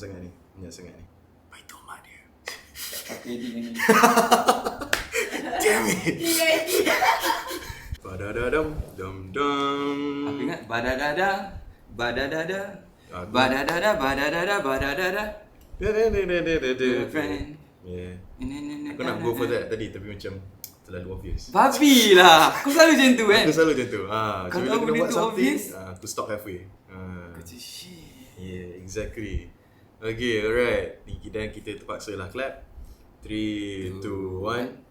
sangat ni. Baik tu mak dia. Damn it. Badadadam dam dam. Aku ingat badadada badadada. Girlfriend. Yeah. Aku nak go for that tadi tapi macam terlalu obvious. Babi lah. Kau selalu macam tu kan? Aku selalu macam tu. Kalau bila benda buat tu something, obvious, aku stop halfway. Shit. Yeah, exactly. Okay, alright. Dan kita terpaksa lah clap. 3, 2, 1.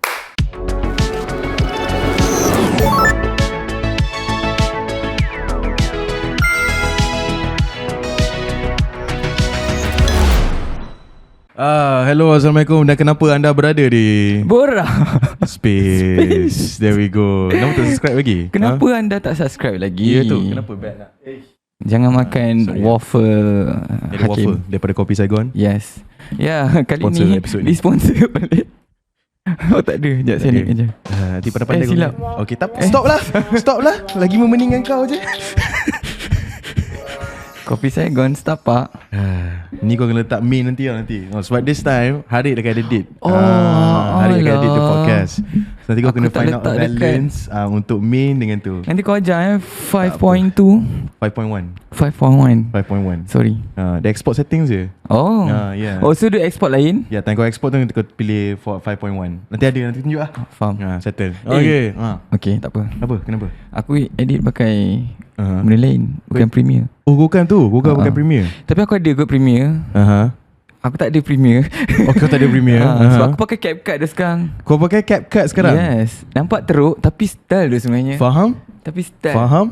Hello, Assalamualaikum. Dan kenapa anda berada di BORAK Space. There we go. Kenapa tak subscribe lagi? Kenapa anda tak subscribe lagi? Ya tu, kenapa bad nak? Jangan makan waffle Ada waffle daripada Kopi Saigon. Yes. Ya, kali Sponsor ni episode ni. disponsor oleh Oh tak ada. Sekejap saya ni je. Nanti pandai-pandai silap. Okay, stop lah. Lagi memeningkan kau je. Kopi Saigon Setapak. Ni kau kena letak main nanti. Sebab this time Harik dah ada date. Oh, Harik dah edit the podcast. So, nanti kau Aku kena tak find out a letak balance untuk main dengan tu. Nanti kau ajar 5.2 5.1 5.1 Sorry. The export settings je. Oh yeah. Oh so dia export lain? Ya, time kau export tu kau pilih for 5.1. Nanti tunjuk lah. Faham. Settle. Okay. Okay tak apa. Kenapa? Aku edit pakai benda lain. Bukan Premiere. Oh, bukan tu. Bukan Premiere. Tapi aku ada kot Premiere. Aku tak ada Premiere. Oh, kau tak ada Premiere? Sebab aku pakai CapCut dah sekarang. Kau pakai CapCut sekarang? Yes. Nampak teruk tapi style dia sebenarnya. Faham? Tapi style. Faham?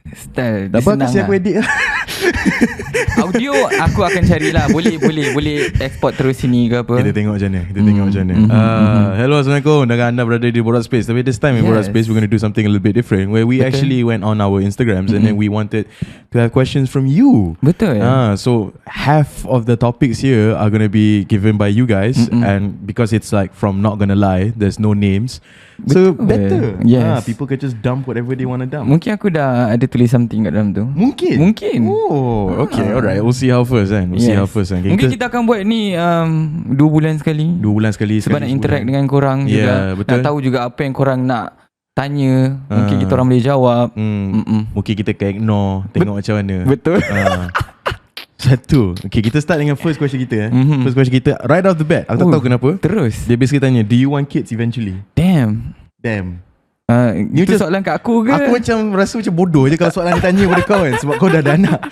Style dia Tak apa, senang kasi aku edit lah. Audio aku akan carilah. Boleh export terus sini ke apa. Kita tengok macam mana. Hello, Assalamualaikum. Dan anda berada di BORAK Space. Tapi this time in BORAK Space we're going to do something a little bit different, where we actually went on our Instagrams and then we wanted to have questions from you. Betul. So half of the topics here are going to be given by you guys, and because it's like from Not Gonna Lie, there's no names. So better. Yes. People can just dump whatever they want to dump. Mungkin aku dah ada tulis something kat dalam tu. Mungkin. Oh, Okay, alright. We'll see how first kan. Okay, mungkin kita akan buat ni 2 bulan sekali. 2 bulan sekali. Sebab nak interact dengan korang juga. Betul. Nak tahu juga apa yang korang nak tanya. Mungkin kita orang boleh jawab. Mungkin kita can ignore. Tengok macam mana. Betul. Satu. Okay, kita start dengan first question kita. First question kita right off the bat. Aku tak tahu kenapa. Terus. Dia basically tanya, do you want kids eventually? Damn. Itu soalan kat aku ke? Aku macam rasa macam bodoh je kalau soalan dia tanya pada kau kan. Sebab kau dah ada anak.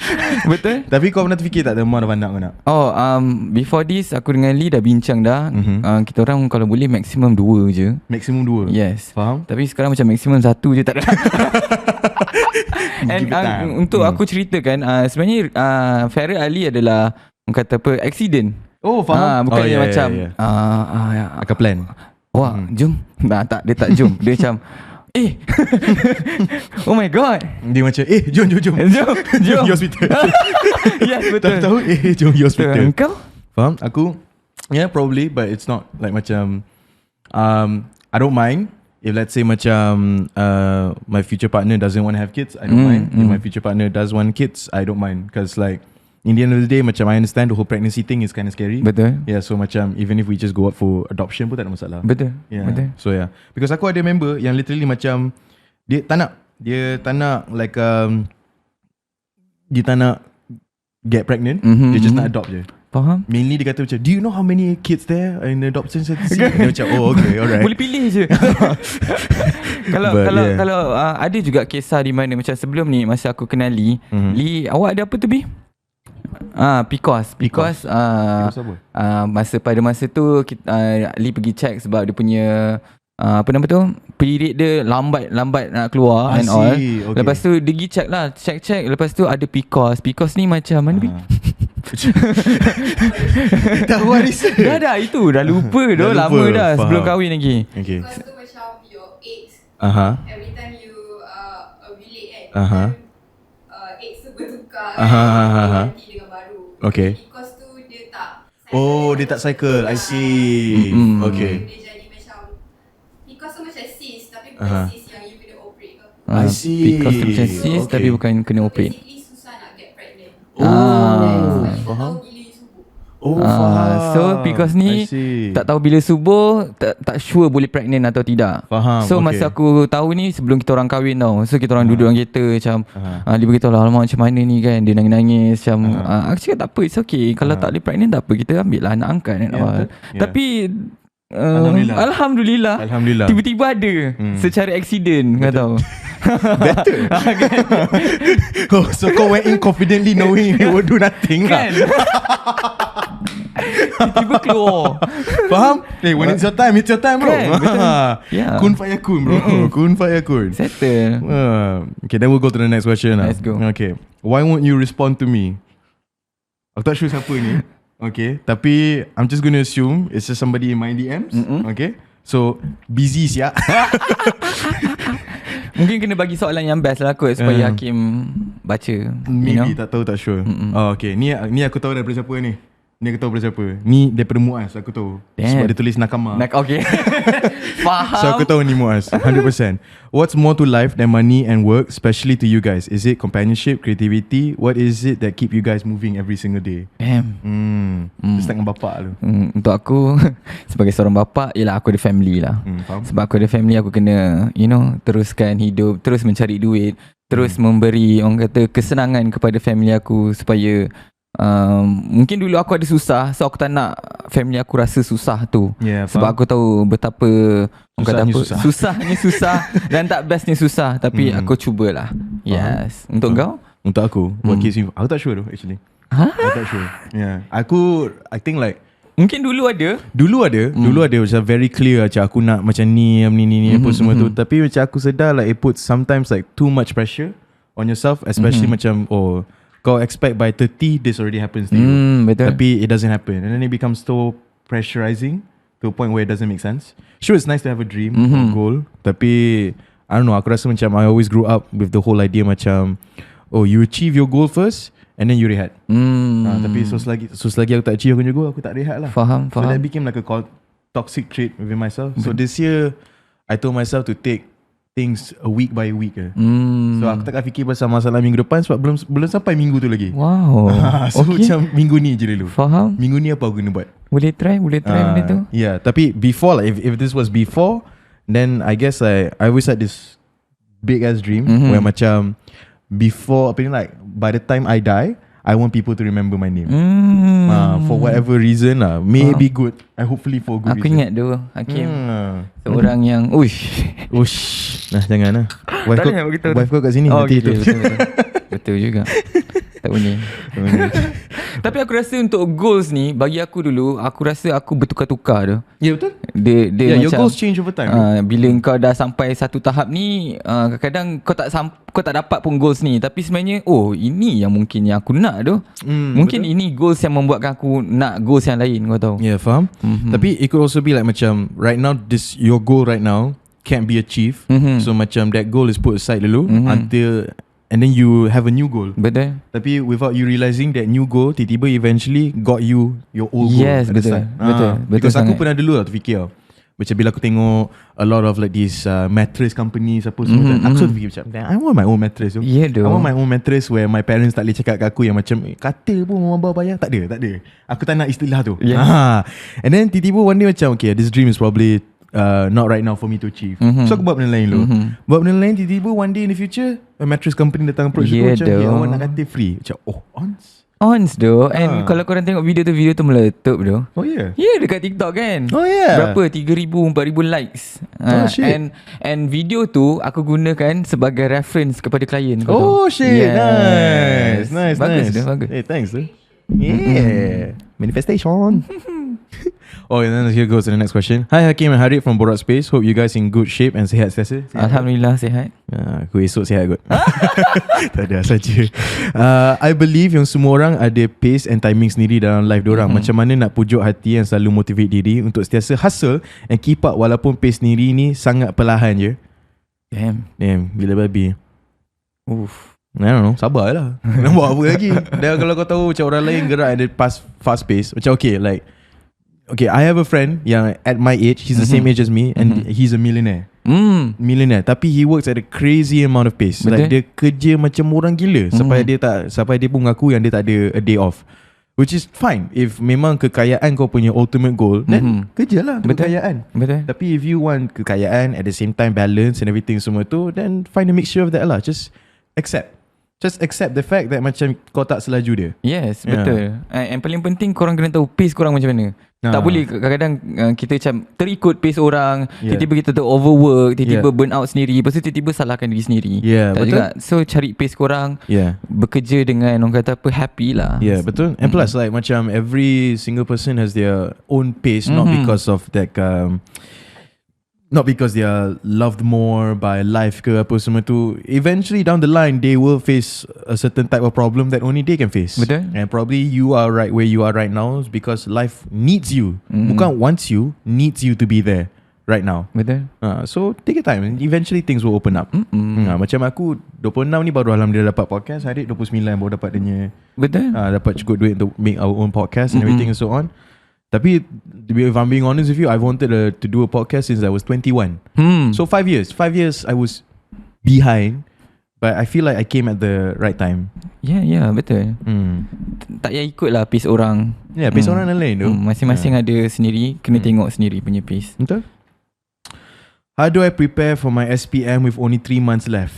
Betul. Tapi kau pernah terfikir tak Tema dah anak kau nak? Before this aku dengan Lee dah bincang dah. Kita orang kalau boleh maksimum 2 je. Maksimum 2? Yes. Faham? Tapi sekarang macam maksimum 1 je tak ada. And untuk aku ceritakan sebenarnya Farah Ali adalah kata apa, accident. Oh, faham. Bukannya macam akan plan. Wah, jom. Tak, dia tak jom. Dia macam oh my god. Dia macam jom Jom pergi hospital. Yes, betul. Tahu jom pergi hospital. Kau? Faham? Aku probably, but it's not like macam I don't mind if let's say macam my future partner doesn't want to have kids. I don't mind. If my future partner does want kids, I don't mind. Because like in the end of the day, macam I understand the whole pregnancy thing is kind of scary. Betul. Yeah, so macam even if we just go up for adoption pun tak ada masalah. Betul. Yeah. Betul. So yeah, because aku ada member yang literally macam dia tak nak like dia tak nak get pregnant. Dia just nak adopt je. Faham? Mainly dia kata macam, do you know how many kids there in the adoption center? Dia macam, oh okay, alright. Boleh pilih je. Kalau ada juga kisah di mana macam sebelum ni masa aku kenal Lee, Lee awak ada apa tu Bi? Because pada masa tu Lee pergi check sebab dia punya apa nama tu, period dia lambat nak keluar and all. Okay. Lepas tu dia pergi check lah, check lepas tu ada PCOS ni macam mana Bi? Tahu Arisa. Dah itu dah lupa dah lama dah sebelum kahwin lagi. Okay. Because tu macam your eggs. Every time you ovulate eggs tu bertukar. Ganti dengan baru. Okay. Because tu dia tak cycle. Oh, dia tak cycle. I see. Okay. Dia jadi macam because tu macam cyst tapi bukan cyst yang you kena operate ke. I see. Because tu macam cyst tapi bukan kena operate. Basically susah nak get pregnant. Oh, faham. faham. Gila you subur. Faham. So PCOS ni tak tahu bila subuh, tak sure boleh pregnant atau tidak. Faham. So masa aku tahu ni sebelum kita orang kahwin tau. So kita orang duduk dalam kereta macam dia beritahu lah, alamak macam mana ni kan. Dia nangis-nangis macam aku cakap tak apa, it's okay. Kalau tak boleh pregnant tak apa, kita ambil lah anak angkat and all. Tapi Alhamdulillah tiba-tiba ada secara accident. Kau tahu. Better. So kau went in confidently knowing you would do nothing kan? Tiba-tiba keluar. Faham? When it's your time bro. Kun fayakun bro. Kun fayakun. Settle. Okay, then we'll go to the next question. Let's go. Okay, why won't you respond to me? Aku tak sure siapa ni. Okay, tapi I'm just gonna assume it's just somebody in my DMs. Okay, so busy siap. Mungkin kena bagi soalan yang best lah kot supaya Hakim baca. Maybe tak tahu, tak sure. Okay, ni aku tahu daripada siapa ni. Ni aku tahu daripada siapa. Ni daripada Muaz, aku tahu. Sebab dia tulis nakama. Okay. Faham. So aku tahu ni Muaz 100%. What's more to life than money and work, especially to you guys? Is it companionship, creativity? What is it that keep you guys moving every single day? Start dengan bapak tu. Untuk aku sebagai seorang bapa, ialah aku ada family lah. Sebab aku ada family, aku kena teruskan hidup, terus mencari duit, terus memberi orang kata kesenangan kepada family aku supaya mungkin dulu aku ada susah, so aku tak nak family aku rasa susah tu. Sebab aku tahu betapa susahnya susah dan tak bestnya susah. Tapi aku cubalah. Yes. Untuk kau? Untuk aku, what keeps you? Aku tak sure tu actually. Aku tak sure. I think like mungkin dulu ada macam very clear macam aku nak macam ni apa semua tu. Tapi macam aku sedar like it puts sometimes like too much pressure on yourself, especially macam kau expect by 30 this already happens to you. Betul. Tapi it doesn't happen, and then it becomes so pressurizing to a point where it doesn't make sense. Sure, it's nice to have a dream or goal, tapi I don't know, aku rasa macam I always grew up with the whole idea macam you achieve your goal first and then you rehat. Tapi so selagi aku tak achieve aku punya goal, aku tak rehat lah. Faham. So that became like a toxic trait within myself. So this year I told myself to take things a week by week. So aku takkan fikir pasal masalah minggu depan sebab belum sampai minggu tu lagi. Wow. So macam minggu ni je dulu. Faham. Minggu ni apa aku kena buat? Boleh try benda tu. Yeah, tapi before like if this was before, then I guess I always had this big ass dream where macam before like by the time I die, I want people to remember my name. For whatever reason lah. Maybe good. Hopefully for good aku reason. Ingat tu Hakim seorang yang Ush Nah jangan lah. Wife kau kat sini nanti gitu, betul juga. Tak boleh. Tapi aku rasa untuk goals ni, bagi aku dulu, aku rasa aku bertukar-tukar tu. Ya betul. Dia your goals change over time. Bila kau dah sampai satu tahap ni, kadang-kadang kau tak dapat pun goals ni, tapi sebenarnya ini yang mungkin yang aku nak tu. Mungkin betul. Ini goals yang membuatkan aku nak goals yang lain, kau tahu. Faham. Tapi it could also be like macam right now your goal right now can't be achieved. So macam that goal is put aside dulu until, and then you have a new goal. Betul. Tapi without you realizing that new goal tiba-tiba eventually got you your old goal. Yes, betul. Because betul aku pernah dulu lah terfikir macam bila aku tengok a lot of like these mattress companies apa semua, aku selalu fikir macam I want my own mattress. I want my own mattress where my parents tak boleh cakap kat aku yang macam katil pun mama bawa bayar. Tak ada. Aku tak nak istilah tu. And then tiba-tiba one day macam okay, this dream is probably not right now for me to achieve. So aku buat benda lain dulu. Buat benda lain, tiba-tiba one day in the future a mattress company datang approach aku macam awak nak katil free. Macam ons doh. And kalau korang tengok video tu meletup doh. Dekat TikTok kan. Berapa 3,000 4,000 likes. And video tu aku gunakan sebagai reference kepada klien. Nice. Bagus. Hey, thanks dude. Manifestation. And then here goes to the next question. Hi Hakim and Harith from BORAK Space. Hope you guys in good shape and sihat sentiasa. Alhamdulillah sihat. Aku esok sihat kot. Tak ada saja. I believe yang semua orang ada pace and timing sendiri dalam life diorang. Macam mana nak pujuk hati yang selalu motivate diri untuk sentiasa hustle and keep up walaupun pace sendiri ni sangat perlahan je. Damn, gila babi. I don't know, sabar lah. Nak buat apa lagi. Dan kalau kau tahu macam orang lain gerak at fast pace, macam okay, I have a friend yang at my age, he's the same age as me, and he's a millionaire. Millionaire, tapi he works at a crazy amount of pace. Like dia kerja macam orang gila. Sampai dia pun mengaku yang dia tak ada a day off. Which is fine. If memang kekayaan kau punya ultimate goal, then kerja lah untuk kekayaan. Betul. Tapi if you want kekayaan at the same time balance and everything semua tu, then find a mixture of that lah. Just accept the fact that macam kau tak selaju dia. Yes, betul. Yang paling penting korang kena tahu pace korang macam mana. Tak boleh kadang-kadang kita macam terikut pace orang, tiba-tiba kita overwork, tiba-tiba burn out sendiri, lepas tu tiba-tiba salahkan diri sendiri. Tak betul. juga. So cari pace korang, bekerja dengan orang kata apa, happy lah. Betul. And plus like macam every single person has their own pace, not because of that not because they are loved more by life ke apa semua tu. Eventually down the line they will face a certain type of problem that only they can face. Betul. And probably you are right where you are right now because life needs you. Bukan wants you, needs you to be there right now. Betul. So take your time and eventually things will open up. Macam aku 26 ni baru alhamdulillah dapat podcast. Adik 29 baru dapat dia. Betul. Dapat cukup duit untuk make our own podcast and everything and so on. Tapi if I'm being honest with you, I've wanted to do a podcast since I was 21. So 5 years I was behind, but I feel like I came at the right time. Yeah, betul. Tak payah ikut lah pace orang. Pace orang yang lain tu. Masing-masing ada sendiri, kena tengok sendiri punya pace. Betul. How do I prepare for my SPM with only 3 months left?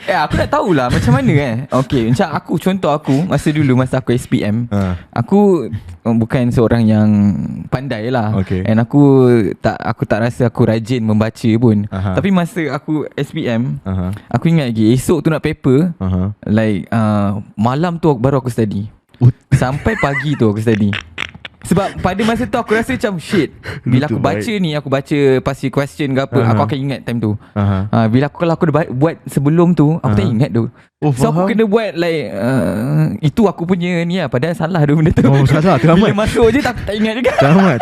Aku nak tahulah macam mana Okay, macam contoh aku masa aku SPM, aku bukan seorang yang pandai lah. And aku tak rasa aku rajin membaca pun. Tapi masa aku SPM, aku ingat lagi esok tu nak paper, like malam tu baru aku study. Sampai pagi tu aku study. Sebab pada masa tu aku rasa macam shit, bila aku baca ni, aku baca pasti question ke apa, aku akan ingat time tu. Kalau aku dah buat sebelum tu, aku tak ingat tu. So aku kena buat like itu aku punya ni lah. Padahal salah tu benda tu. Salah, bila masuk je tak ingat juga. Tamat.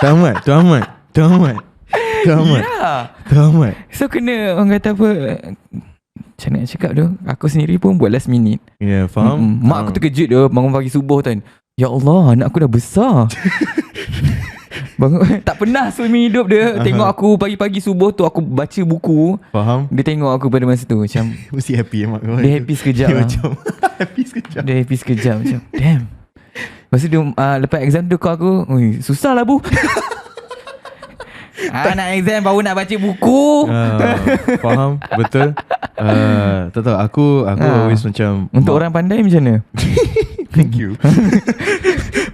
So kena orang kata apa, macam nak cakap tu, aku sendiri pun buat last minute. Faham. Mak aku terkejut tu bangun pagi subuh kan. Ya Allah, anak aku dah besar. Tak pernah swimming hidup dia. Tengok aku pagi-pagi subuh tu aku baca buku. Faham. Dia tengok aku pada masa tu macam mesti happy mak kau. Dia happy sekejap lah. Dia happy sekejap macam damn. Lepas tu dia lepas exam tu aku susah lah bu. Nak exam baru nak baca buku. Faham. Betul. Tak tahu aku always macam untuk orang pandai macam mana. Thank you.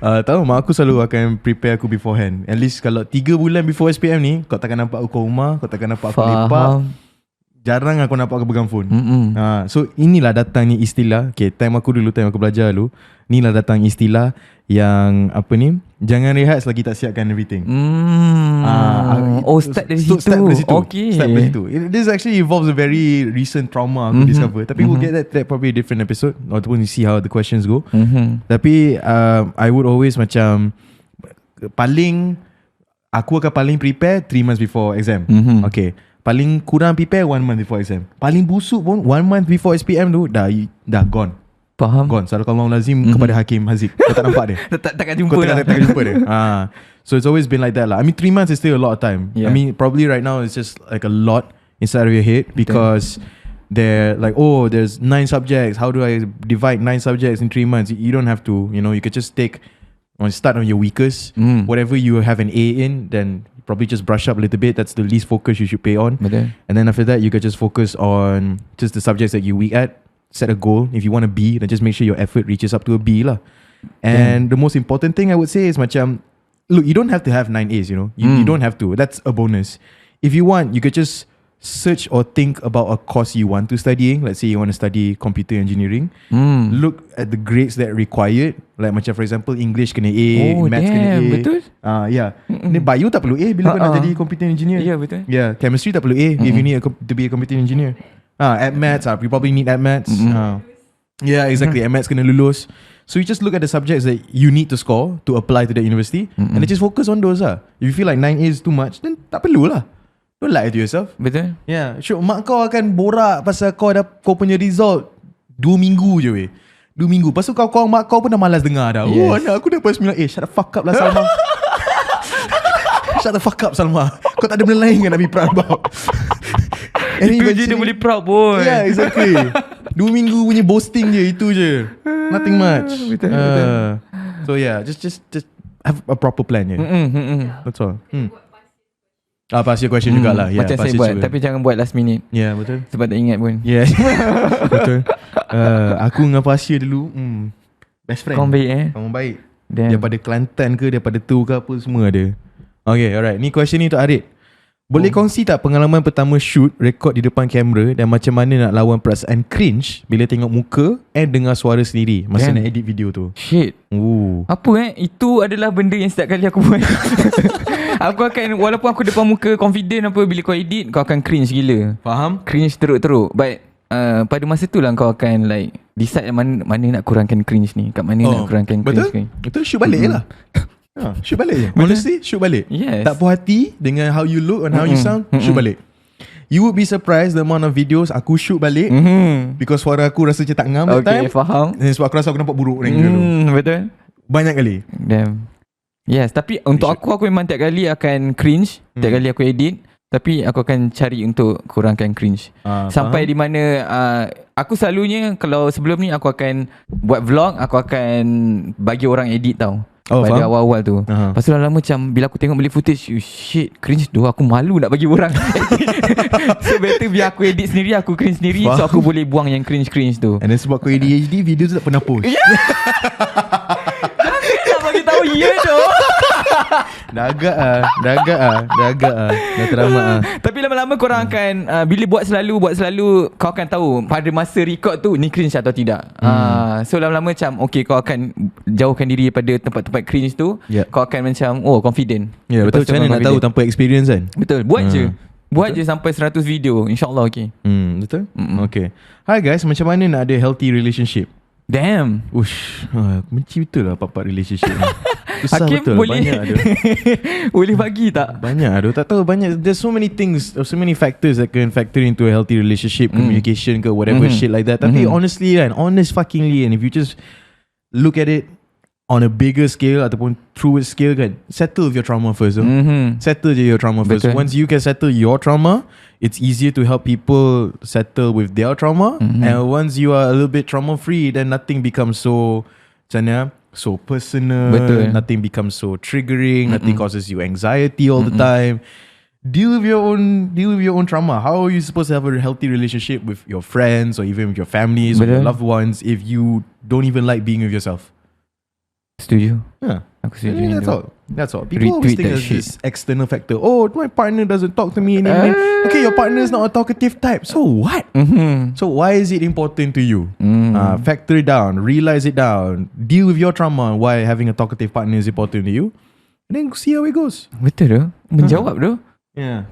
Tahu mak aku selalu akan prepare aku beforehand. At least kalau 3 bulan before SPM ni, kau takkan nampak aku kat rumah, kau takkan nampak aku lepak. Jarang aku nampak aku pegang phone. So inilah datangnya istilah. time aku belajar dulu, inilah datang istilah yang apa ni, jangan rehat selagi tak siapkan everything. Start dari situ. Okay. Start dari situ. This actually involves a very recent trauma aku discover. Tapi we'll get that probably a different episode, ataupun we see how the questions go. Tapi I would always macam aku akan paling prepare 3 months before exam. Okay. Paling kurang prepare 1 month before exam. Paling busuk pun 1 month before SPM tu dah gone. Faham. Gone. Sadaqallahu lazim kepada Hakim Haziq. Kau tak nampak dia? Takkan jumpa lah. Takkan jumpa dia. So it's always been like that lah. I mean 3 months is still a lot of time. I mean probably right now it's just like a lot inside of your head because they're like, there's 9 subjects. How do I divide 9 subjects in 3 months? You don't have to. You could just start on your weakest. Whatever you have an A in, then probably just brush up a little bit. That's the least focus you should pay on. And then after that, you could just focus on just the subjects that you're weak at. Set a goal. If you want a B, then just make sure your effort reaches up to a B lah. And the most important thing I would say is macam, look, you don't have to have 9 A's, you don't have to. That's a bonus. If you want, you could just search or think about a course you want to studying. Let's say you want to study computer engineering. Look at the grades that are required. Like macam for example, English kena A, Maths kena A. Betul. Ni bio tak perlu A bila kau nak jadi computer engineer. Betul. Chemistry tak perlu A if you need to be a computer engineer. At Maths, you probably need at Maths. Exactly. At Maths kena lulus. So you just look at the subjects that you need to score to apply to the university, and then just focus on those lah. If you feel like 9 A is too much, then tak perlu lah. Don't lie to yourself. Betul. Sure, mak kau akan borak pasal kau punya result 2 minggu je weh. 2 minggu. Lepas tu mak kau pun dah malas dengar dah. Anak aku dapat 9 A. Shut the fuck up lah Salma. Shut the fuck up Salma. Kau tak ada benda lain kan nak be proud about. And Itu je dia boleh proud pun. Yeah, exactly. 2 minggu punya boasting je, itu je. Nothing much. Betul. So yeah, just have a proper plan je. That's all. Past year question jugalah. Yeah, macam saya buat juga. Tapi jangan buat last minute. Yeah, betul. Sebab tak ingat pun. Yeah. Betul. Aku dengan past year dulu best friend. Kamu baik Kamu baik. Damn. Daripada Kelantan ke, daripada tu ke apa, semua ada. Okay, alright. Ni question ni untuk Arid. Boleh kongsi tak pengalaman pertama shoot, rekod di depan kamera dan macam mana nak lawan perasaan cringe bila tengok muka and dengar suara sendiri masa nak edit video tu? Shit. Apa Itu adalah benda yang setiap kali aku buat. Aku akan, walaupun aku depan muka confident apa, bila kau edit kau akan cringe gila. Faham? Cringe teruk-teruk. But pada masa tu lah kau akan like decide mana nak kurangkan cringe ni, kat mana nak kurangkan cringe ni. Betul, shoot balik je lah. Shoot balik je. Honestly, shoot balik. Yes. Tak puas hati dengan how you look and how you sound, shoot balik. You would be surprised the amount of videos aku shoot balik because suara aku rasa macam tak ngam that time. Okay, faham. Sebab aku rasa aku nampak buruk dulu. Betul. Banyak kali. Damn. Yes, tapi untuk aku memang tiap kali akan cringe. Tiap kali aku edit. Tapi aku akan cari untuk kurangkan cringe. Sampai di mana aku selalunya kalau sebelum ni aku akan buat vlog, aku akan bagi orang edit tau. Pada awal-awal tu. Lepas tu lama macam bila aku tengok balik footage, shit, cringe tu, aku malu nak bagi orang. So better biar aku edit sendiri, aku cringe sendiri. So aku boleh buang yang cringe tu. And then sebab kau ADHD, video tu tak pernah post. Jangan nak bagi tahu tu. Dah agak dah teramat. Tapi lama-lama korang akan bila buat selalu kau akan tahu pada masa record tu ni cringe atau tidak. So lama-lama macam okay, kau akan jauhkan diri daripada tempat-tempat cringe tu. Kau akan macam confident. Betul. Macam mana nak tahu tanpa experience kan? Betul. Buat je sampai 100 video, InsyaAllah okay. Betul. Okay. Hi guys, macam mana nak ada healthy relationship? Damn. Benci betul lah part-part relationship ni. Susah Hakim betul. Boleh Banyak ada. Boleh bagi tak? Banyak ada. Tak tahu banyak. There's so many things, so many factors that can factor into a healthy relationship, communication ke whatever shit like that. Tapi honestly kan, honest fuckingly, and if you just look at it on a bigger scale ataupun truest scale kan, settle with your trauma first. Settle je your trauma first. Once you can settle your trauma, it's easier to help people settle with their trauma. And once you are a little bit trauma free, then nothing becomes so so personal. Betul. Nothing becomes so triggering. Nothing causes you anxiety all the time. Deal with your own trauma. How are you supposed to have a healthy relationship with your friends or even with your families or your loved ones if you don't even like being with yourself? Setuju. Aku setuju. That's all. People always think there's this external factor. Oh, my partner doesn't talk to me anymore. Okay, your partner is not a talkative type. So what? So why is it important to you? Factor it down. Realize it down. Deal with your trauma. Why having a talkative partner is important to you. And then see how it goes. Betul tu. Menjawab tu. Yeah.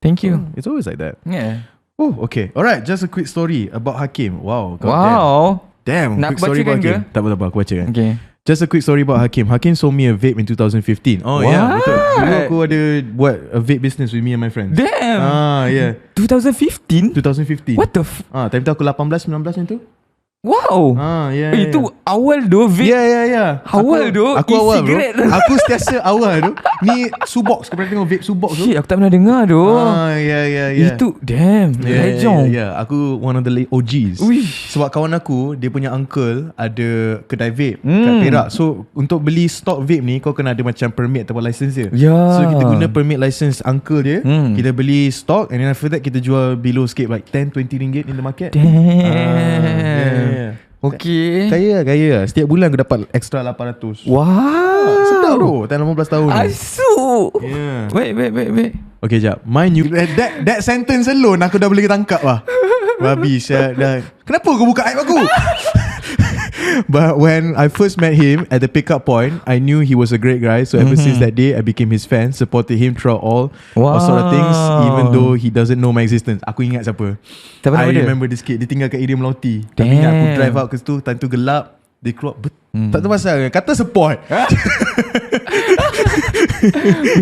Thank you. It's always like that. Yeah. Oh, okay. Alright, just a quick story about Hakim. Wow. Damn. Nak Quick story about bacakan Hakim. Tak apa, aku baca kan. Okay. Just a quick story about Hakim. Hakim sold me a vape in 2015. Oh, yeah, betul. Dulu aku ada buat a vape business with me and my friends. Damn. Yeah. 2015? 2015. What the time tu aku 18, 19 macam tu. Wow. Yeah. Itu awal tu vape. Yeah. Awal tu. Aku awal bro. Cigarette. Aku sentiasa awal tu. Ni Subox. Kau pernah tengok vape Subox tu? Shit, aku tak pernah dengar tu. Yeah. Itu damn. Legend. Yeah. Aku one of the OGs. Uish. Sebab kawan aku, dia punya uncle ada kedai vape kat Perak. So untuk beli stock vape ni, kau kena ada macam permit atau license dia. So kita guna permit license uncle dia. Kita beli stock and then after that kita jual below sikit, like 10-20 ringgit in the market. Damn. Okay. Kaya. Setiap bulan aku dapat extra 800. Wow. Sedap bro. Time 18 tahun. Asu. Yeah. Wait. Okay, jap. Mind you, that sentence alone aku dah boleh tangkap lah. Babi dah. Kenapa kau buka aib aku? But when I first met him at the pickup point, I knew he was a great guy. So ever since that day, I became his fan, supported him throughout all sort of things, even though he doesn't know my existence. Aku ingat siapa. I remember this kid. Dia tinggal kat area Meloti. Tapi ingat aku drive out ke situ, time tu gelap. Dia keluar tak tahu pasal kata support.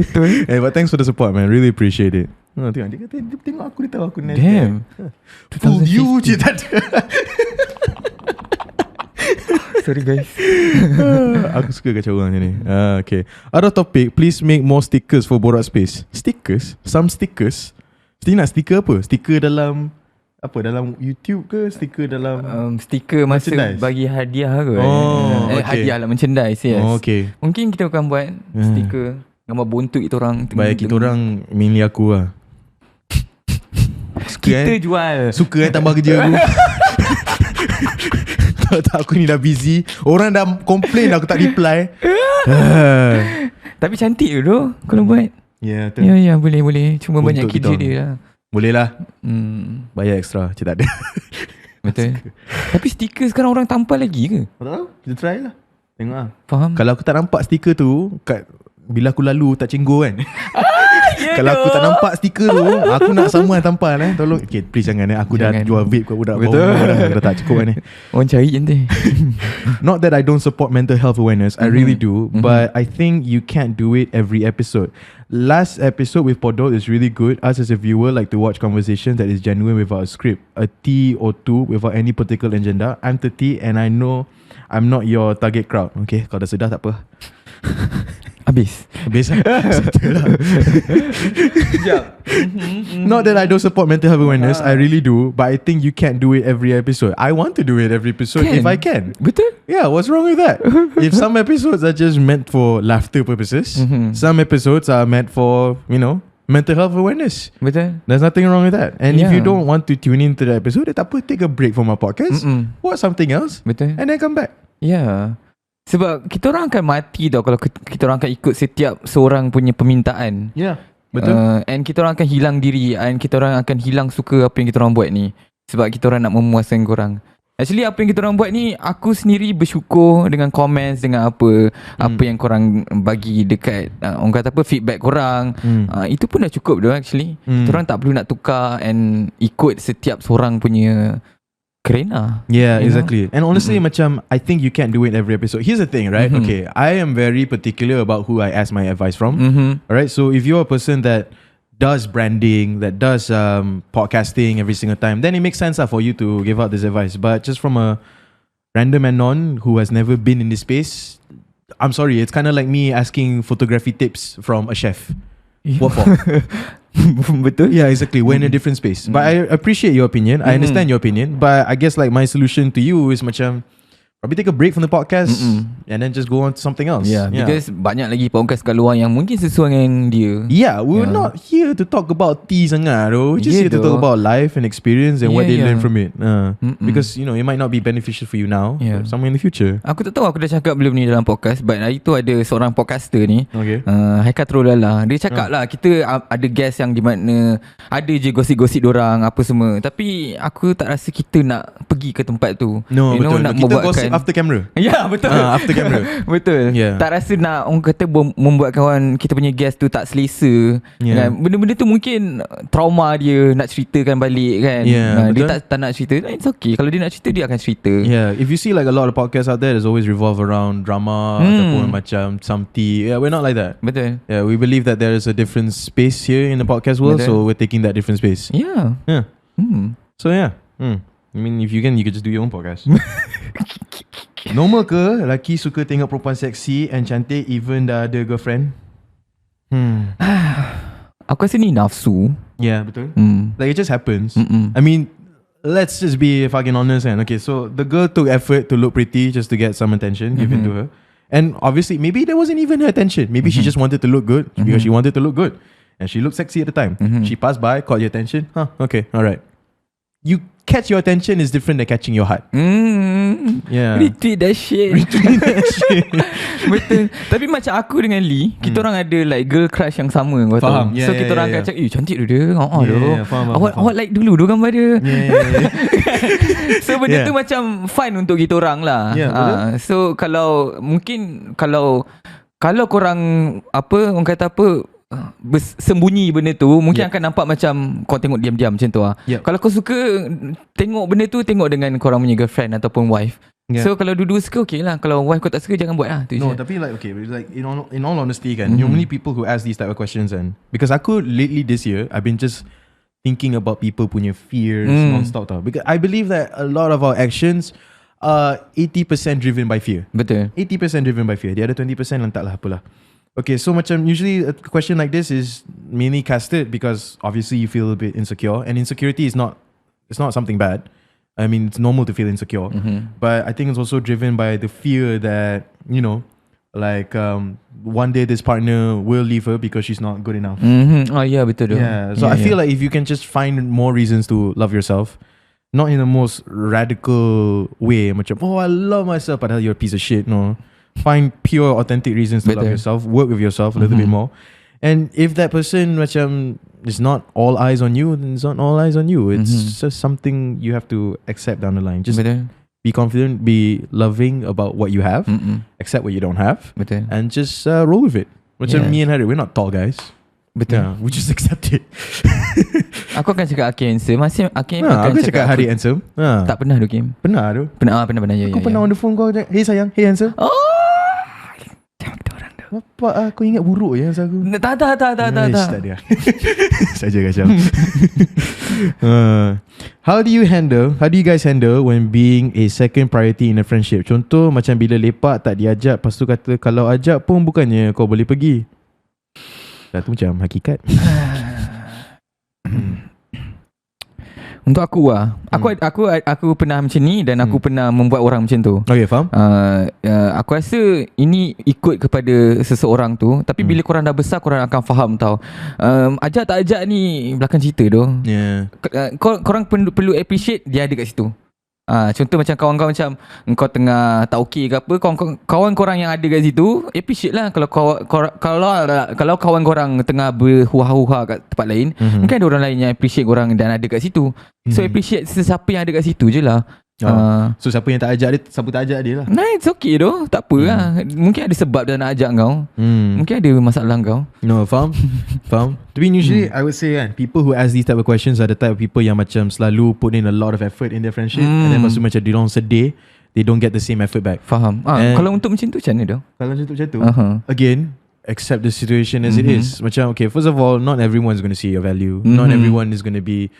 Betul. But thanks for the support, man. Really appreciate it. Tengok dia kata dia tengok aku, dia tahu aku nice. Damn. Full you je tak ada. Sorry guys. Aku suka kacau orang macam ni. Okay. Other topic, please make more stickers for Borak Space. Stickers? Some stickers? Still nak stiker apa? Stiker dalam apa, dalam YouTube ke? Stiker dalam stiker masa bagi hadiah ke? Hadiah lah, merchandise, yes. Okay. Mungkin kita akan buat stiker gambar bontot kita orang. Baik, kita orang mainly aku lah. Kita jual. Suka tambah kerja aku. Tak, aku ni dah busy. Orang dah complain aku tak reply. Tapi cantik ke tu kalau buat? Ya, boleh. Cuma untuk banyak kerja dia lah. Boleh lah. Bayar extra. Cik tak ada. Betul. Tapi stiker sekarang orang tampal lagi ke? Tak tahu. Kita try lah. Tengok lah. Faham. Kalau aku tak nampak stiker tu bila aku lalu tak cenggur kan. Kalau aku tak nampak stiker tu, aku nak someone tampal tolong. Okay, please jangan Aku dah jual vape kat budak. Betul. Dah tak cukup ni. Orang cari je nanti. Not that I don't support mental health awareness, I really do, but I think you can't do it every episode. Last episode with Podol is really good. Us as a viewer like to watch conversations that is genuine without a script, a T or two without any particular agenda. I'm 30 and I know I'm not your target crowd. Okay, kalau dah sedar tak apa. Habis lah. Settle lah. Not that I don't support mental health awareness, I really do, but I think you can't do it every episode. I want to do it every episode if I can. Betul. Yeah, what's wrong with that? If some episodes are just meant for laughter purposes, some episodes are meant for, mental health awareness. Betul. There's nothing wrong with that. And if you don't want to tune into the episode, tak apa, take a break from our podcast, watch something else, betul, and then come back. Yeah. Sebab kita orang akan mati tau kalau kita orang akan ikut setiap seorang punya permintaan. Yeah, betul. And kita orang akan hilang diri, and kita orang akan hilang suka apa yang kita orang buat ni. Sebab kita orang nak memuaskan korang. Actually apa yang kita orang buat ni, aku sendiri bersyukur dengan comments, dengan apa yang korang bagi dekat orang kata apa, feedback korang. Itu pun dah cukup dah actually. Kita orang tak perlu nak tukar and ikut setiap seorang punya kerana. Yeah, exactly. And honestly, macam I think you can't do it every episode. Here's the thing, right? Okay, I am very particular about who I ask my advice from. Alright, so if you're a person that does branding, that does podcasting every single time, then it makes sense for you to give out this advice. But just from a random anon who has never been in this space, I'm sorry, it's kind of like me asking photography tips from a chef. What for? Betul. Yeah, exactly. We're in a different space. But I appreciate your opinion. I understand your opinion. But I guess like my solution to you is macam probably take a break from the podcast and then just go on to something else. Yeah, because banyak lagi podcast kat luar yang mungkin sesuai dengan dia. Yeah, we're not here to talk about tea sangat though. We're just here to talk about life and experience and what they learn from it. Because it might not be beneficial for you now, but somewhere in the future. Aku tak tahu aku dah cakap belum ni dalam podcast, but hari tu ada seorang podcaster ni, Haikal Trolala. Dia cakap lah, kita ada guest yang di mana ada je gosip-gosip dorang apa semua. Tapi aku tak rasa kita nak pergi ke tempat tu. No, betul. Nak kita gosip after camera. Ya, betul. After camera. Betul. Tak rasa nak orang kata membuatkan kawan kita punya guest tu tak selesa. Kan? Benda-benda tu mungkin trauma dia nak ceritakan balik kan. Dia tak nak cerita. It's okay. Kalau dia nak cerita, dia akan cerita. Yeah, if you see like a lot of podcasts out there, there's always revolve around drama ataupun macam some tea. Yeah, we're not like that. Betul. Yeah, we believe that there is a different space here in the podcast world, so we're taking that different space. Yeah. So yeah. I mean, if you can just do your own podcast. Normal ke lelaki suka tengok perempuan seksi and cantik even dah ada girlfriend? Aku rasa ni nafsu. Yeah, betul. Like it just happens. I mean, let's just be fucking honest and okay, so the girl took effort to look pretty just to get some attention given to her. And obviously maybe that wasn't even her attention. Maybe she just wanted to look good because she wanted to look good. And she looked sexy at the time. She passed by, caught your attention. Okay, alright. You catch your attention is different than catching your heart. Yeah. Retweet that shit. Betul. Tapi macam aku dengan Lee, kita orang ada like girl crush yang sama, kau tahu. So kita orang akan cakap, cantik dia. Awak like dulu tu gambar dia. So benda tu macam fun untuk kita orang lah. So kalau mungkin kalau korang orang kata apa, sembunyi benda tu, mungkin akan nampak macam kau tengok diam-diam macam tu lah. Kalau kau suka tengok benda tu, tengok dengan korang punya girlfriend ataupun wife. So kalau dua-dua suka, okay lah. Kalau wife kau tak suka, jangan buat lah. No, tapi like okay, like in all honesty kan, normally people who ask these type of questions and because aku lately this year I've been just thinking about people punya fears non-stop tau. Because I believe that a lot of our actions are 80% driven by fear. Betul. 80% driven by fear. The other 20% lantak lah apalah. Okay, so macam usually a question like this is mainly casted because obviously you feel a bit insecure, and insecurity is not, it's not something bad. I mean, it's normal to feel insecure, but I think it's also driven by the fear that, you know, like one day this partner will leave her because she's not good enough. Oh yeah, betul tu. Yeah, so I feel like if you can just find more reasons to love yourself, not in the most radical way, macam, oh, I love myself, padahal you're a piece of shit. No, find pure, authentic reasons to love yourself. Work with yourself a little bit more. And if that person macam is not all eyes on you, then it's not all eyes on you. It's just something you have to accept down the line. Just be confident, be loving about what you have, accept what you don't have, and just roll with it. Macam me and Harry, we're not tall guys. Betul. Yeah, we just accept it. Aku akan cakap Hakim handsome. Masih Hakim Aku cakap Harry handsome. Tak pernah tu Kim. Pernah tu. Pernah. Aku pernah on the phone kau, hey sayang, hey handsome. Oh, orang tu. Apa aku ingat buruk je masa aku. Tak. Tak dia. Saja kacau. How do you guys handle when being a second priority in a friendship? Contoh macam bila lepak tak diajak, lepas tu kata kalau ajak pun bukannya kau boleh pergi. Tu macam hakikat. Untuk aku aku pernah macam ni dan aku pernah membuat orang macam tu. Okay, faham? Aku rasa ini ikut kepada seseorang tu. Tapi bila korang dah besar, korang akan faham tau. Ajak tak ajak ni belakang cerita tu. Korang perlu appreciate dia ada kat situ. Contoh macam kawan-kawan macam engkau tengah tak okey ke apa, kawan korang yang ada kat situ appreciate lah. Kalau kawan korang tengah berhuha-huha kat tempat lain, mungkin ada orang lain yang appreciate korang dan ada kat situ. So appreciate sesiapa yang ada kat situ je lah. So siapa yang tak ajak dia, siapa tak ajak dia lah. Nah, it's okay doh. Tak apa lah. Mungkin ada sebab dia nak ajak kau. Mungkin ada masalah kau. No, faham? Tapi usually I would say kan, people who ask these type of questions are the type of people yang macam selalu put in a lot of effort in their friendship, and then lepas tu macam dia orang sedih, they don't get the same effort back. Faham. Kalau untuk macam tu macam mana doh? Kalau macam tu again, accept the situation as it is. Macam okay, first of all, not everyone is going to see your value. Not everyone is going to be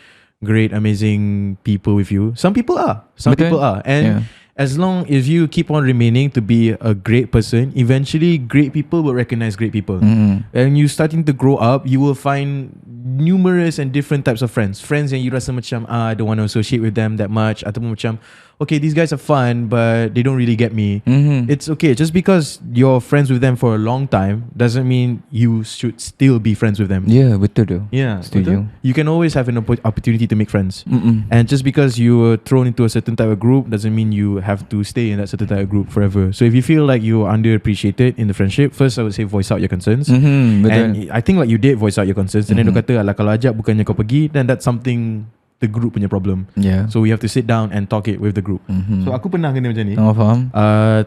great, amazing people with you. Some people are. People are. And as long as you keep on remaining to be a great person, eventually great people will recognize great people. And you starting to grow up, you will find numerous and different types of friends. Friends yang you rasa macam I don't want to associate with them that much, ataupun macam okay, these guys are fun but they don't really get me. It's okay. Just because you're friends with them for a long time doesn't mean you should still be friends with them. Yeah, betul tu. Yeah, setuju. Betul? You can always have an opportunity to make friends. And just because you were thrown into a certain type of group doesn't mean you have to stay in that certain type of group forever. So if you feel like you're underappreciated in the friendship, first I would say voice out your concerns. Betul. And I think like you did voice out your concerns, and then dia kata alah kalau ajak bukannya kau pergi, then that's something the group punya problem. So we have to sit down and talk it with the group. So aku pernah kena macam ni. Faham.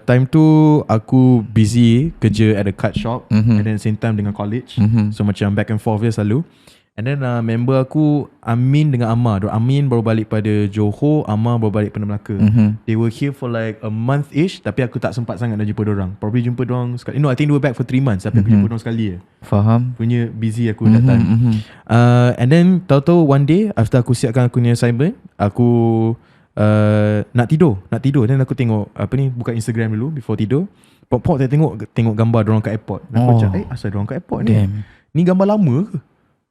Time tu aku busy kerja at a cut shop, and then same time dengan college. So macam back and forth dia selalu. And then member aku Amin dengan Amar. Amin baru balik pada Johor, Amar baru balik pada Melaka. They were here for like a month-ish, tapi aku tak sempat sangat nak jumpa diorang. Probably jumpa diorang sekali. No, I think they were back for 3 months, tapi aku jumpa diorang sekali je. Faham. Punya busy aku that time. And then tahu-tahu one day after aku siapkan aku punya assignment, aku nak tidur. Dan aku tengok buka Instagram dulu before tidur. Pop-pop saya tengok gambar diorang kat airport. Aku macam asal diorang kat airport ni? Ni gambar lama ke?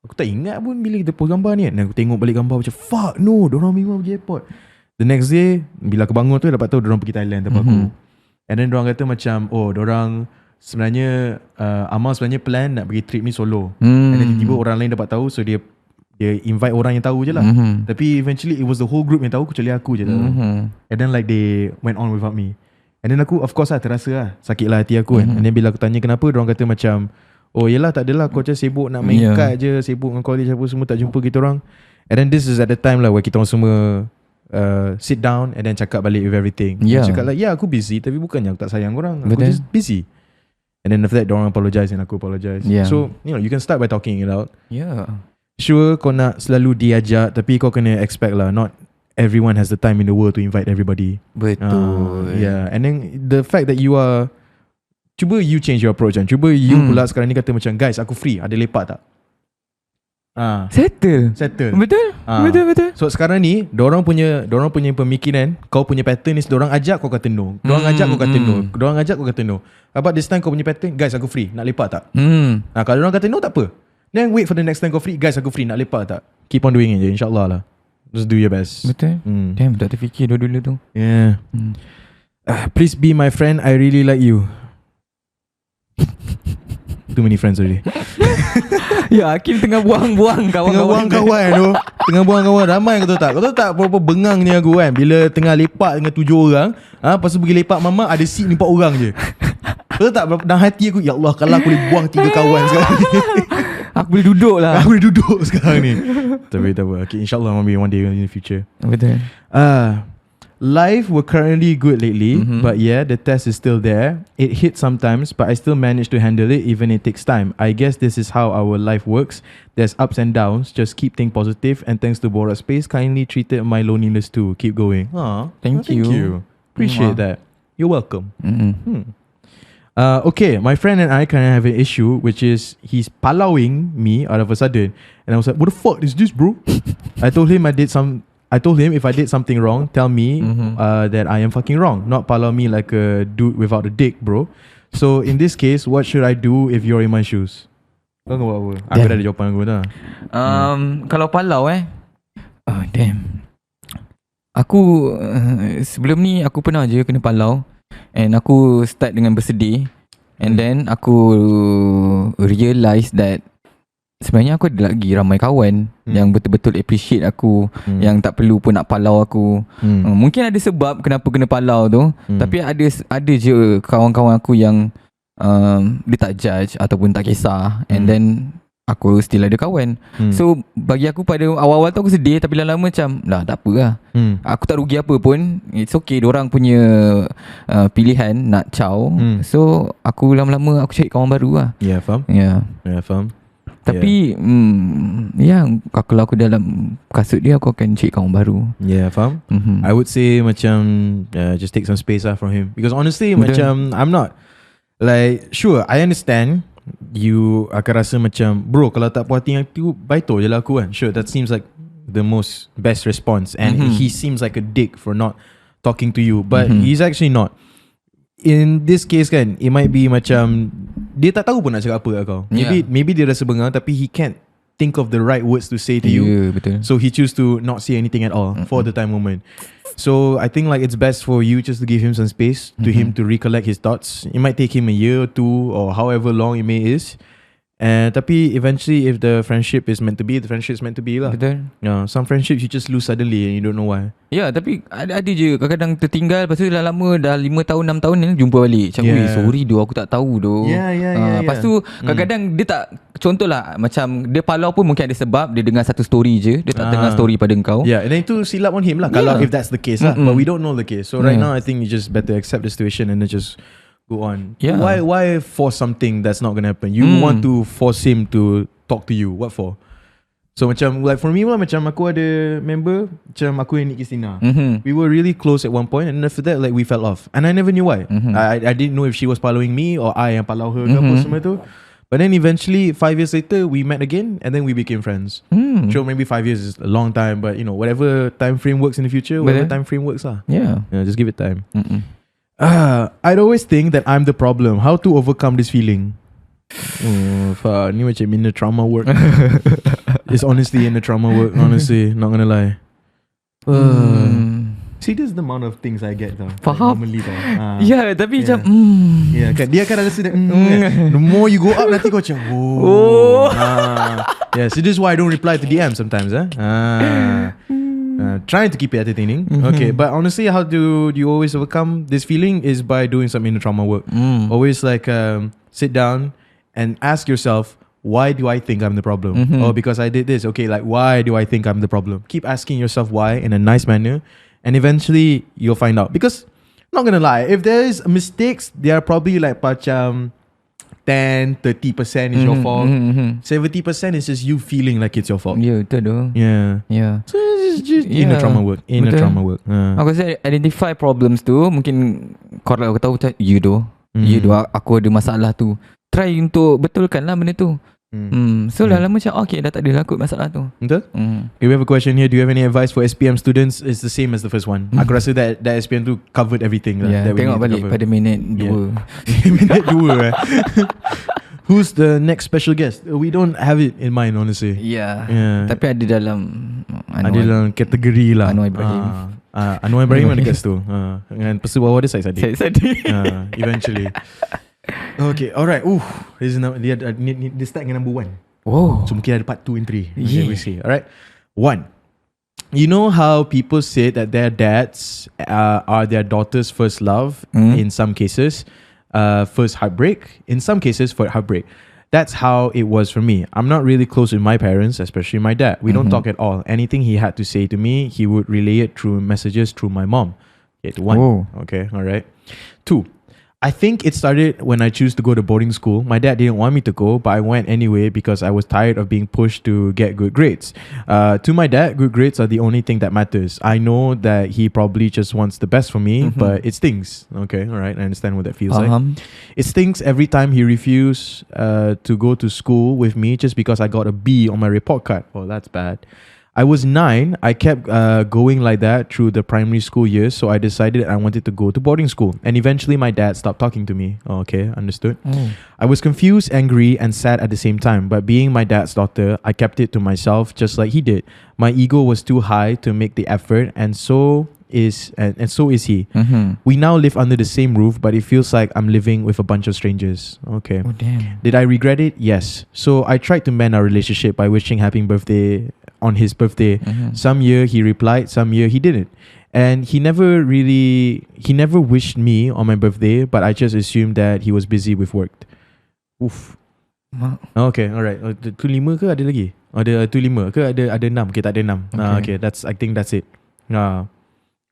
Aku tak ingat pun bila kita post gambar ni. Dan aku tengok balik gambar macam fuck no, diorang memang pergi airport. The next day bila aku bangun tu dapat tahu diorang pergi Thailand tempat aku. And then diorang kata macam diorang sebenarnya Amar sebenarnya plan nak pergi trip ni solo. And then tiba-tiba orang lain dapat tahu, so dia invite orang yang tahu je lah. Tapi eventually it was the whole group yang tahu, kecuali aku je tahu. And then like they went on without me. And then aku of course lah terasa lah, sakit lah hati aku kan. And then bila aku tanya kenapa, diorang kata macam oh yelah tak adalah, kau macam sibuk nak main kad je, sibuk dengan college apa semua, tak jumpa kita orang. And then this is at the time lah where kita orang semua sit down and then cakap balik with everything. Cakap like aku busy, tapi bukannya aku tak sayang korang, aku just busy. And then after that diorang apologize and aku apologize. So you can start by talking it out. Sure kau nak selalu diajak, tapi kau kena expect lah, not everyone has the time in the world to invite everybody. Betul. And then the fact that you are, cuba you change your approach kan. Cuba you pula sekarang ni kata macam guys aku free, ada lepak tak? Settle. Betul. Betul. So sekarang ni dorang punya pemikiran, kau punya pattern ni dorang ajak kau kata no. Dorang ajak kau kata no. Dorang ajak kau kata no. About this time kau punya pattern, guys aku free, nak lepak tak? Kalau dorang kata no tak apa. Then wait for the next time kau free, guys aku free, nak lepak tak? Keep on doing it je, insyaAllah lah. Just do your best. Betul. Damn, tak terfikir dulu tu. Yeah. Please be my friend, I really like you. Too many friends already. Ya, Hakim tengah buang-buang kawan-kawan. Tengah buang kawan. Ramai kau tahu tak? Kau tahu tak berapa bengangnya aku kan bila tengah lepak dengan 7 orang, lepas tu pergi lepak mama ada seat ni 4 orang je. Kau tahu tak dalam hati aku, ya Allah kalau aku boleh buang 3 kawan sekarang ni. Aku boleh duduk lah. Aku boleh duduk sekarang ni. Tapi tak apa. Okay, insyaAllah maybe one day in the future. Betul. Life were currently good lately, but yeah, the test is still there. It hits sometimes, but I still manage to handle it even it takes time. I guess this is how our life works. There's ups and downs. Just keep things positive, and thanks to BORAK Space, kindly treated my loneliness too. Keep going. Thank you. Appreciate that. You're welcome. Okay, my friend and I kind of have an issue, which is he's palawing me out of a sudden, and I was like, "What the fuck is this, bro?" I told him if I did something wrong, tell me that I am fucking wrong. Not palaw me like a dude without a dick, bro. So in this case, what should I do if you're in my shoes? Kau buat apa? Aku dah ada jawapan aku dah. Kalau palau damn. Aku sebelum ni aku pernah je kena palau, and aku start dengan bersedih, and then aku realise that sebenarnya aku ada lagi ramai kawan yang betul-betul appreciate aku, yang tak perlu pun nak palau aku. Mungkin ada sebab kenapa kena palau tu, tapi ada je kawan-kawan aku yang dia tak judge ataupun tak kisah, and then aku still ada kawan. So bagi aku pada awal-awal tu aku sedih, tapi lama-lama macam tak apa lah. Aku tak rugi apa pun. It's okay, diorang punya pilihan nak caw. So aku lama-lama aku cari kawan baru lah. Yeah, faham. Faham. Tapi kalau aku dalam kasut dia, aku akan cari kawan baru. Yeah, faham. I would say macam just take some space from him, because honestly macam I'm not like, sure I understand you akan rasa macam, bro kalau tak puas hati dengan tu, baito je lah aku kan. Sure, that seems like the most best response, and he seems like a dick for not talking to you, but he's actually not. In this case kan, it might be macam dia tak tahu pun nak cakap apa kat kau. Maybe dia rasa bengang, tapi he can't think of the right words to say to you. Betul. So he choose to not say anything at all for the time moment. So I think like it's best for you just to give him some space to him to recollect his thoughts. It might take him a year or 2 or however long it may is. Tapi eventually if the friendship is meant to be, the friendship is meant to be lah. Betul. Some friendships you just lose suddenly and you don't know why. Tapi ada je kadang-kadang tertinggal, lepas tu dah lama, dah 5 tahun 6 tahun ni jumpa balik. Macam sorry doh, aku tak tahu doh. Lepas tu kadang-kadang dia tak, contohlah macam dia palau pun mungkin ada sebab dia dengar satu story je, dia tak dengar story pada kau. And then itu silap on him lah kalau if that's the case lah. But we don't know the case. So right now I think you just better accept the situation and then just go on. Why force something that's not gonna happen? You want to force him to talk to you. What for? So macam like for me lah, macam aku ada member macam aku and Christina. We were really close at one point, and after that like we fell off, and I never knew why. I didn't know if she was following me or I yang palau her ke apa semua tu. But then eventually 5 years later we met again, and then we became friends. Sure, maybe 5 years is a long time, but you know, whatever time frame works in the future, whatever time frame works lah. Just give it time. I'd always think that I'm the problem. How to overcome this feeling? Fuck, ni macam inner trauma work. It's honestly inner trauma work, honestly, not gonna lie. See, this is the amount of things I get tau. Faham? Normally tau. Tapi macam kan, dia akan rasa the more you go up, nanti kau macam so this is why I don't reply to DM sometimes. Trying to keep it entertaining. Okay, but honestly, how do you always overcome this feeling is by doing some inner trauma work. Always like sit down and ask yourself, why do I think I'm the problem? Or because I did this, okay, like why do I think I'm the problem? Keep asking yourself why in a nice manner, and eventually you'll find out. Because I'm not gonna lie, if there is mistakes, they are probably like macam 10-30% is your fault. 70% is just you feeling like it's your fault. Betul doh. So it's just inner trauma work. Trauma work. Aku rasa identify problems tu, mungkin kau tahu macam you doh, aku ada masalah tu. Try untuk betulkan lah benda tu. So dah lama macam okay, dah tak ada lah kot masalah tu. Betul? Okay, we have a question here. Do you have any advice for SPM students? It's the same as the first one. Aku rasa that SPM tu covered everything lah. Yeah, tengok balik pada minit 2. Minit 2 Who's the next special guest? We don't have it in mind, honestly. Yeah. Tapi ada dalam ada dalam kategori lah. Anwar Ibrahim. Anwar Ibrahim ada kat situ. Dengan pesu bawah dia Syed Saddiq. Eventually. Okay, alright. This is now, dia start dengan number 1. So mungkin ada part 2 and 3. Okay, we see. Alright. 1. You know how people say that their dads are their daughter's first love in some cases, first heartbreak, in some cases for heartbreak. That's how it was for me. I'm not really close with my parents, especially my dad. We don't talk at all. Anything he had to say to me, he would relay it through messages through my mom. Okay, 1. Okay, alright. 2. I think it started when I chose to go to boarding school. My dad didn't want me to go, but I went anyway because I was tired of being pushed to get good grades. To my dad, good grades are the only thing that matters. I know that he probably just wants the best for me, but it stings. Okay, alright, I understand what that feels like. It stings every time he refused to go to school with me just because I got a B on my report card. Oh, that's bad. I was 9. I kept going like that through the primary school years, so I decided I wanted to go to boarding school. And eventually my dad stopped talking to me. Okay, understood. I was confused, angry, and sad at the same time. But being my dad's daughter, I kept it to myself just like he did. My ego was too high to make the effort, and so is he. We now live under the same roof, but it feels like I'm living with a bunch of strangers. Okay. Oh, damn. Did I regret it? Yes. So I tried to mend our relationship by wishing happy birthday on his birthday. Some year he replied, some year he didn't. And he never wished me on my birthday, but I just assumed that he was busy with work. Oof. Okay, alright. Tu 5 ke ada lagi? Ada tu 5 ke ada 6? Okay, tak ada 6. Okay, I think that's it.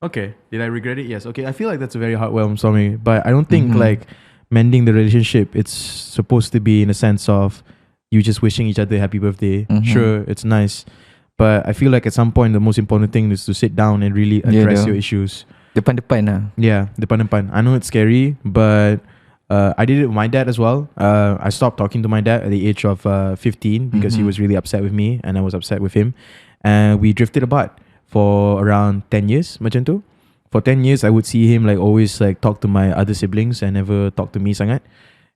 Okay. Did I regret it? Yes. Okay, I feel like that's a very heartwarming story, but I don't think like mending the relationship, it's supposed to be in a sense of you just wishing each other happy birthday. Sure, it's nice. But I feel like at some point the most important thing is to sit down and really address your issues. Depan-depan lah. Yeah, depan-depan. I know it's scary, but I did it with my dad as well. I stopped talking to my dad at the age of 15 because he was really upset with me and I was upset with him. And we drifted apart for around 10 years, macam tu. For 10 years, I would see him like always like talk to my other siblings and never talk to me sangat.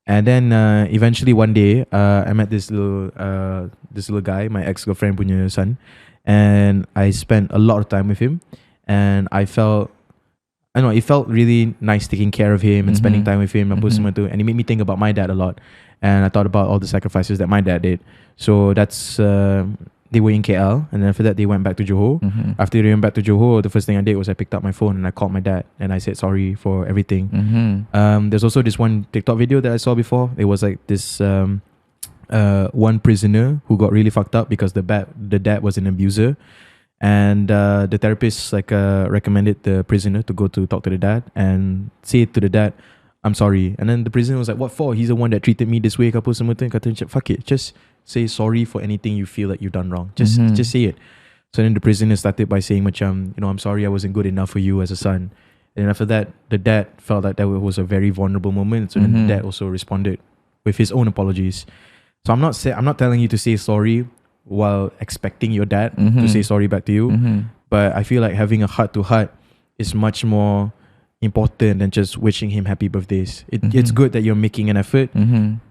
And then eventually one day, I met this little guy, my ex-girlfriend punya son, and I spent a lot of time with him, and it felt really nice taking care of him and spending time with him, apa semua tu, and it made me think about my dad a lot, and I thought about all the sacrifices that my dad did. So that's they were in KL, and then after that they went back to Johor. After they went back to Johor, the first thing I did was I picked up my phone and I called my dad and I said sorry for everything. There's also this one TikTok video that I saw before. It was like this one prisoner who got really fucked up because the dad was an abuser, and the therapist like recommended the prisoner to go to talk to the dad and say to the dad, I'm sorry. And then the prisoner was like, what for? He's the one that treated me this way. Kata fuck it, just say sorry for anything you feel that you've done wrong. Just say it. So then the prisoner started by saying, I'm sorry I wasn't good enough for you as a son. And after that, the dad felt that was a very vulnerable moment. So then the dad also responded with his own apologies. So I'm not telling you to say sorry while expecting your dad to say sorry back to you. But I feel like having a heart-to-heart is much more important than just wishing him happy birthdays. It's good that you're making an effort,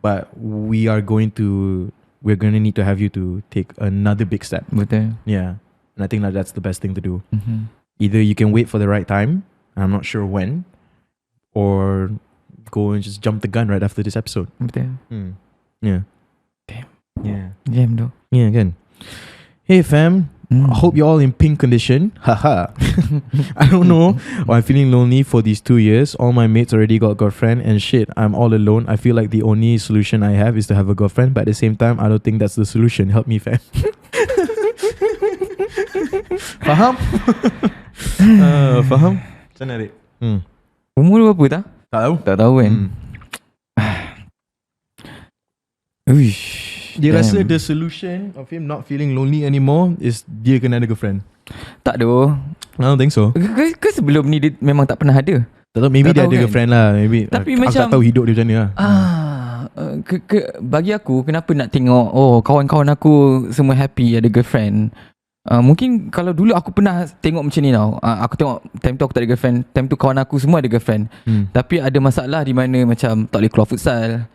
but we're going to need to have you to take another big step. Yeah. And I think that that's the best thing to do. Either you can wait for the right time, and I'm not sure when, or go and just jump the gun right after this episode. Yeah. Damn. Yeah. Damn though. Yeah, again. Hey fam, I hope you're all in pink condition. Haha. I don't know why I'm feeling lonely for these 2 years. All my mates already got a girlfriend and shit, I'm all alone. I feel like the only solution I have is to have a girlfriend, but at the same time, I don't think that's the solution. Help me fam. Faham? Faham? Macam mana Rik? Umur berapa tak? Tak tahu. Tak tahu kan. Uish. Dia rasa the solution of him not feeling lonely anymore is dia kena ada girlfriend. Tak ada. I don't think so. Ke sebelum ni dia memang tak pernah ada? Tak tahu, maybe tak dia tahu ada kan? girlfriend lah. Maybe tapi aku macam tak tahu hidup dia macam mana lah. bagi aku kenapa nak tengok kawan-kawan aku semua happy ada girlfriend. Mungkin kalau dulu aku pernah tengok macam ni tau. Aku tengok time tu aku tak ada girlfriend, time tu kawan aku semua ada girlfriend. Tapi ada masalah di mana macam tak boleh keluar futsal,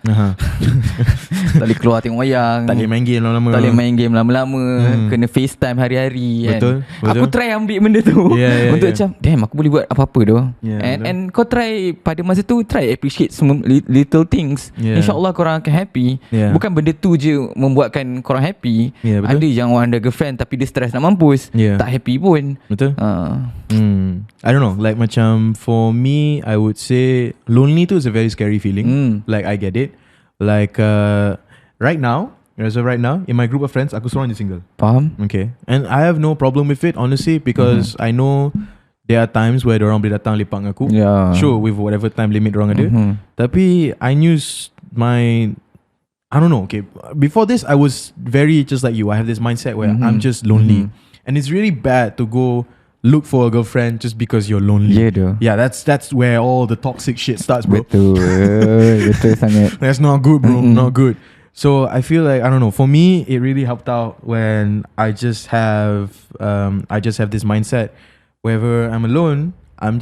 tak boleh keluar tengok wayang, tak boleh main game lama-lama, tak boleh main game lama-lama, kena FaceTime hari-hari kan. Betul. Aku try ambil benda tu untuk macam damn aku boleh buat apa-apa tu. And kau try pada masa tu, try appreciate semua little things. InsyaAllah korang akan happy. Bukan benda tu je membuatkan korang happy. Ada yang orang ada girlfriend tapi dia stress nak mampus, tak happy pun. Betul. I don't know, like macam for me, I would say lonely too is a very scary feeling. Like I get it. Like right now, as of right now, in my group of friends, aku seorang je single. Faham? Okay. And I have no problem with it, honestly, because I know there are times where dorang boleh datang lepak dengan aku. Sure, with whatever time limit dorang ada. Tapi I use my, I don't know, okay. Before this, I was very just like you. I have this mindset where I'm just lonely. And it's really bad to go look for a girlfriend just because you're lonely. Yeah, that's where all the toxic shit starts, bro. Betul sangat. That's not good, bro. Not good. So I feel like, I don't know, for me, it really helped out when I just have this mindset. Whenever I'm alone, I'm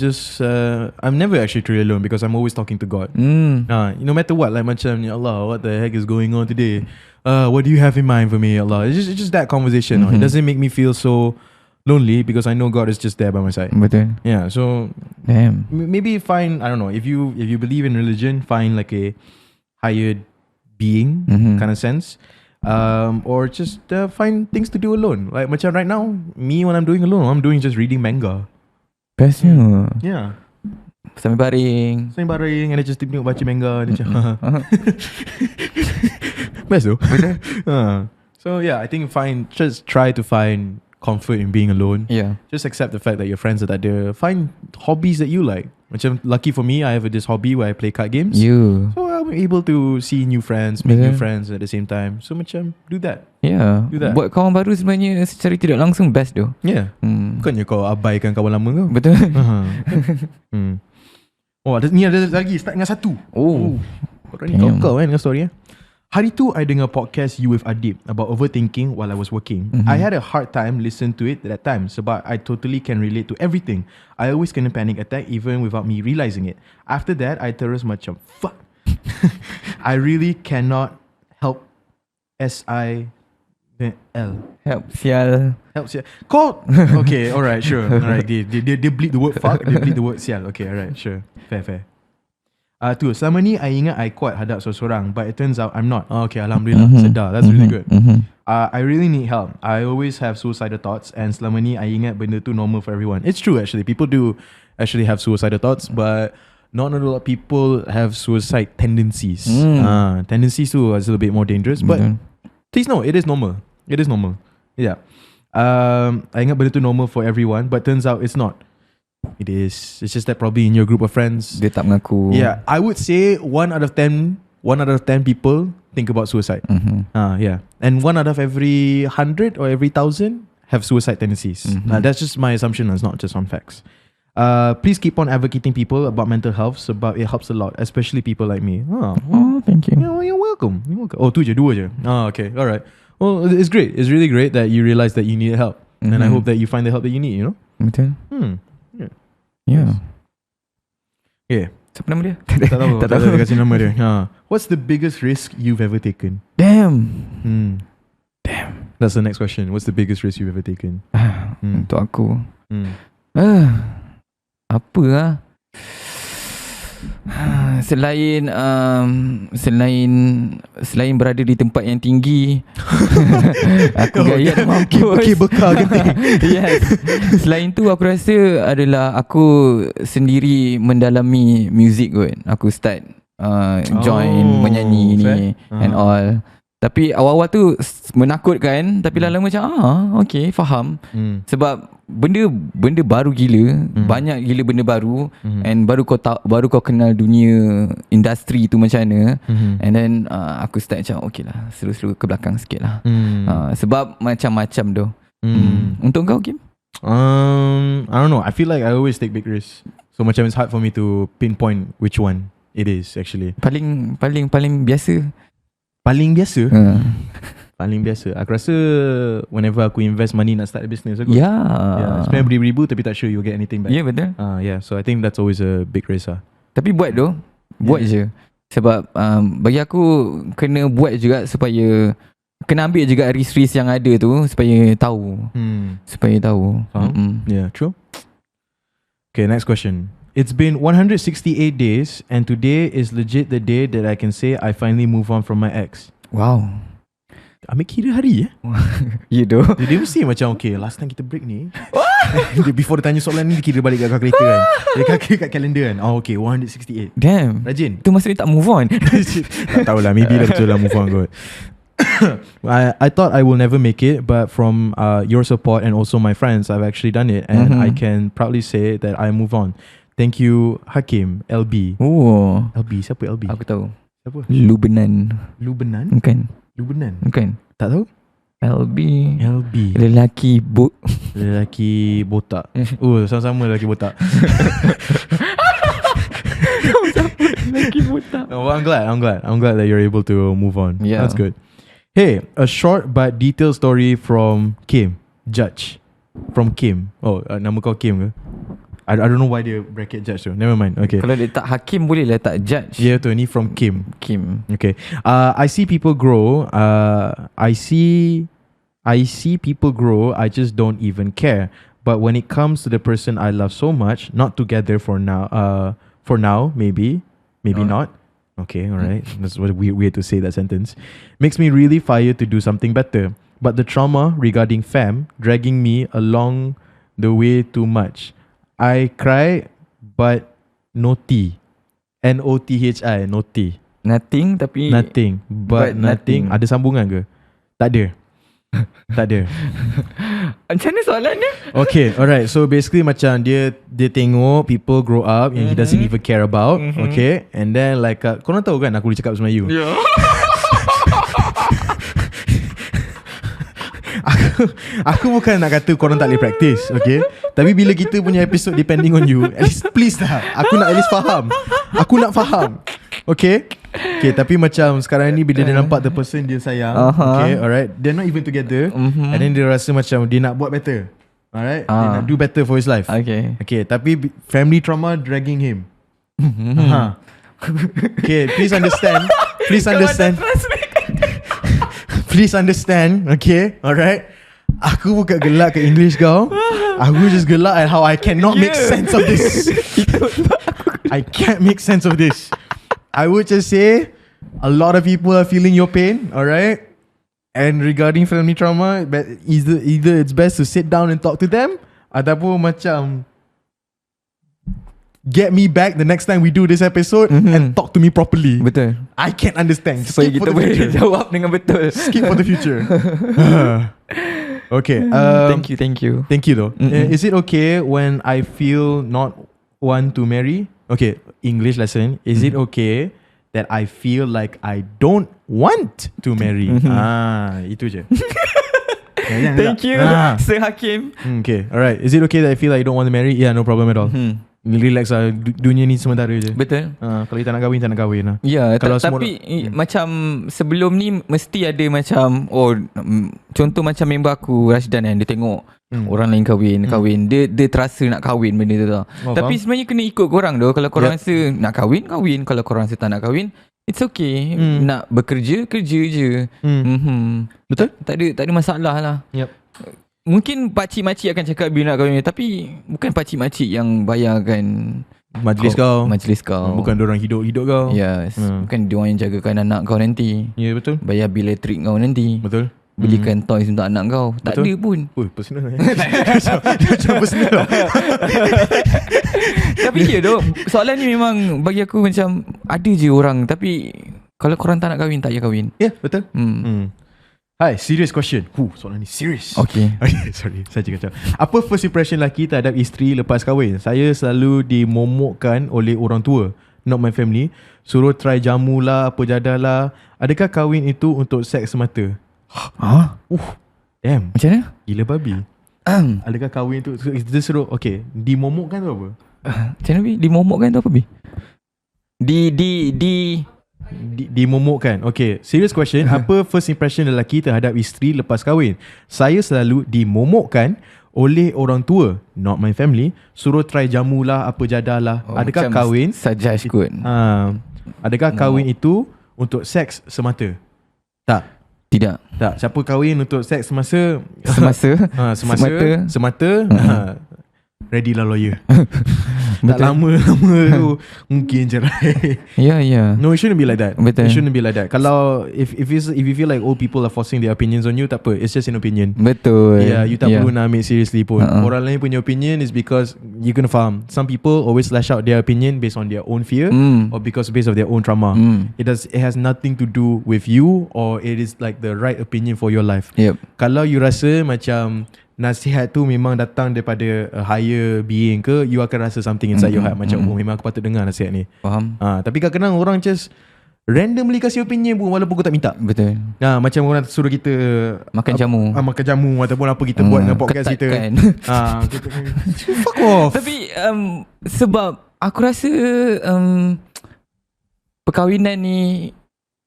never actually truly alone because I'm always talking to God. No matter what, like macam, Ya Allah, what the heck is going on today? What do you have in mind for me, Ya Allah? It's just that conversation. It doesn't make me feel so lonely because I know God is just there by my side. Betul. Yeah, so damn. Maybe find, I don't know, if you believe in religion, find like a higher being kind of sense. Or just find things to do alone. Like macam right now, me when I'm doing alone, I'm doing just reading manga. Bestnya. Yeah. Sambil baring And I just tengok baca manga. Best though. So yeah, I think just try to find comfort in being alone. Just accept the fact that your friends are there. Find hobbies that you like. Macam lucky for me, I have this hobby where I play card games. So I'm able to see new friends, make new friends at the same time. So macam do that. Do that. Buat kawan baru sebenarnya secara tidak langsung best tu. Bukannya kau abaikan kawan lama kau. Betul. Oh, ni ada lagi. Start dengan satu. Korang ni kau kan dengan story. Hari tu I dengar podcast You with Adib about overthinking while I was working. I had a hard time listen to it at that time sebab I totally can relate to everything. I always kena panic attack even without me realizing it. After that, I terus macam fuck. I really cannot help S-I-L. Help sial. Kau okay, alright, sure. Alright, dia bleep the word fuck, dia bleep the word sial. Okay, alright, sure. Fair. Tu selama ni I ingat I kuat hadap seorang, but it turns out I'm not. Okay, alhamdulillah. Sedar. That's really good. I really need help. I always have suicidal thoughts, and selama ni I ingat benda tu normal for everyone. It's true actually. People do actually have suicidal thoughts, but not a lot of people have suicide tendencies. Tendencies tu is a little bit more dangerous, but please know it is normal. It is normal. Yeah. I ingat benda tu normal for everyone, but turns out it's not. It is. It's just that probably in your group of friends, dia tak mengaku. Yeah, I would say 1 out of 10 people think about suicide. Yeah, and 1 out of every 100 or every 1,000 have suicide tendencies. That's just my assumption. It's not just on facts. Please keep on advocating people about mental health sebab it helps a lot, especially people like me. Thank you. You're welcome. Oh, tu je, 2 je. Okay, alright. Well, it's great. It's really great that you realize that you need help, and I hope that you find the help that you need. You know. Betul. Yeah. Siapa nama dia? Tak tahu. Kasih nama dia. What's the biggest risk you've ever taken? Damn. That's the next question. What's the biggest risk you've ever taken? Untuk aku. Apa lah? Selain berada di tempat yang tinggi, aku gaya dan mampus. Okay, bekal genting. Yes. Selain tu aku rasa adalah aku sendiri mendalami music kot. Aku start join menyanyi ni and all. Tapi awal-awal tu menakutkan, tapi lama-lama macam okay, faham. Sebab benda baru gila, banyak gila benda baru, and baru kau kenal dunia industri tu macam mana. And then aku start macam okay lah, seru-seru ke belakang sikit lah. Sebab macam-macam tu. Untuk kau, Kim? I don't know. I feel like I always take big risks. So macam it's hard for me to pinpoint which one. It is actually. Paling biasa. Paling biasa? Paling biasa. Aku rasa whenever aku invest money nak start a business aku. Yeah. Spend beribu-ribu tapi tak sure you'll get anything back. Ya, betul. So I think that's always a big risk lah. Tapi buat tu, buat je. Sebab bagi aku kena buat juga supaya kena ambil juga risk-risk yang ada tu supaya tahu. Supaya tahu. Yeah, true. Okay, next question. It's been 168 days and today is legit the day that I can say I finally move on from my ex. Wow. Ambil kira hari You do. Dia mesti macam okay, last time kita break ni before dia tanya soalan ni, dia kira balik kat calculator kan. Dia kira kat kalender kan. Oh okay, 168. Damn. Rajin. Tu maksudnya tak move on. Tak tahulah, maybe dah betul lah move on kot. I thought I will never make it, but from your support and also my friends, I've actually done it, and I can proudly say that I move on. Thank you Hakim LB. Oh, LB, siapa LB? aku tahu. Siapa? Lubenan. Bukan. Tak tahu? LB. Lelaki botak. Sama-sama lelaki botak. Lelaki botak. Oh, I'm glad that you're able to move on. Yeah. That's good. Hey, a short but detailed story from Kim, Judge. From Kim. Oh, nama kau Kim ke? I don't know why dia bracket Judge tu. Never mind. Okay. Kalau dia tak Hakim boleh lah tak Judge. Yeah tu, ni from Kim. Okay. I see people grow. I see people grow. I just don't even care. But when it comes to the person I love so much, not together for now. Maybe not. Okay, alright. That's what weird to say that sentence. Makes me really fired to do something better. But the trauma regarding fam dragging me along the way too much. I cry but no T. NOTHI, no T. Nothing tapi Nothing but nothing. Ada sambungan ke? Tak ada. Macam mana soalannya? Okay, alright. So basically macam dia tengok people grow up and he doesn't even care about. Okay, and then like korang tahu kan aku boleh cakap bahasa Melayu? Yeah. Aku bukan nak kata korang tak boleh practice, okay? Tapi bila kita punya episode depending on you, at least please lah, aku nak at least faham. Aku nak faham. Okay? Okay, tapi macam sekarang ni bila dia nampak the person dia sayang, okay, alright, they're not even together, and then dia rasa macam dia nak buat better. Alright? Dia nak do better for his life. Okay, tapi family trauma dragging him. Okay, please understand. Please understand, okay? Alright? Aku bukan gelak ke English kau. Aku just gelak at how I cannot make sense of this. I can't make sense of this. I would just say a lot of people are feeling your pain, alright? And regarding family trauma, either it's best to sit down and talk to them, ataupun macam get me back the next time we do this episode and talk to me properly. Betul. I can't understand. Supaya kita boleh jawab dengan betul. Skip for the future. Okay. Thank you. Thank you though. Is it okay when I feel not want to marry? Okay, English lesson. Is it okay that I feel like I don't want to marry? Itu je. Thank you, Sir Hakim. Okay, alright. Is it okay that I feel like I don't want to marry? Yeah, no problem at all. Relax lah. Dunia ni sementara je. Betul. Kalau kita tak nak kahwin lah. Ya, tapi macam sebelum ni mesti ada macam contoh macam member aku Rashdan kan, dia tengok orang lain kahwin, dia terasa nak kahwin benda tu tau. Tapi sebenarnya kena ikut korang tu. Kalau korang rasa nak kahwin, kalau korang rasa tak nak kahwin, it's okay. Nak bekerja, kerja je. Betul? Tak ada masalah lah. Mungkin pakcik-makcik akan cakap bila nak kahwin, tapi bukan pakcik-makcik yang bayarkan majlis kau. Bukan diorang hidup kau. Yes. Bukan diorang yang jagakan anak kau nanti. Ya, betul. Bayar bil elektrik kau nanti. Betul. Belikan toys untuk anak kau. Tak ada pun. Personal lah. Macam personal lah. Tapi tu soalan ni memang bagi aku macam ada je orang, tapi kalau korang tak nak kahwin, tak payah kahwin. Ya, betul. Hi, serious question. Soalan ni serious. Okay, sorry. Saya cakap. Apa first impression lelaki terhadap isteri lepas kahwin? Saya selalu dimomokkan oleh orang tua, not my family. Suruh try jamu lah, apa jadah lah. Adakah kahwin itu untuk seks semata? Damn. Macam mana? Gila babi. Adakah kahwin tu dia suruh, okay, dimomokkan tu apa? Macam mana Bi? Dimomokkan tu apa Bi? Dimomokkan. Okay, serious question. Apa first impression lelaki terhadap isteri lepas kahwin? Saya selalu dimomokkan oleh orang tua, not my family. Suruh try jamu lah, apa jadah lah. Adakah kahwin suggest kot? Adakah kahwin itu untuk seks semata? Tak. Tidak. Tak. Siapa kahwin untuk seks semasa? Semata. Ready lah lawyer. Tak lama tu mungkin cerai. Yeah. No, it shouldn't be like that. Betul. It shouldn't be like that. Kalau if you feel like old people are forcing their opinions on you, tak apa. It's just an opinion. Betul. Yeah, you tak perlu nak ambil seriously pun. Orang lain punya opinion is because you kena faham. Some people always lash out their opinion based on their own fear or because based of their own trauma. It has nothing to do with you, or it is like the right opinion for your life. Kalau you rasa macam nasihat tu memang datang daripada a higher being ke, you akan rasa something inside your heart macam memang aku patut dengar nasihat ni. Faham. Tapi kadang-kadang orang just randomly kasih opinion pun walaupun kau tak minta. Betul. Macam orang suruh kita makan jamu. Makan jamu ataupun apa kita buat dengan podcast kita. Kan. Kita fuck off. Tapi sebab aku rasa perkahwinan ni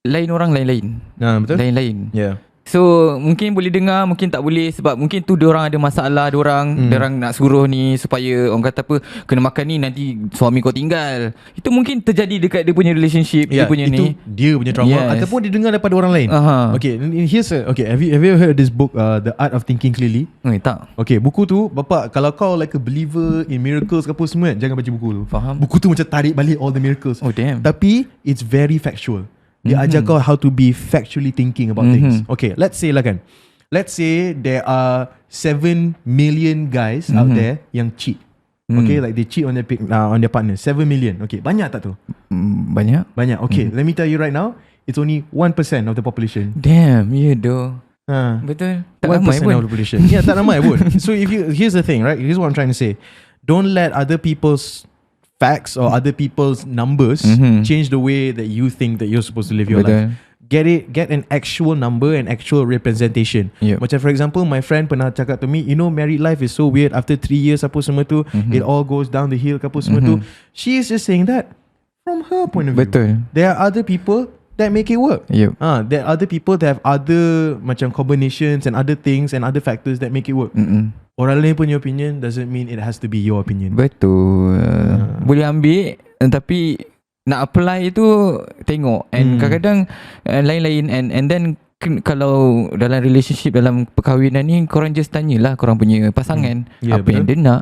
lain orang lain-lain. Betul. Lain-lain. Yeah. So mungkin boleh dengar, mungkin tak boleh, sebab mungkin tu diorang ada masalah, diorang nak suruh ni supaya orang kata apa, kena makan ni nanti suami kau tinggal. Itu mungkin terjadi dekat dia punya relationship, dia punya itu dia punya trauma, ataupun dia dengar daripada orang lain. Okay, have you ever heard this book, The Art of Thinking Clearly? Tak. Okay, buku tu bapak, kalau kau like a believer in miracles ke apa semua, jangan baca buku tu. Faham. Buku tu macam tarik balik all the miracles. Oh damn. Tapi it's very factual. Dia ajar kau how to be factually thinking about things. Okay, let's say there are 7 million guys out there yang cheat. Okay, like they cheat on their partner. 7 million. Okay, banyak tak tu? Banyak. Okay, let me tell you right now, it's only 1% of the population. Damn, doh. Betul. Tak 1% ramai pun. of the population. Yeah, tak ramai pun. So here's the thing, right? Here's what I'm trying to say. Don't let other people's facts or other people's numbers change the way that you think that you're supposed to live your life. Get an actual number and actual representation. Macam for example, my friend pernah cakap to me, married life is so weird. After 3 years apa semua tu, it all goes down the hill apa semua tu. She is just saying that from her point of view. Betul. There are other people that make it work. There are other people that have other macam combinations and other things and other factors that make it work. Orang lain punya opinion doesn't mean it has to be your opinion. Betul. Boleh ambil, tapi nak apply tu tengok. And kadang-kadang lain-lain. And then kalau dalam relationship, dalam perkahwinan ni, korang just tanyalah korang punya pasangan apa yang dia nak,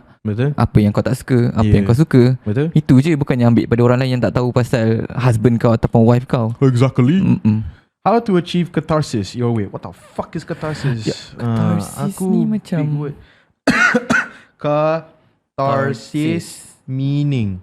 apa yang kau tak suka, apa yang kau suka. Itu je, bukannya ambil pada orang lain yang tak tahu pasal husband kau ataupun wife kau. Exactly. How to achieve catharsis your way? What the fuck is catharsis? Catharsis ni macam catharsis meaning.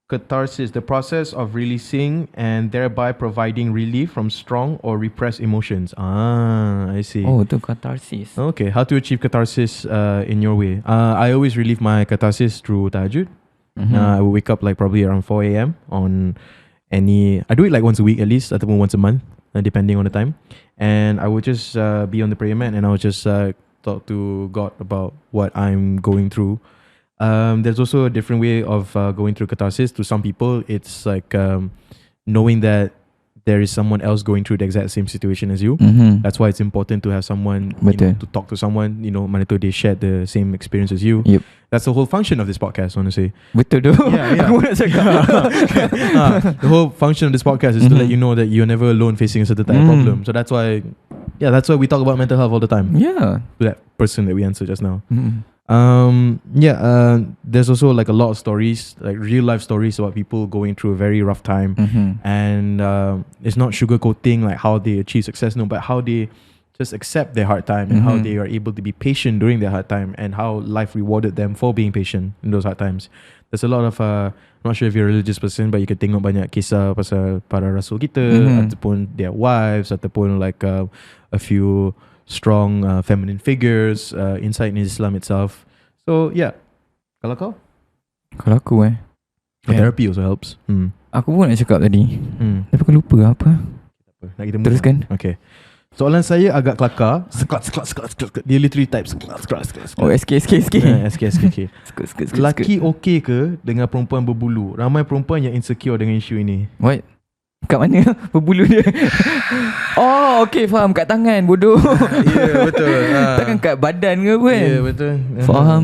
Catharsis, the process of releasing and thereby providing relief from strong or repressed emotions. I see. Oh, tu catharsis. Okay, how to achieve catharsis in your way? I always relieve my catharsis through tahajud. I will wake up like probably around 4 a.m. I do it like once a week at least, ataupun once a month, depending on the time. And I would just be on the prayer mat, and I would just talk to God about what I'm going through. There's also a different way of going through catharsis. To some people, it's like knowing that there is someone else going through the exact same situation as you. That's why it's important to have someone, to talk to someone, mana tu they share the same experience as you. That's the whole function of this podcast, honestly. Betul tu. Yeah. Aku nak cakap. The whole function of this podcast is to let you know that you're never alone facing a certain type of problem. So that's why we talk about mental health all the time. Yeah. To that person that we answered just now. There's also like a lot of stories, like real life stories about people going through a very rough time. And it's not sugarcoating like how they achieve success, no, but how they just accept their hard time and how they are able to be patient during their hard time, and how life rewarded them for being patient in those hard times. There's a lot of I'm not sure if you're a religious person, but you can tengok banyak kisah pasal para rasul kita, ataupun their wives, ataupun like a few strong feminine figures inside Islam itself. So yeah. Kalau aku therapy also helps. Aku pun nak cakap tadi, tapi aku lupa apa. Nak kita teruskan. Okay. Soalan saya agak kelakar. Seklat. Dia literally type seklat. Oh, SK. SK. Lelaki okey ke dengan perempuan berbulu? Ramai perempuan yang insecure dengan isu ini. What? Kat mana berbulu dia? Oh, okay, faham. Kat tangan, bodoh. Ya, betul. Takkan kat badan ke apa kan? Ya, betul. Faham.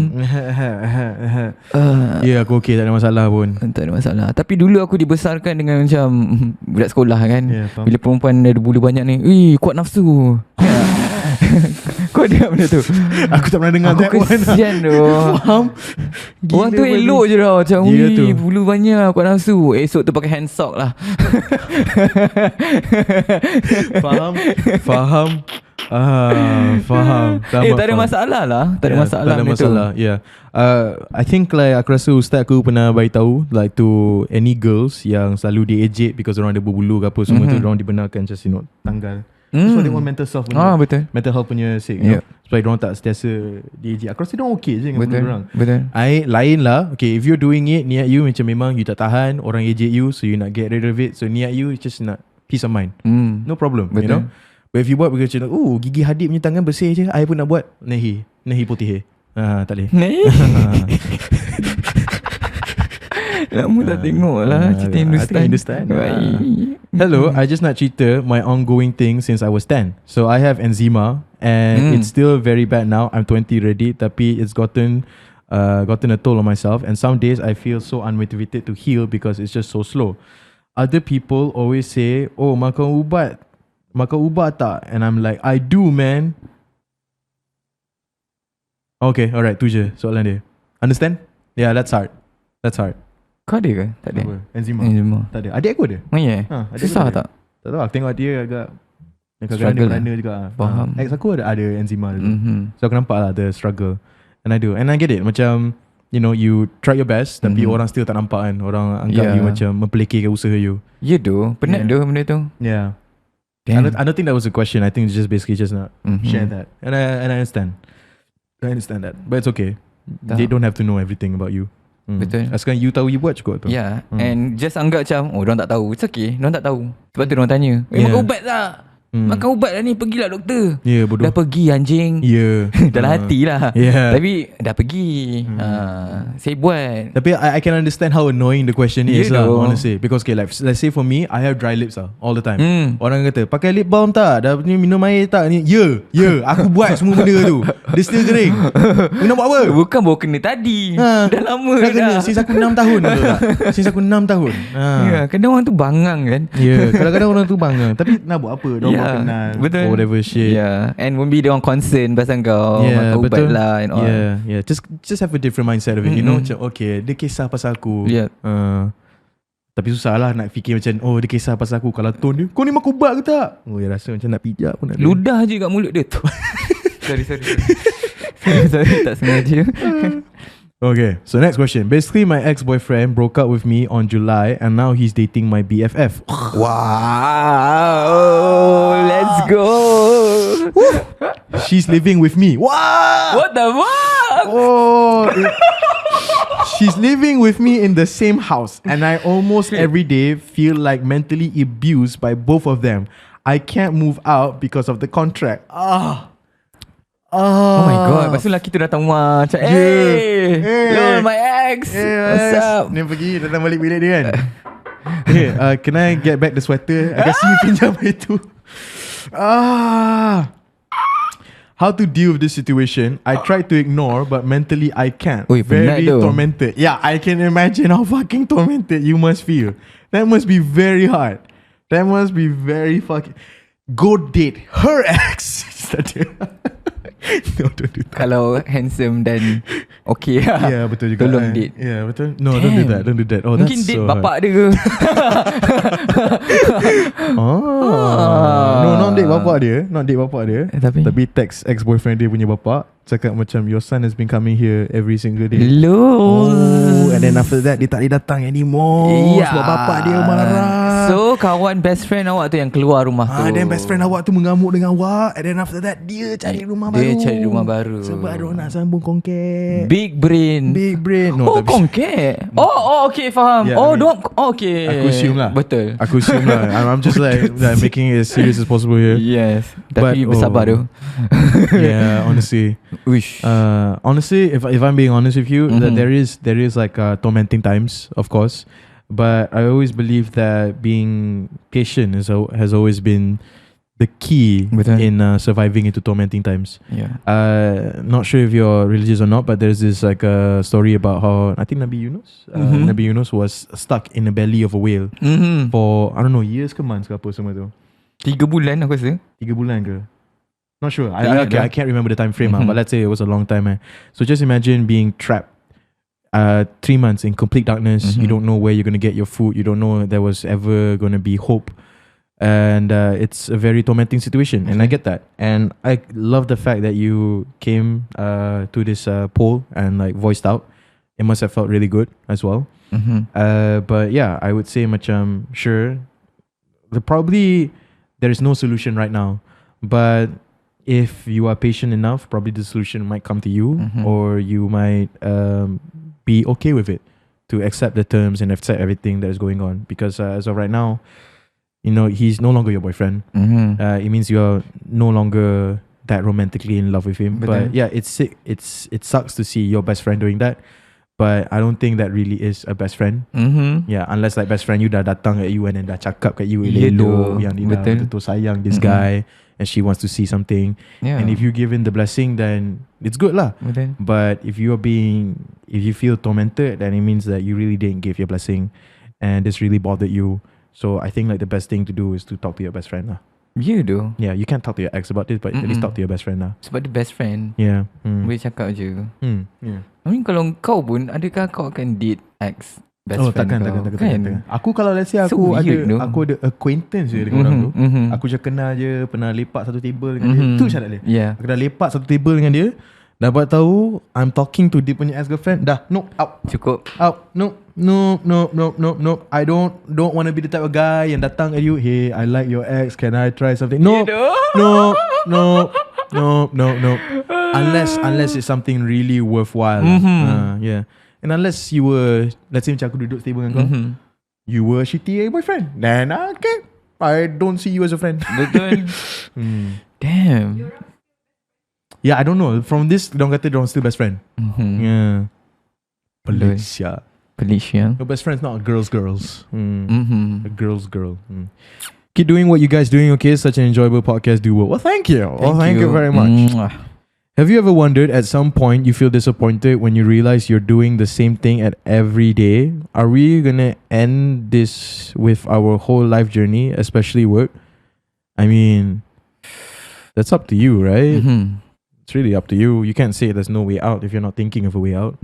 Ya, aku okey, tak ada masalah pun. Tak ada masalah. Tapi dulu aku dibesarkan dengan macam budak sekolah kan. Bila perempuan ada bulu banyak ni, kuat nafsu. Kau ada benda tu? Aku tak pernah dengar that one. Aku kesian tu. Faham? Orang tu elok je tau. Macam bulu banyak, kuat nafsu. Esok tu pakai hand sock lah. Faham. Faham. Tak ada masalah lah. Tak ada masalah. Yeah. I think like aku rasa ustaz aku pernah bagi tahu like to any girls yang selalu diejek because orang ada berbulu ke apa semua tu, orang dibenarkan just tanggal. So they want mental betul. Mental health punya sake, you know? Supaya diorang tak sentiasa diejek. Aku rasa diorang okay je dengan benda diorang. Betul. Lain lah. Okay, if you're doing it, niat you macam memang you tak tahan, orang ejek you, so you nak get rid of it. So niat you just nak peace of mind. No problem, you know. But if you buat macam gigi Hadid punya tangan bersih je, I pun nak buat Nahi putih. Tak boleh. Lama tak tengok lah cerita Hindustan. Hello, I just nak cerita my ongoing thing since I was 10. So I have eczema and it's still very bad now. I'm 20 already, tapi it's gotten a toll on myself, and some days I feel so unmotivated to heal because it's just so slow. Other people always say, "Oh, makan ubat tak?" And I'm like, "I do, man." Okay, alright, tu je soalan dia. Understand? Yeah, that's hard. Kau ada ke? Tak ada. Eczema. Tak ada. Adik aku ada. Oh yeah. Susah tak? Tak tahu. Aku tengok dia agak kerana juga. Faham. Ex aku ada eczema dulu. So aku nampak lah the struggle. And I do. And I get it. Macam, you know, you try your best, tapi orang still tak nampak kan. Orang anggap you macam mempelekehkan usaha you. Ya tu. Penat tu benda tu. Yeah. I don't think that was a question. I think it's just basically just not share that. And I understand. I understand that. But it's okay. They don't have to know everything about you. Betul. Sekarang you tahu you buat cukup tu. Yeah. And just anggap macam diorang tak tahu. It's okay, diorang tak tahu. Sebab tu diorang tanya, makan ubat tak? Makan ubat dah ni, pergilah doktor. Bodoh. Dah pergi anjing. Dalam hati lah. Tapi dah pergi. Saya buat. Tapi I can understand how annoying the question is lah, honestly. Because okay, like, let's say for me, I have dry lips lah all the time. Orang kata, pakai lip balm tak? Dah minum air tak? Ni, aku buat semua benda tu. Dia still kering. You nak buat apa? Bukan baru kena tadi. Dah lama dah kena. Since aku 6 tahun. Since aku 6 tahun. Kadang orang tu bangang kan. Kadang-kadang orang tu bangang. Tapi nak buat apa? Dia kenal. Betul. Or whatever shit. And maybe dia orang concern pasal kau makan ubat lah and all. Just have a different mindset of it. You know, macam okay, dia kisah pasal aku. Tapi susah lah nak fikir macam, oh dia kisah pasal aku. Kalau tone dia, kau ni makan ubat ke tak? Oh dia rasa macam nak pijak pun nak. Ludah je kat mulut dia tu. Sorry tak sengaja. Okay, so next question. Basically, my ex-boyfriend broke up with me on July, and now he's dating my BFF. Wow, let's go. She's living with me. Wow. What the fuck? She's living with me in the same house, and I almost every day feel like mentally abused by both of them. I can't move out because of the contract. Oh my god. Lepas tu lelaki tu datang rumah macam, hello my ex, what's up? Dia pergi datang balik bilik dia kan. Can I get back the sweater? I kasi you pinjam itu. How to deal with this situation? I tried to ignore, but mentally I can't. Very tormented. Yeah, I can imagine how fucking tormented you must feel. That must be very hard. That must be very fucking... Go date her ex. No, don't do that. Kalau handsome dan okay lah. Yeah, betul juga. Tolong date. Yeah, betul. No, don't do that. Don't do that. Oh, mungkin that's date so bapak hard. dia ke? No, not date bapak dia. Tapi text ex-boyfriend dia punya bapak, cakap macam, your son has been coming here every single day. Hello. And then after that, dia tak boleh datang anymore. Sebab bapak dia marah. So kawan best friend awak tu yang keluar rumah tu. Then best friend awak tu mengamuk dengan awak. And then after that dia cari rumah baru. Dia cari rumah baru. Sebab dia nak sambung kongkek. Big brain. No, kongkek. Okay, faham. Okay. Aku assume lah. Betul. Aku assume lah. I'm just like making it as serious as possible here. Yes. Tapi bersabar tu. Yeah, honestly. Wish. Honestly, if I'm being honest with you, that there is like tormenting times, of course. But I always believe that being patient has always been the key in surviving into tormenting times. Yeah. Not sure if you're religious or not, but there's this like a story about how I think Nabi Yunus was stuck in the belly of a whale for I don't know years ke months ke apa semua tu. 3 bulan aku rasa. 3 bulan ke? Not sure. I can't remember the time frame, but let's say it was a long time. So just imagine being trapped 3 months in complete darkness. You don't know where you're going to get your food. You don't know there was ever going to be hope. And it's a very tormenting situation. And I get that. And I love the fact that you came to this poll and like voiced out. It must have felt really good as well. But yeah, I would say sure. There is no solution right now. But if you are patient enough, probably the solution might come to you, or you might be okay with it, to accept the terms and accept everything that is going on. Because as of right now, you know, he's no longer your boyfriend. It means you're no longer that romantically in love with him. But yeah, it's sick. It sucks to see your best friend doing that. But I don't think that really is a best friend. Yeah, unless like best friend you dah datang at you and then dah cakap kat you elok yang dia dah betul sayang this guy and she wants to see something. And if you give in the blessing, then it's good lah. But if you feel tormented, then it means that you really didn't give your blessing and this really bothered you. So I think like the best thing to do is to talk to your best friend lah. You do? Yeah, you can't talk to your ex about this, but at least talk to your best friend lah. Sebab dia best friend. Yeah. Boleh cakap je. Yeah. I mean kalau kau pun, adakah kau akan date ex best friend kau? Takkan. Aku kalau let's say aku ada acquaintance je dengan orang tu. Aku je kenal je, pernah lepak satu table dengan dia. Tu syarat dia. Yeah. Aku dah lepak satu table dengan dia. Dapat tahu I'm talking to dia punya ex-girlfriend. Dah, nope, out. Cukup. Out. Nope. I don't want to be the type of guy yang datang at you, hey, I like your ex, can I try something? No. Unless it's something really worthwhile. Yeah. And unless you were, let's say macam aku duduk table dengan kau, you were a shitty boyfriend, then okay, I don't see you as a friend. Betul. Damn. Yeah, I don't know. From this, diorang kata diorang still best friend. Yeah. Pelik sia. Your best friend's not a girl's. A girl's girl. Keep doing what you guys doing, okay? Such an enjoyable podcast duo. Well, thank you. Thank you very much. Have you ever wondered at some point you feel disappointed when you realize you're doing the same thing at every day? Are we gonna end this with our whole life journey, especially work? I mean, that's up to you, right? It's really up to you. You can't say there's no way out if you're not thinking of a way out.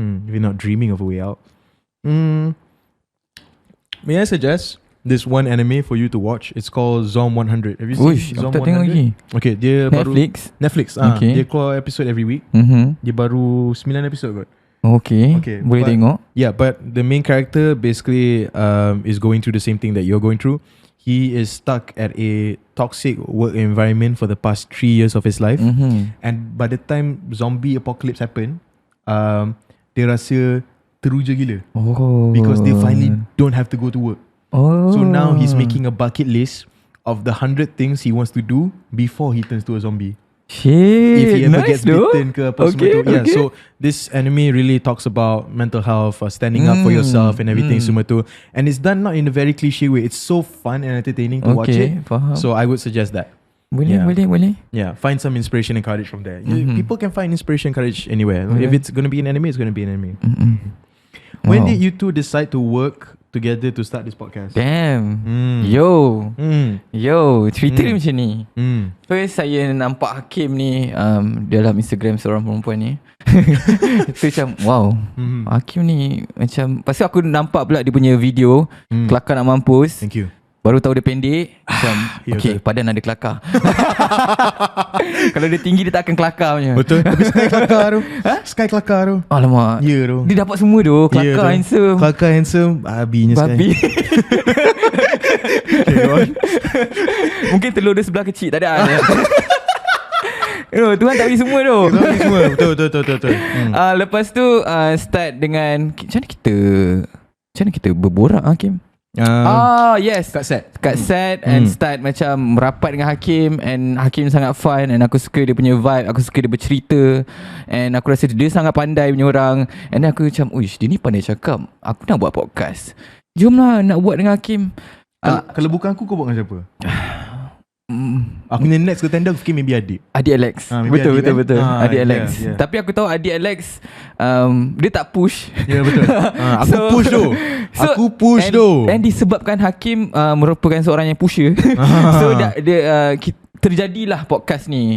If you're not dreaming of a way out. May I suggest this one anime for you to watch? It's called Zom 100. Have you seen Zom 100? Okay, dia Netflix. Okay. Dia keluar episode every week. Dia baru 9 episode kot. Okay. Boleh tengok. Yeah, but the main character basically is going through the same thing that you're going through. He is stuck at a toxic work environment for the past 3 years of his life. And by the time zombie apocalypse happen, dia rasa teruja gila. Because they finally don't have to go to work. So now he's making a bucket list of the 100 things he wants to do before he turns to a zombie. Shit, if he ever gets bitten ke apa semua tu. Yeah, okay. so this anime really talks about mental health, standing up for yourself and everything semua tu. And it's done not in a very cliche way. It's so fun and entertaining to watch it. Faham. So I would suggest that. Boleh. Yeah, find some inspiration and courage from there. People can find inspiration and courage anywhere. If it's going to be an anime, it's going to be an anime. When did you two decide to work together to start this podcast? Damn. Yo, cerita dia macam ni. First saya nampak Hakim ni dalam Instagram seorang perempuan ni. Tu macam wow, Hakim ni macam, pasal aku nampak pula dia punya video Kelakar Nak Mampus. Thank you. Baru tahu dia pendek macam okay, padan ada kelakar. Kalau dia tinggi dia tak akan kelakar punya. Betul. Tapi Sky kelakar tu. Sky kelakar tu. Alamak. Ya tu. Dia dapat semua tu. Kelakar, handsome. Kelakar, handsome. Babinya Sky. Babi. Okay, go on. Mungkin telur dia sebelah kecil. Tak ada. Tuhan tak bagi semua tu. Betul. Lepas tu start dengan macam mana kita berborak Hakim? Yes, kat set and start macam merapat dengan Hakim, and Hakim sangat fun, and aku suka dia punya vibe, aku suka dia bercerita, and aku rasa dia sangat pandai punya orang, and then aku macam uish, dia ni pandai cakap, aku nak buat podcast, jomlah nak buat dengan Hakim. Kalau bukan aku, kau buat dengan siapa? Aku punya next contender fikir maybe Adik Alex. Betul. Adik Alex. Yeah. Tapi aku tahu Adik Alex dia tak push. Ya, betul. Aku push tu. And disebabkan Hakim merupakan seorang yang pusher. So dia terjadilah podcast ni.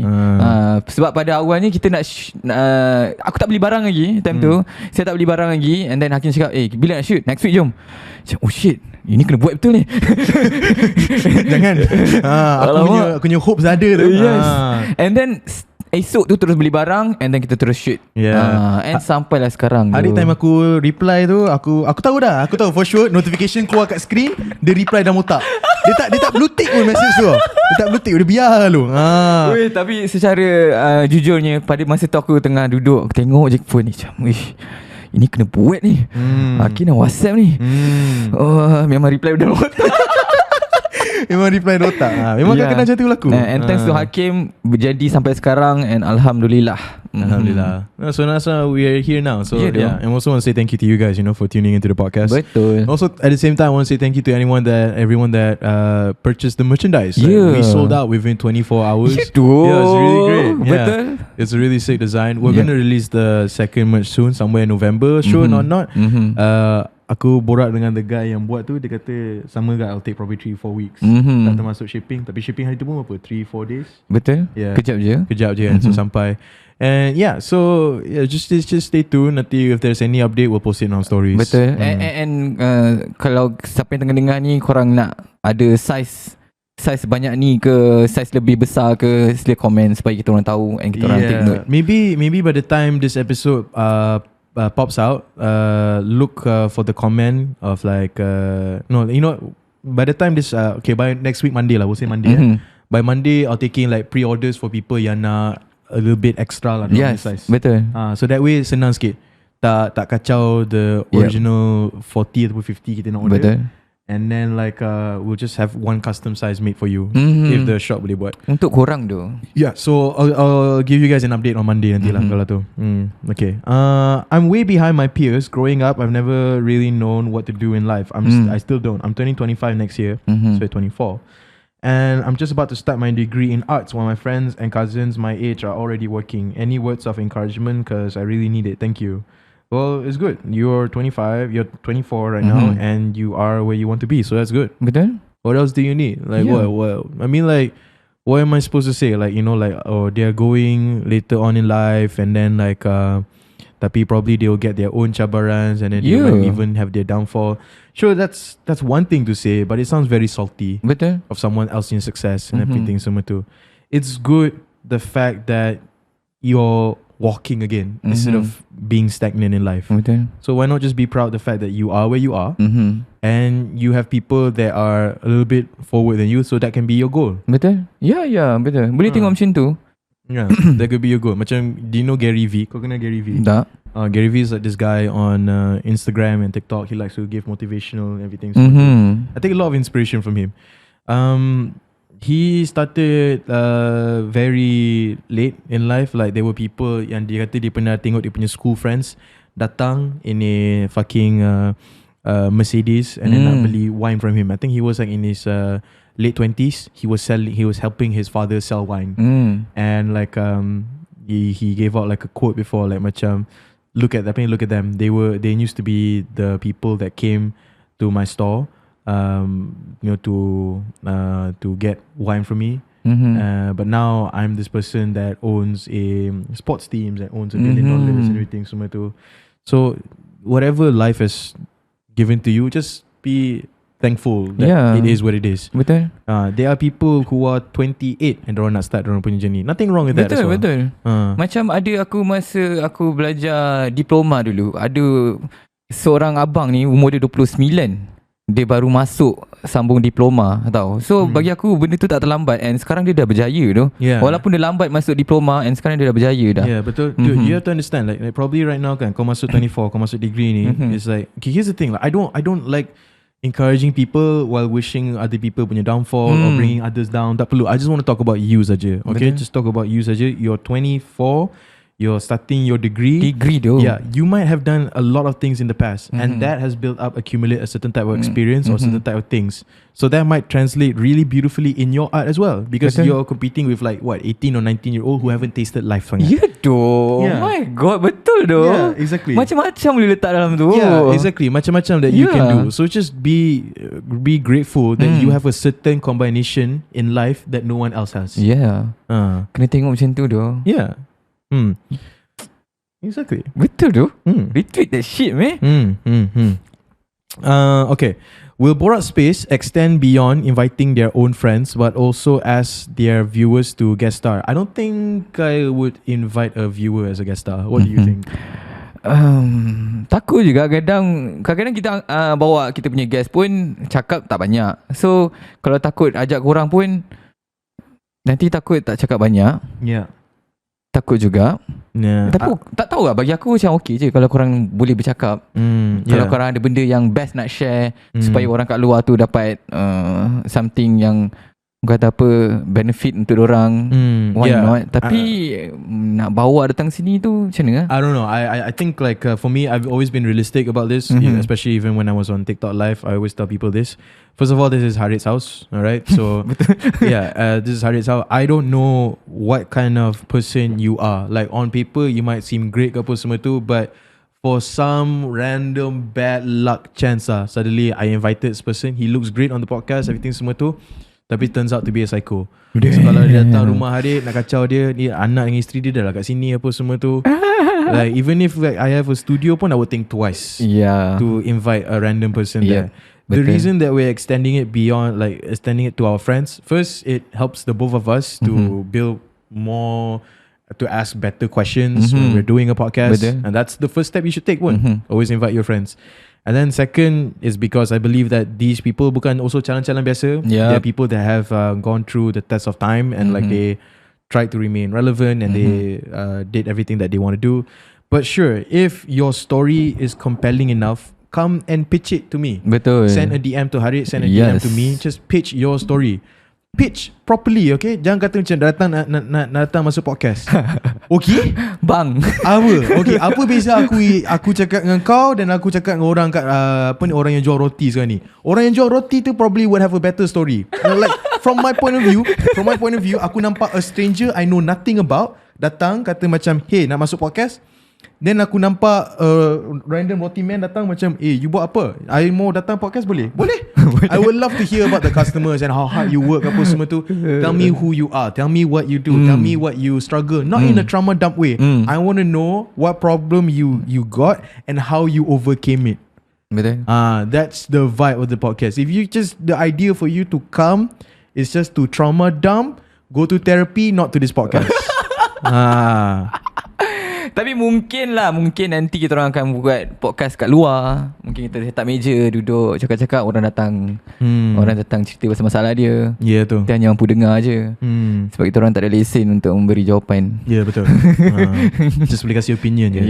Sebab pada awalnya kita nak aku tak beli barang lagi time tu. Saya tak beli barang lagi, and then Hakim cakap, bila nak shoot? Next week jom. Macam, oh shit, ini kena buat betul ni. Jangan. Aku punya hopes ada tu. Yes. And then esok tu terus beli barang, and then kita terus shoot. And sampailah sekarang tu. Hari time aku reply tu, aku tahu dah. Aku tahu for sure notification keluar kat screen, dia reply dalam otak. Dia tak blue tick pun message tu. Dia tak blue tick, dia biar lu. Weh, tapi secara jujurnya pada masa tu aku tengah duduk, aku tengok je phone ni macam, wish, ini kena buat ni. Hakim nak WhatsApp ni. Memang reply dalam otak. Memang reply otak. Memang kadang-kadang macam tu berlaku. And thanks to Hakim berjadi sampai sekarang, and Alhamdulillah. Alhamdulillah. So Nasa, we are here now. So yeah, and also want to say thank you to you guys, for tuning into the podcast. Betul. Also at the same time, I want to say thank you to everyone that purchased the merchandise. Yeah. We sold out within 24 hours. Yeah, it's really great. Betul. It's a really sick design. We're going to release the second merch soon, somewhere in November. Sure or not. Aku borak dengan the guy yang buat tu. Dia kata sama guy, I'll take probably 3-4 weeks. Tak termasuk shipping. Tapi shipping hari tu pun apa, 3-4 days. Betul. Yeah. Kejap je kan. So sampai. And yeah, so just stay tuned. Nanti if there's any update, we'll post it on stories. Betul. And kalau siapa yang tengah dengar ni, korang nak ada size banyak ni ke size lebih besar ke, sila komen supaya kita orang tahu and kita orang take note. Maybe by the time this episode pops out, look for the comment of like by the time this by next week Monday lah, we'll say Monday. By Monday I'll take in like pre-orders for people yang nak a little bit extra lah. Yes, size. Betul. So that way senang sikit. Tak kacau the original 40 ataupun 50 kita nak order. Betul. And then like we'll just have one custom size made for you if the shop boleh buat. Untuk korang tu. Yeah, so I'll give you guys an update on Monday nanti lah kalau tu. Okay. I'm way behind my peers. Growing up, I've never really known what to do in life. I still don't. I'm turning 25 next year, so 24. And I'm just about to start my degree in arts while my friends and cousins my age are already working. Any words of encouragement? Because I really need it. Thank you. Well, it's good. You're 25, you're 24 right now, and you are where you want to be. So that's good. Betul. What else do you need? Like what? I mean, like, what am I supposed to say? Like, they're going later on in life, and then like, tapi probably they'll get their own cabarans, and then they'll like, even have their downfall. Sure, that's one thing to say, but it sounds very salty. Betul. Of someone else's success and everything. Semua tu. It's good the fact that you're walking again instead of being stagnant in life. Betul. So why not just be proud the fact that you are where you are, and you have people that are a little bit forward than you, so that can be your goal. Betul. Ya, betul. Boleh tengok macam tu. Yeah, that could be your goal. Macam, do you know Gary V? Kau kenal Gary V? Tak. Gary V is like this guy on Instagram and TikTok. He likes to give motivational and everything. So I take a lot of inspiration from him. He started very late in life. Like there were people yang dia kata dia pernah tengok dia punya school friends datang in a fucking Mercedes and then nak beli wine from him. I think he was like in his late 20s. He was helping his father sell wine. And like he gave out like a quote before, like macam, look at them. They used to be the people that came to my store to get wine from me. But now I'm this person that owns a sports teams and owns $1 billion and everything. So whatever life has given to you, just be thankful that it is what it is. Betul. There are people who are 28 and diorang nak start diorang punya journey. Nothing wrong with that as well. Betul. Macam ada aku masa aku belajar diploma dulu, ada seorang abang ni umur dia 29. Dia baru masuk sambung diploma tau. So bagi aku benda tu tak terlambat, and sekarang dia dah berjaya tu. Walaupun dia lambat masuk diploma, and sekarang dia dah berjaya dah. Betul. Dude, you have to understand, like probably right now kan, kau masuk 24, kau masuk degree ni, it's like, okay, here's the thing, like I don't like encouraging people while wishing other people punya downfall or bringing others down. Tak perlu. I just want to talk about you saja. Okay, just talk about you saja. You're 24, you're starting your degree though. You might have done a lot of things in the past, and that has built up, accumulate a certain type of experience or certain type of things. So that might translate really beautifully in your art as well, because you're competing with like 18 or 19-year-old who haven't tasted life sangat. Oh my god, betul doh. Exactly. Macam-macam boleh letak dalam tu. Exactly. Macam-macam that you can do. So just be grateful that you have a certain combination in life that no one else has. Kena tengok macam tu doh. Exactly. Betul tu. Retweet that shit, man. Okay. Will Borak Space extend beyond inviting their own friends, but also ask their viewers to guest star? I don't think I would invite a viewer as a guest star. What do you think? Takut juga kadang-kadang kita bawa kita punya guest pun cakap tak banyak. So kalau takut ajak korang pun nanti takut tak cakap banyak. Takut juga. Tapi tak tahu lah, bagi aku macam okey je kalau korang boleh bercakap. Kalau korang ada benda yang best nak share, supaya orang kat luar tu dapat something yang kata apa, benefit untuk orang, why not? Tapi nak bawa datang sini tu macam mana? I don't know. I think like for me, I've always been realistic about this, especially even when I was on TikTok live. I always tell people this. First of all, this is Harit's house, alright? So this is Harit's house. I don't know what kind of person you are. Like on paper, you might seem great ke apa semua tu, but for some random bad luck chance suddenly I invited this person. He looks great on the podcast, everything semua tu, tapi turns out to be a psycho. So kalau dia datang rumah Harit nak kacau dia, ni anak dengan isteri dia dah lah kat sini apa semua tu. Like even if like I have a studio pun, I would think twice to invite a random person there. The reason that we're extending it beyond, like extending it to our friends, first it helps the both of us to build more, to ask better questions when we're doing a podcast. And that's the first step you should take. Always invite your friends. And then second is because I believe that these people bukan also calon-calon biasa. They are people that have gone through the test of time, and like they tried to remain relevant, and they did everything that they want to do. But sure, if your story is compelling enough, come and pitch it to me. Betul. Send a DM to Harit, send a DM to me. Just pitch your story. Pitch properly, okay? Jangan kata macam nak datang masuk podcast. Okay? Bang. Apa? Okay, apa beza aku cakap dengan kau dan aku cakap dengan orang kat orang yang jual roti sekarang ni? Orang yang jual roti tu probably would have a better story. Like from my point of view, aku nampak a stranger I know nothing about datang kata macam, hey, nak masuk podcast. Then aku nampak random roti man datang macam, you buat apa? I mau datang podcast boleh? Boleh. I would love to hear about the customers and how hard you work apa semua tu. Tell me who you are. Tell me what you do. Tell me what you struggle. Not in a trauma dump way. I want to know what problem you got and how you overcame it. Betul. That's the vibe of the podcast. If you just, the idea for you to come is just to trauma dump, go to therapy, not to this podcast. Tapi mungkin nanti kita orang akan buat podcast kat luar. Mungkin kita letak meja, duduk, cakap-cakap, orang datang. Orang datang cerita pasal masalah dia. Tu. Kita hanya mampu dengar je. Sebab kita orang tak ada lesen untuk memberi jawapan. Betul. Just boleh kasih opinion je.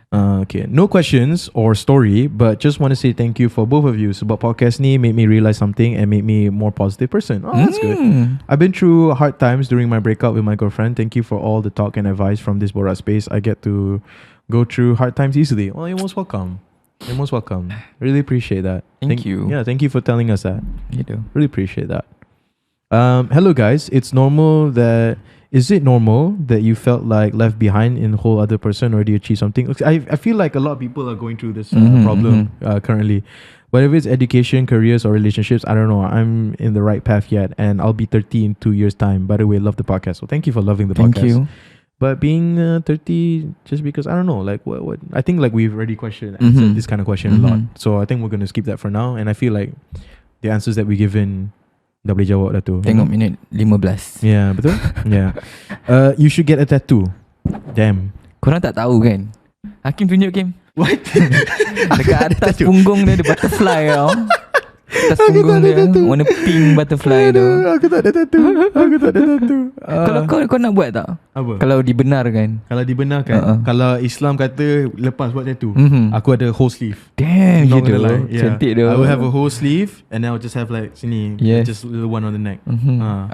Okay, no questions or story, but just want to say thank you for both of you. Sebab podcast ni made me realize something and made me a more positive person. That's good. I've been through hard times during my breakup with my girlfriend. Thank you for all the talk and advice from this Borak space. I get to go through hard times easily. Well, you're most welcome. You're most welcome. Really appreciate that. Thank you. Yeah, thank you for telling us that. You do. Really appreciate that. Hello guys, is it normal that you felt like left behind in a whole other person already achieved something? I feel like a lot of people are going through this problem currently. But if it's education, careers, or relationships, I don't know. I'm in the right path yet, and I'll be 30 in 2 years' time. By the way, love the podcast. So thank you for loving the podcast. Thank you. But being 30, just because, I don't know, like what I think like we've already answered this kind of question a lot. So I think we're going to skip that for now. And I feel like the answers that we given dah boleh jawab dah tu. Tengok minit 15. Yeah, betul. Yeah. You should get a tattoo. Damn. Korang tak tahu kan? Hakim tunjuk Kim. What? Dekat atas punggung dia ada butterfly tau. Atas punggung dia warna pink butterfly tu. Aku tak ada tattoo. Kalau kau nak buat tak? Apa? Kalau dibenarkan. Kalau dibenarkan, kalau Islam kata lepas buat tattoo, aku ada whole sleeve. Damn, Not gitu. gonna lie. Yeah. Cantik tu. I will have a whole sleeve and then I'll just have like sini, just little one on the neck.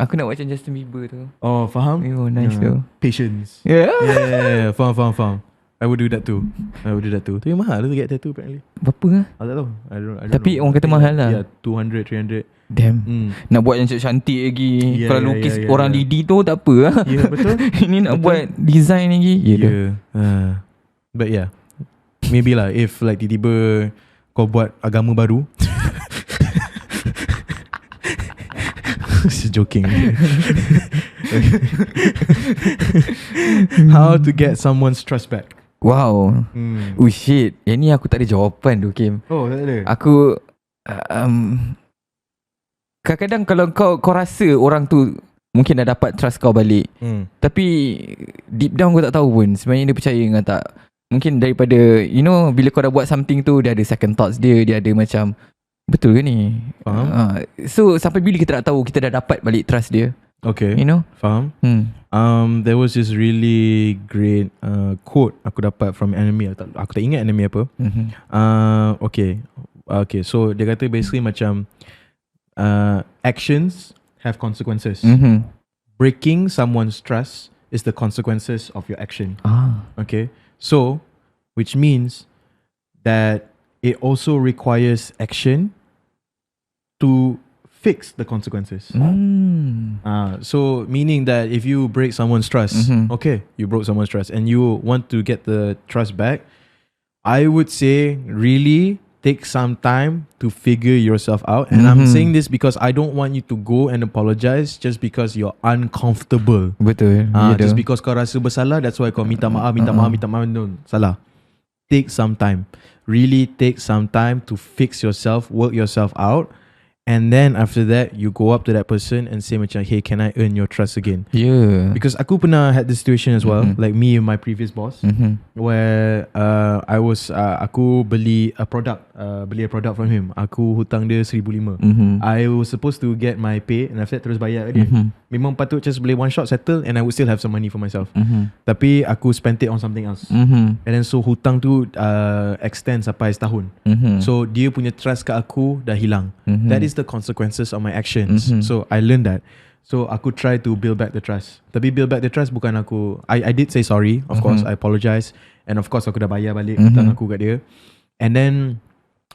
Aku nak buat macam Justin Bieber tu. Oh, faham? Oh, nice tu. Patience. Yeah. Yeah. Faham. I would do that too. Tapi mahal tu get tattoo apparently. Berapa lah? I tak tahu. I don't Tapi know. orang kata mahal lah. Yeah, 200, 300. Damn. Nak buat yang cantik lagi. Yeah, Kalau lukis orang lidi tu tak apa lah. Yeah, betul. Ini nak buat design lagi. But yeah, maybe lah if like tiba-tiba kau buat agama baru. Just joking. How to get someone's trust back? Wow. Oh shit. Yang ni aku tak ada jawapan tu Kim. Oh, tak ada. Aku kadang-kadang kalau kau rasa orang tu mungkin dah dapat trust kau balik, tapi deep down kau tak tahu pun sebenarnya dia percaya dengan tak. Mungkin daripada bila kau dah buat something tu, dia ada second thoughts dia ada macam betul ke ni? Faham. So sampai bila kita nak tahu kita dah dapat balik trust dia? Okay. Faham. There was this really great quote aku dapat from anime. Aku tak ingat anime apa. Okay, so dia kata basically macam actions have consequences. Breaking someone's trust is the consequences of your action. Okay, so which means that it also requires action to fix the consequences. So meaning that if you break someone's trust, okay, you broke someone's trust and you want to get the trust back, I would say really take some time to figure yourself out. And I'm saying this because I don't want you to go and apologize just because you're uncomfortable. Betul. Just because kau rasa bersalah, that's why kau minta maaf. No, salah. Take some time. Really take some time to fix yourself, work yourself out. And then after that, you go up to that person and say macam, hey, can I earn your trust again? Yeah. Because aku pernah had this situation as well, like me and my previous boss, where aku beli a product from him. Aku hutang dia 1,500. I was supposed to get my pay and after that terus bayar dia. Memang patut just boleh one shot settle and I would still have some money for myself. Tapi aku spent it on something else. And then so hutang tu extend sampai setahun. So dia punya trust kat aku dah hilang. That is the consequences of my actions. So I learned that. So aku try to build back the trust. Tapi build back the trust bukan aku, I did say sorry, of course, I apologize. And of course aku dah bayar balik hutang aku kat dia. And then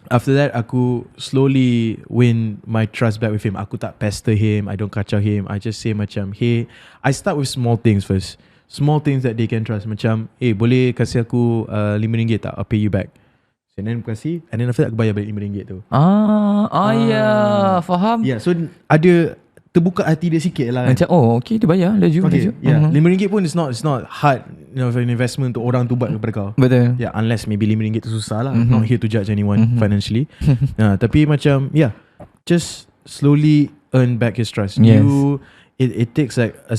after that aku slowly win my trust back with him. Aku tak pester him, I don't kacau him. I just say macam, hey, I start with small things first. Small things that they can trust. Macam, hey, boleh kasih aku RM5 tak? I'll pay you back. And then kasih, and then after that aku bayar balik RM5 tu. Ya, faham. Yeah, so ada terbuka hati dia sikit lah kan. Macam okay, dia bayar laju. Okay, yeah. RM5 pun it's not hard, for an investment untuk orang tu buat kepada kau. Betul. Yeah, unless maybe RM5 tu susah lah. Not here to judge anyone financially. Tapi macam just slowly earn back his trust. Yes. It takes like a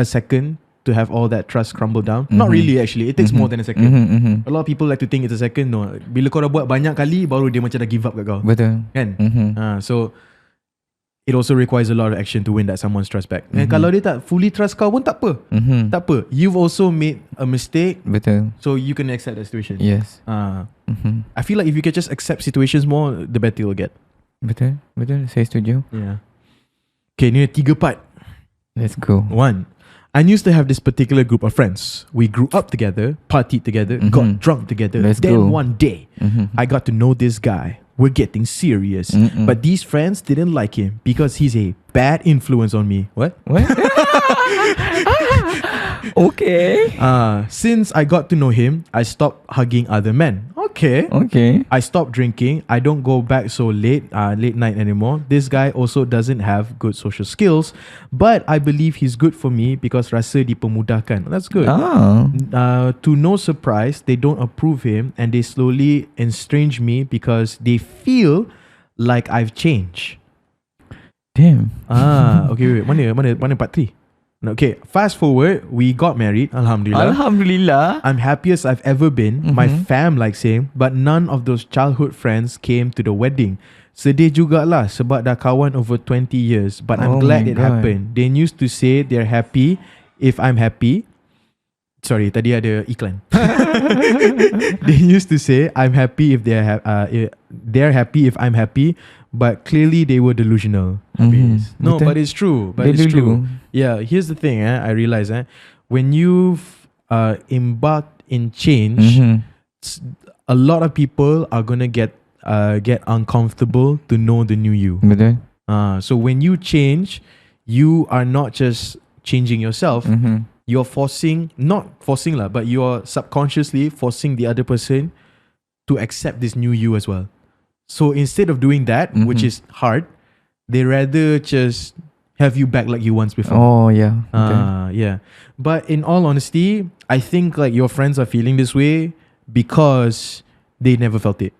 second to have all that trust crumble down. Not really actually. It takes more than a second. A lot of people like to think it's a second. No. Bila kau dah buat banyak kali, baru dia macam dah give up kat kau. Betul. Kan? So it also requires a lot of action to win that someone's trust back. And kalau dia tak fully trust kau pun tak apa. Tak apa. You've also made a mistake. Betul. So you can accept that situation. Yes. I feel like if you can just accept situations more, the better you'll get. Betul. Saya setuju. Yeah. Okay, ni ada 3 part. Let's go. 1. I used to have this particular group of friends. We grew up together, partied together, got drunk together. Let's then go. one day, I got to know this guy. We're getting serious. But these friends didn't like him because he's a bad influence on me. What? Okay. Since I got to know him, I stopped hugging other men. Okay. I stopped drinking. I don't go back so late night anymore. This guy also doesn't have good social skills, but I believe he's good for me because rasa dipermudahkan. That's good. To no surprise, they don't approve him and they slowly estrange me because they feel like I've changed. Damn. Okay, wait. Mana part 3? Okay, fast forward, we got married, Alhamdulillah. Alhamdulillah. I'm happiest I've ever been. My fam likes him, but none of those childhood friends came to the wedding. Sedih jugalah sebab dah kawan over 20 years, but I'm glad it happened. They used to say they're happy if I'm happy. Sorry, tadi ada iklan. They used to say I'm happy if they're happy if I'm happy, but clearly they were delusional. No, but it's true. Yeah, here's the thing. I realize when you've embarked in change, a lot of people are gonna get uncomfortable to know the new you. So when you change, you are not just changing yourself. You're not forcing lah, but you're subconsciously forcing the other person to accept this new you as well. So instead of doing that, which is hard, they rather just have you back like you once before. Oh yeah. Yeah. But in all honesty, I think like your friends are feeling this way because they never felt it.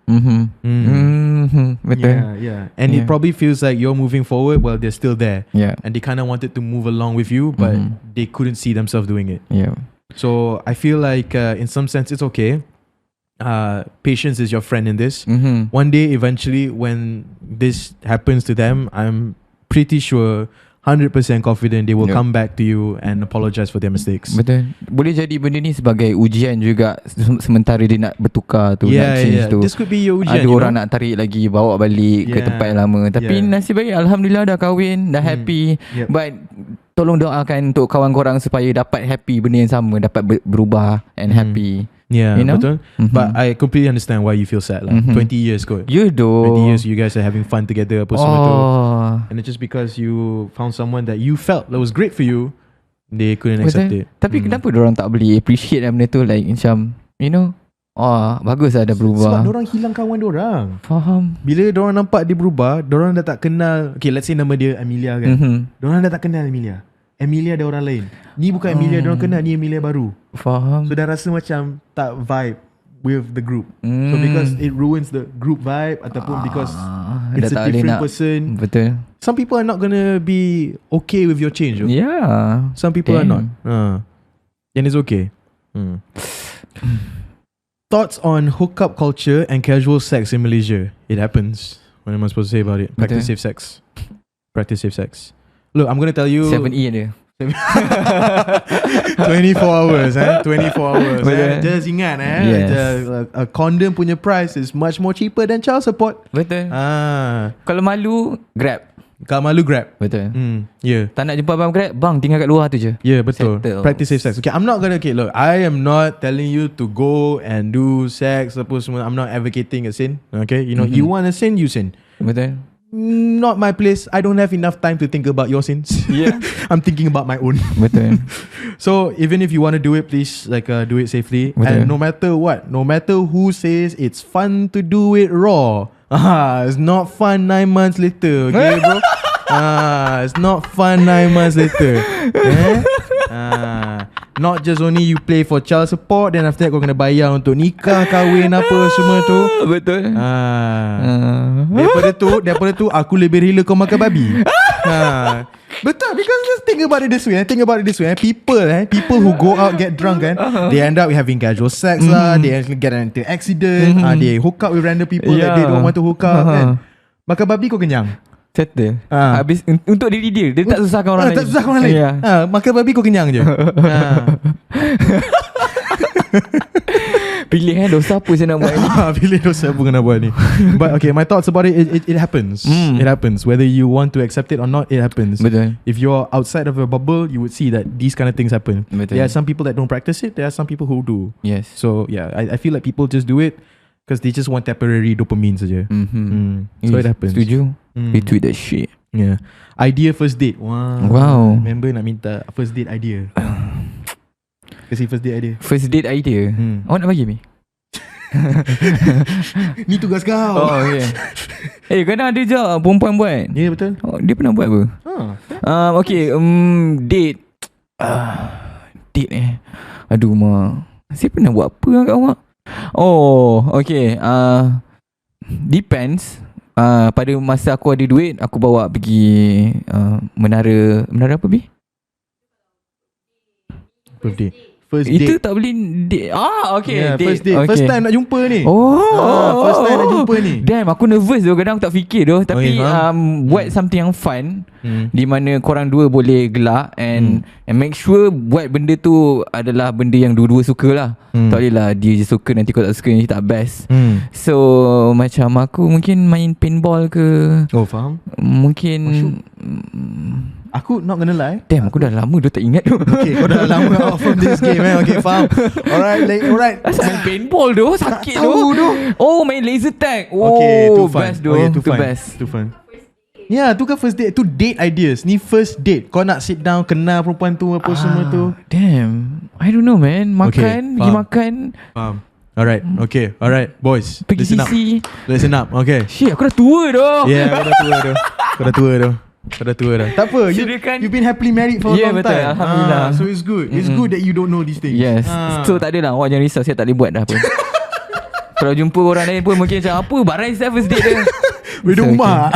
Betul. Yeah. And it probably feels like you're moving forward while they're still there. Yeah. And they kind of wanted to move along with you, but they couldn't see themselves doing it. Yeah. So I feel like in some sense it's okay. Patience is your friend in this. One day, eventually, when this happens to them, I'm pretty sure 100% confident they will come back to you and apologize for their mistakes. Betul. Boleh jadi benda ni sebagai ujian juga sementara dia nak bertukar tu, nak change tu. This could be your ujian. Ada orang nak tarik lagi, bawa balik ke tempat yang lama. Tapi nasib baik, Alhamdulillah dah kahwin, dah happy. But tolong doakan untuk kawan korang supaya dapat happy benda yang sama, dapat berubah and happy. Yeah, you know? Betul. But I completely understand why you feel sad lah. 20 years kot. You do. 20 years you guys are having fun together apa semua tu. And it's just because you found someone that you felt that was great for you, they couldn't accept it. Tapi kenapa diorang tak boleh appreciate benda tu, like macam, you know, bagus lah dah berubah. Sebab diorang hilang kawan diorang. Faham. Bila diorang nampak dia berubah, diorang dah tak kenal. Okay, let's say nama dia Amelia kan. Diorang dah tak kenal Amelia. Emilia ada orang lain. Ni bukan Emilia diorang kenal, ni Emilia baru. Faham. So dah rasa macam tak vibe with the group. So because it ruins the group vibe ataupun because it's a different person. Betul. Some people are not gonna be okay with your change. Yeah. Some people are not. And it's okay. Thoughts on hookup culture and casual sex in Malaysia? It happens. What am I supposed to say about it? Practice safe sex. Practice safe sex. Look, I'm gonna tell you 7E ada 24 hours 24 hours Just ingat a condom punya price is much more cheaper than child support. Betul. Kalau malu, Grab. Kalau malu, Grab. Betul. Tak nak jumpa abang Grab, bang tinggal kat luar tu je. Betul. Settle. Practice safe sex. Okay, I'm not gonna look, I am not telling you to go and do sex apa semua. I'm not advocating a sin. Okay, you know, you want to sin, you sin. Betul. Not my place. I don't have enough time to think about your sins. I'm thinking about my own. Betul. So even if you want to do it, please do it safely. Betul. And no matter what, no matter who says it's fun to do it raw, it's not fun 9 months later. Okay, bro. It's not fun 9 months later. Not just only you play for child support, then after that kau kena bayar untuk nikah, kahwin apa semua tu. Betul. Daripada tu aku lebih rela kau makan babi. Betul, because just think about it this way. People who go out get drunk kan, they end up having casual sex lah, they get into accident, they hook up with random people that they don't want to hook up kan. Makan babi kau kenyang. Settle. Habis untuk diri dia tak susahkan orang lain. Tak susahkan orang lain. Makan babi kau kenyang je. Pilih dosa apa saya nak buat ni. Pilih dosa apa kena buat ni. But okay, my thoughts about it happens. It happens. Whether you want to accept it or not, it happens. Betul. If you're outside of a bubble, you would see that these kind of things happen. Betul. There are some people that don't practice it. There are some people who do. Yes. So yeah, I feel like people just do it because they just want temporary dopamine saja. So it happens. Setuju. Retweet that shit. Yeah. Idea first date. Wow. Member nak minta first date idea. Kasi first date idea. First date idea. Awak nak bagi ni? Ni tugas kau. Oh okay. Kadang ada je perempuan buat. Ya betul. Dia pernah buat apa? Okay. Date. Date Aduh saya pernah buat apa kat awak? Oh okay. Depends. pada masa aku ada duit, aku bawa pergi menara apa Bi? Birthday. First Itu date. tak boleh okay, Yeah, date. first date. Okay. First time nak jumpa ni. First time nak jumpa ni. Damn, aku nervous tu. Kadang aku tak fikir tu. Tapi buat something yang fun, di mana korang dua boleh gelak and make sure buat benda tu adalah benda yang dua-dua suka lah. Tak boleh lah dia je suka, nanti kau tak suka, nanti tak best. So macam aku mungkin main paintball ke. Oh, faham. Mungkin Aku not gonna lie. Damn, aku dah lama dah tak ingat tu. Okay, kau dah lama out from this game, man. Okay, faham. Alright. Main paintball tu sakit tahu tu. Oh, main laser tag. Okay, too fun. Best tu. Okay, tu best. Too fun. Ya, tu kan first date. Tu date ideas. Ni first date. Kau nak sit down, kenal perempuan tu, apa semua tu. Damn, I don't know, man. Makan, pergi makan. Faham. Alright, okay. Alright, boys. Pergi sisi. Listen up, okay. Shit, aku dah tua dah. Yeah, kau dah tua dah. Tak apa. You've been happily married for a long betul, time. Alhamdulillah. So it's good. It's good that you don't know these things. Yes. So tak adalah, awak jangan risau, saya tak boleh buat dah apa. Kalau jumpa orang lain pun mungkin macam apa, barang saya first date dia. Beda rumah.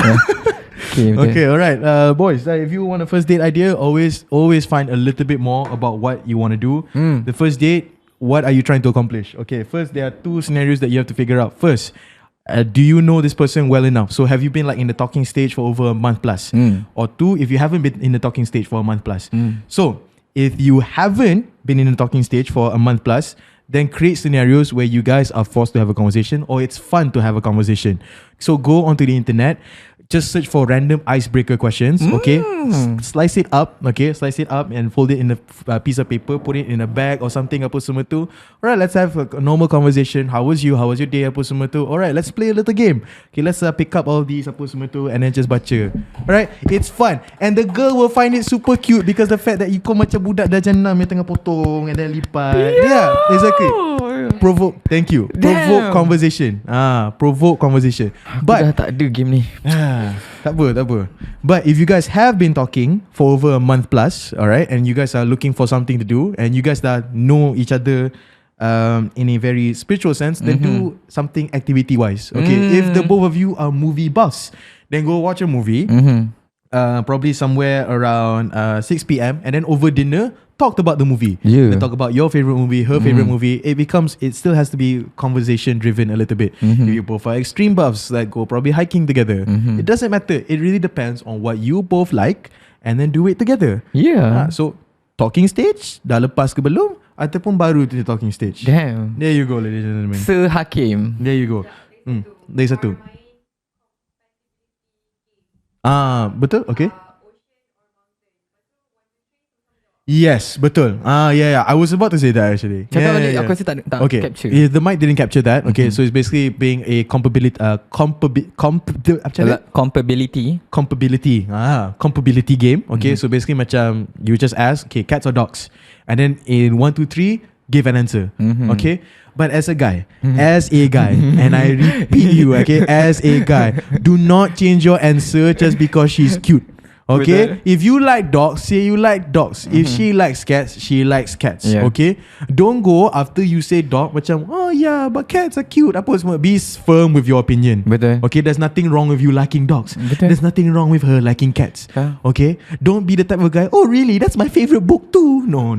Okay, alright. Boys, if you want a first date idea, always find a little bit more about what you want to do. The first date, what are you trying to accomplish? Okay, first there are two scenarios that you have to figure out. First, do you know this person well enough? So have you been like in the talking stage for over a month plus? Or two, if you haven't been in the talking stage for a month plus. So if you haven't been in the talking stage for a month plus, then create scenarios where you guys are forced to have a conversation, or it's fun to have a conversation. So go onto the internet, just search for random icebreaker questions. Okay, slice it up and fold it in a piece of paper, put it in a bag or something, apa semua tu. Alright, let's have a normal conversation. How was your day, apa semua tu. Alright, let's play a little game. Okay, let's pick up all these, apa semua tu, and then just baca. Alright, it's fun, and the girl will find it super cute because the fact that you kau macam budak dah jenam yang tengah potong and then lipat. Yeah, exactly. Provoke. Thank you. Provoke conversation. Provoke conversation. But dah tak ada game ni. Tak apa. But if you guys have been talking for over a month plus, alright, and you guys are looking for something to do, and you guys that know each other in a very spiritual sense, then do something activity wise. Okay, if the both of you are movie buffs, then go watch a movie. Probably somewhere around 6 p.m. and then over dinner talked about the movie. Then talk about your favorite movie, her favorite movie. It still has to be conversation driven a little bit. If you both are extreme buffs, like go probably hiking together. It doesn't matter. It really depends on what you both like, and then do it together. So talking stage dah lepas ke belum, ataupun baru tu talking stage? Damn. There you go, ladies and gentlemen. Sehakim. There you go. Dari satu. Betul? Okay. Yes, betul. Yeah. I was about to say that actually. Cakap balik, aku rasa tak okay. capture. Yeah, the mic didn't capture that. Okay, so it's basically being a compatibility game. Okay, so basically macam you just ask, okay, cats or dogs, and then in 1, 2, 3 give an answer. Okay, but as a guy, and I repeat you, okay, as a guy, do not change your answer just because she's cute. Okay, if you like dogs, say you like dogs. If she likes cats, she likes cats. Okay, don't go after you say dog macam, oh yeah, but cats are cute, apa semua. Be firm with your opinion. Okay, there's nothing wrong with you liking dogs. There's nothing wrong with her liking cats. Okay, don't be the type of guy, oh really, that's my favorite book too. No.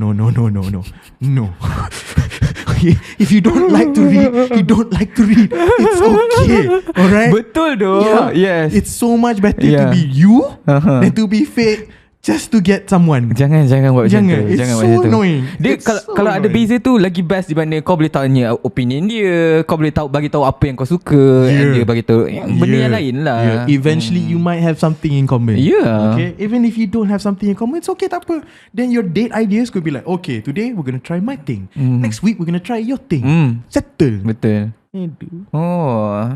Okay, if you don't like to read, you don't like to read. It's okay. Alright, betul doh. Yes, it's so much better to be you than to be fake just to get someone. Jangan buat macam tu. It's Jangan so buat macam tu. annoying. Dia kalau ada beza tu lagi best di mana kau boleh tanya opinion dia, kau boleh bagi tahu apa yang kau suka, and dia bagi tahu benda yang lain lah. Eventually you might have something in common. Okay, even if you don't have something in common, it's okay, tak apa. Then your date ideas could be like, okay, today we're gonna try my thing. Next week we're gonna try your thing. Settle. Betul.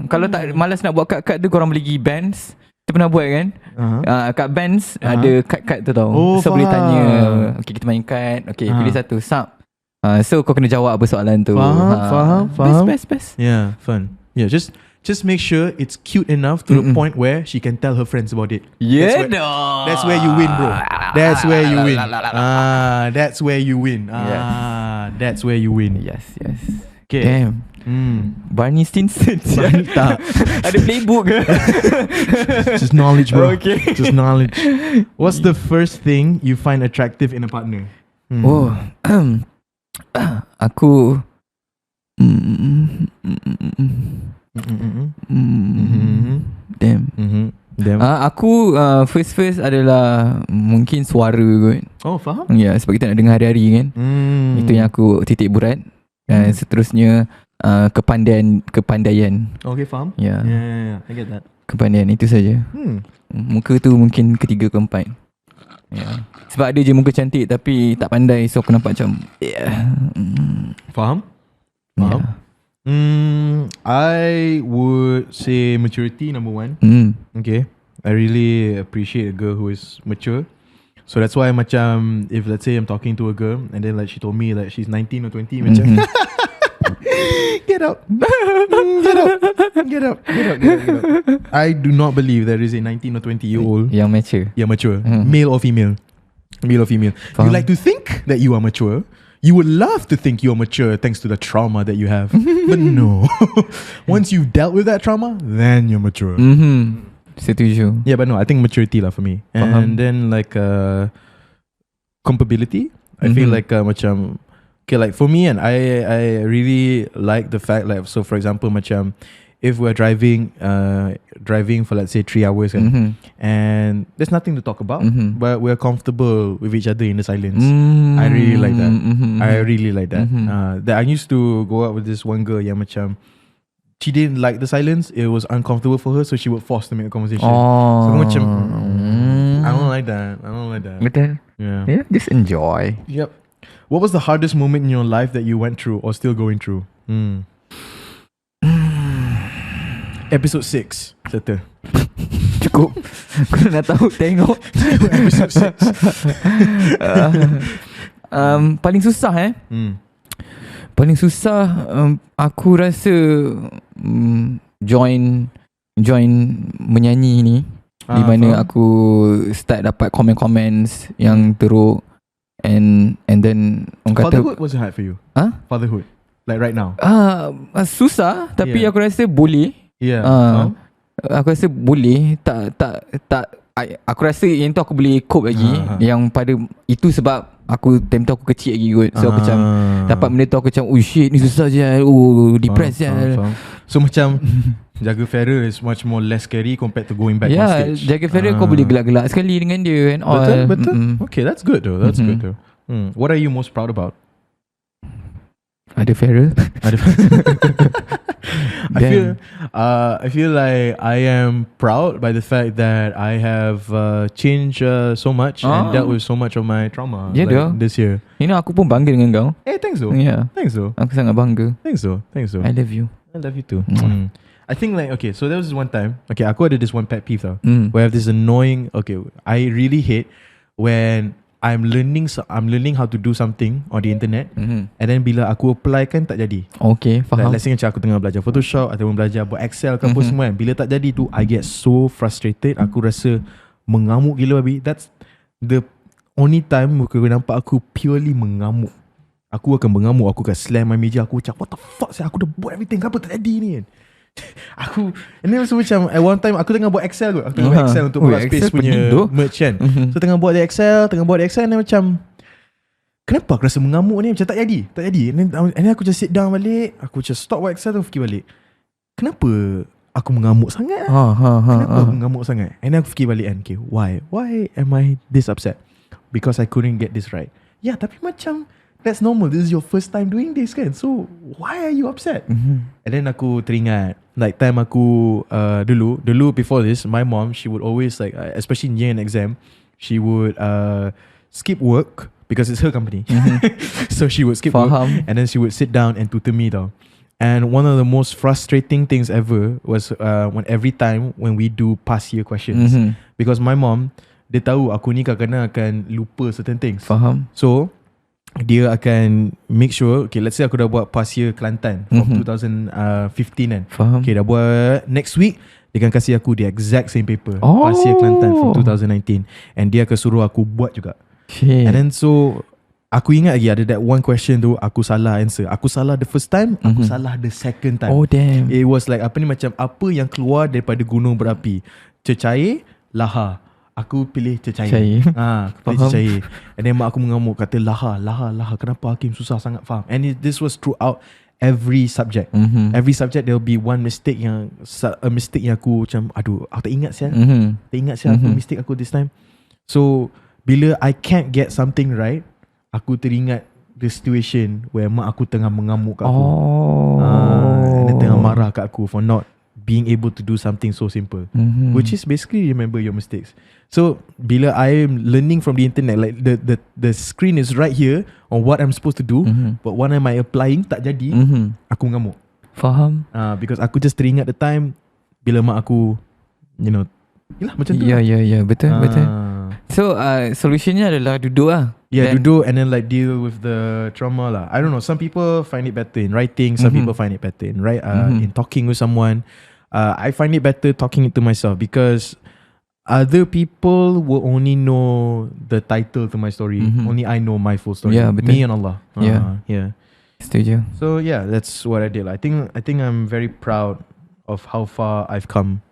Kalau tak malas nak buat kad-kad tu, korang boleh pergi bands. Kita pernah buat kan, kat bands ada kad-kad tu tau. So boleh tanya, okay kita main kad, okay pilih satu sub, so kau kena jawab apa soalan tu. Faham. Best. Yeah, fun. Yeah, just make sure it's cute enough to the point where she can tell her friends about it. That's where you win, bro. That's where you win. That's where you win. That's where you win. Yes. Okay. Damn. Barney Stinson. Tak. Ada playbook ke? Just knowledge, bro. Okay. Just knowledge. What's the first thing you find attractive in a partner? Oh, aku damn. Aku first adalah mungkin suara kot. Oh, faham? Ya, sebab kita nak dengar hari-hari kan. Itu yang aku titik berat. Dan seterusnya kepandaian. Okay, faham? Ya. Yeah, I get that. Kepandaian itu saja. Muka tu mungkin ketiga keempat. Ya. Sebab ada je muka cantik tapi tak pandai, so aku nampak macam Faham? Faham? I would say maturity number one. Okay, I really appreciate a girl who is mature. So that's why macam if let's say I'm talking to a girl and then like she told me like she's 19 or 20 macam Get up. I do not believe there is a 19 or 20 year old yang mature. Male or female. Faham. You like to think that you are mature. You would love to think you're mature thanks to the trauma that you have. But no. Once you've dealt with that trauma, then you're mature. Setuju. Yeah, but no, I think maturity lah for me. And then like compatibility. I feel like macam okay, like for me, and I really like the fact like, so for example macam if we're driving for let's say 3 hours kan, and there's nothing to talk about, but we're comfortable with each other in the silence. I really like that. I really like that. That I used to go out with this one girl yang macam she didn't like the silence. It was uncomfortable for her, so she would force to make a conversation. So macam I don't like that. Betul. Yeah, just enjoy. Yep. What was the hardest moment in your life that you went through or still going through? Episode 6. Settle. Cukup. Kau nak tahu, tengok. Episode 6. Paling susah Paling susah aku rasa join menyanyi ni, di mana aku start dapat comments yang teruk, and then orang kata fatherhood was hard for you? Fatherhood like right now? Susah, tapi aku rasa boleh. Aku rasa boleh. Tak aku rasa yang tu aku boleh cope lagi. Yang pada itu sebab aku time tu aku kecil lagi kot. So aku macam dapat benda tu, aku macam oh shit, ni susah je. Depressed je. So macam jaga Farrell is much more less scary compared to going back on stage. Jaga Farrell kau boleh gelak-gelak sekali dengan dia and all. Betul. Okay, that's good though. What are you most proud about? Ada Farrell. I feel like I am proud by the fact that I have changed so much and dealt with so much of my trauma this year. Aku pun bangga dengan kau. Thanks though. Thanks though. Aku sangat bangga. Thanks though. I love you. I love you too. I think like, okay, so there was this one time, okay, aku ada this one pet peeve tau, where I have this annoying, okay, I really hate when I'm learning how to do something on the internet, and then bila aku apply kan tak jadi. Okay, faham. Like, let's say macam aku tengah belajar Photoshop ataupun belajar buat Excel ke apa semua kan, bila tak jadi tu I get so frustrated. Aku rasa mengamuk gila babi. That's the only time aku nampak aku purely mengamuk. Aku akan mengamuk, aku akan slam my meja, aku macam what the fuck, aku dah buat everything, kenapa tak jadi ni kan. Aku and then macam at one time aku tengah buat Excel kot. Aku tengah buat Excel untuk buat Space punya merch kan. So tengah buat di Excel and then macam kenapa aku rasa mengamuk ni, macam tak jadi. And then aku just sit down balik, aku just stop buat Excel tu, fikir balik, kenapa aku mengamuk sangat? Kenapa aku mengamuk sangat? And then aku fikir balik kan, okay, why am I this upset? Because I couldn't get this right. Ya, tapi macam that's normal. This is your first time doing this kan. So why are you upset? And then aku teringat like time aku dulu before this, my mom, she would always like especially in year end exam, she would skip work because it's her company. So she would skip work and then she would sit down and tutor me tau. And one of the most frustrating things ever was every time when we do past year questions, because my mom, dia tahu aku ni kadang-kadang akan lupa certain things. So dia akan make sure, okay, let's say aku dah buat past year Kelantan from 2015 kan. Okay, dah buat, next week dia akan kasih aku the exact same paper, past year Kelantan from 2019, and dia akan suruh aku buat juga. And then so Aku ingat lagi ada that one question tu, aku salah answer. Aku salah the first time, aku salah the second time. Oh damn. It was like macam apa yang keluar daripada gunung berapi? Cecair, lahar. Aku pilih cecair. Aku pilih cecair. And then mak aku mengamuk, kata lahar. Kenapa Hakim susah sangat faham? And this was throughout every subject. Every subject there will be one mistake yang aku macam aduh, aku tak ingat sial. Tak ingat sial aku mistake aku this time. So bila I can't get something right, aku teringat the situation where mak aku tengah mengamuk kat aku. And dia tengah marah kat aku for not being able to do something so simple, which is basically remember your mistakes. So bila I am learning from the internet, like the screen is right here on what I'm supposed to do, but what am I applying tak jadi, aku mengamuk. Faham. Because aku just teringat the time bila mak aku, yelah macam tu. Ya, betul. So solutionnya adalah duduk lah. Duduk and then like deal with the trauma lah. I don't know, some people find it better in writing, some people find it better in in talking with someone. I find it better talking it to myself, because other people will only know the title to my story. Only I know my full story. Betul. Me and Allah. Setuju. So that's what I did. I think I'm very proud of how far I've come.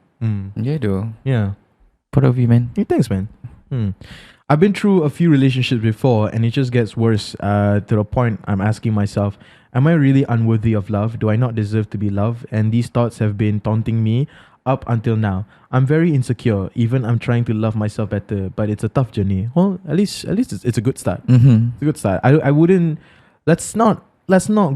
Yeah. Proud of you, man. Thanks, man. I've been through a few relationships before, and it just gets worse to the point I'm asking myself, am I really unworthy of love? Do I not deserve to be loved? And these thoughts have been taunting me up until now. I'm very insecure. Even I'm trying to love myself better, but it's a tough journey. Well, at least it's a good start. It's a good start. I wouldn't. Let's not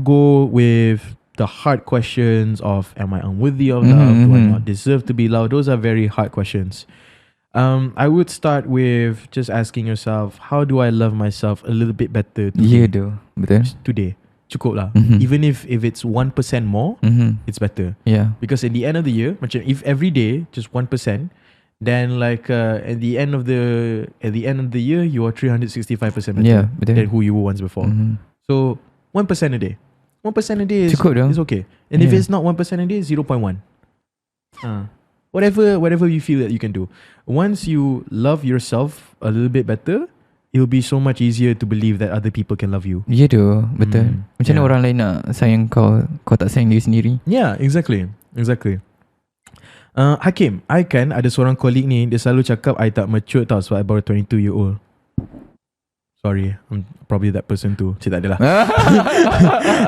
go with the hard questions of am I unworthy of love? Do I not deserve to be loved? Those are very hard questions. I would start with just asking yourself, how do I love myself a little bit better today? Betul. Today. Cukup lah. Even if it's 1% more, it's better. Because at the end of the year, macam if every day just 1%, then like at the end of the year, you are 365% better than who you were once before. So 1% a day. 1% a day is okay. And if it's not 1% a day, 0.1. Whatever you feel that you can do. Once you love yourself a little bit better, it'll be so much easier to believe that other people can love you. Betul. Macam mana orang lain nak sayang kau tak sayang diri sendiri? Yeah, exactly. Hakim, I kan ada seorang colleague ni, dia selalu cakap I tak mature tau sebab I baru 22 year old. Sorry, I'm probably that person too. Cik tak adalah.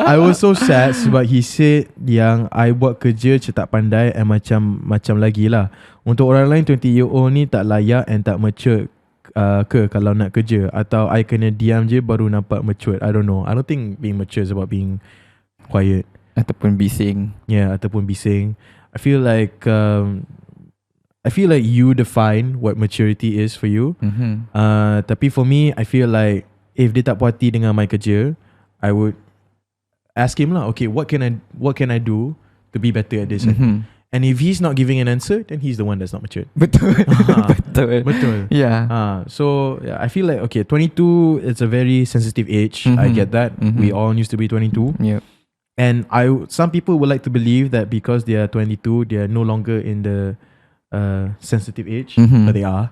I was so sad sebab he said yang I buat kerja cetak pandai and macam lagi lah. Untuk orang lain 20 year old ni tak layak and tak mature ke kalau nak kerja, atau I kena diam je baru nampak mature. I don't know. I don't think being mature is about being quiet ataupun bising. Ataupun bising. I feel like you define what maturity is for you. Tapi for me, I feel like if dia tak puas hati dengan my kerja, I would ask him lah, okay, what can I do to be better at this? And if he's not giving an answer, then he's the one that's not matured. Betul. So I feel like, okay, 22 is a very sensitive age. I get that. We all used to be 22. And some people would like to believe that because they are 22, they are no longer in the sensitive age, but they are.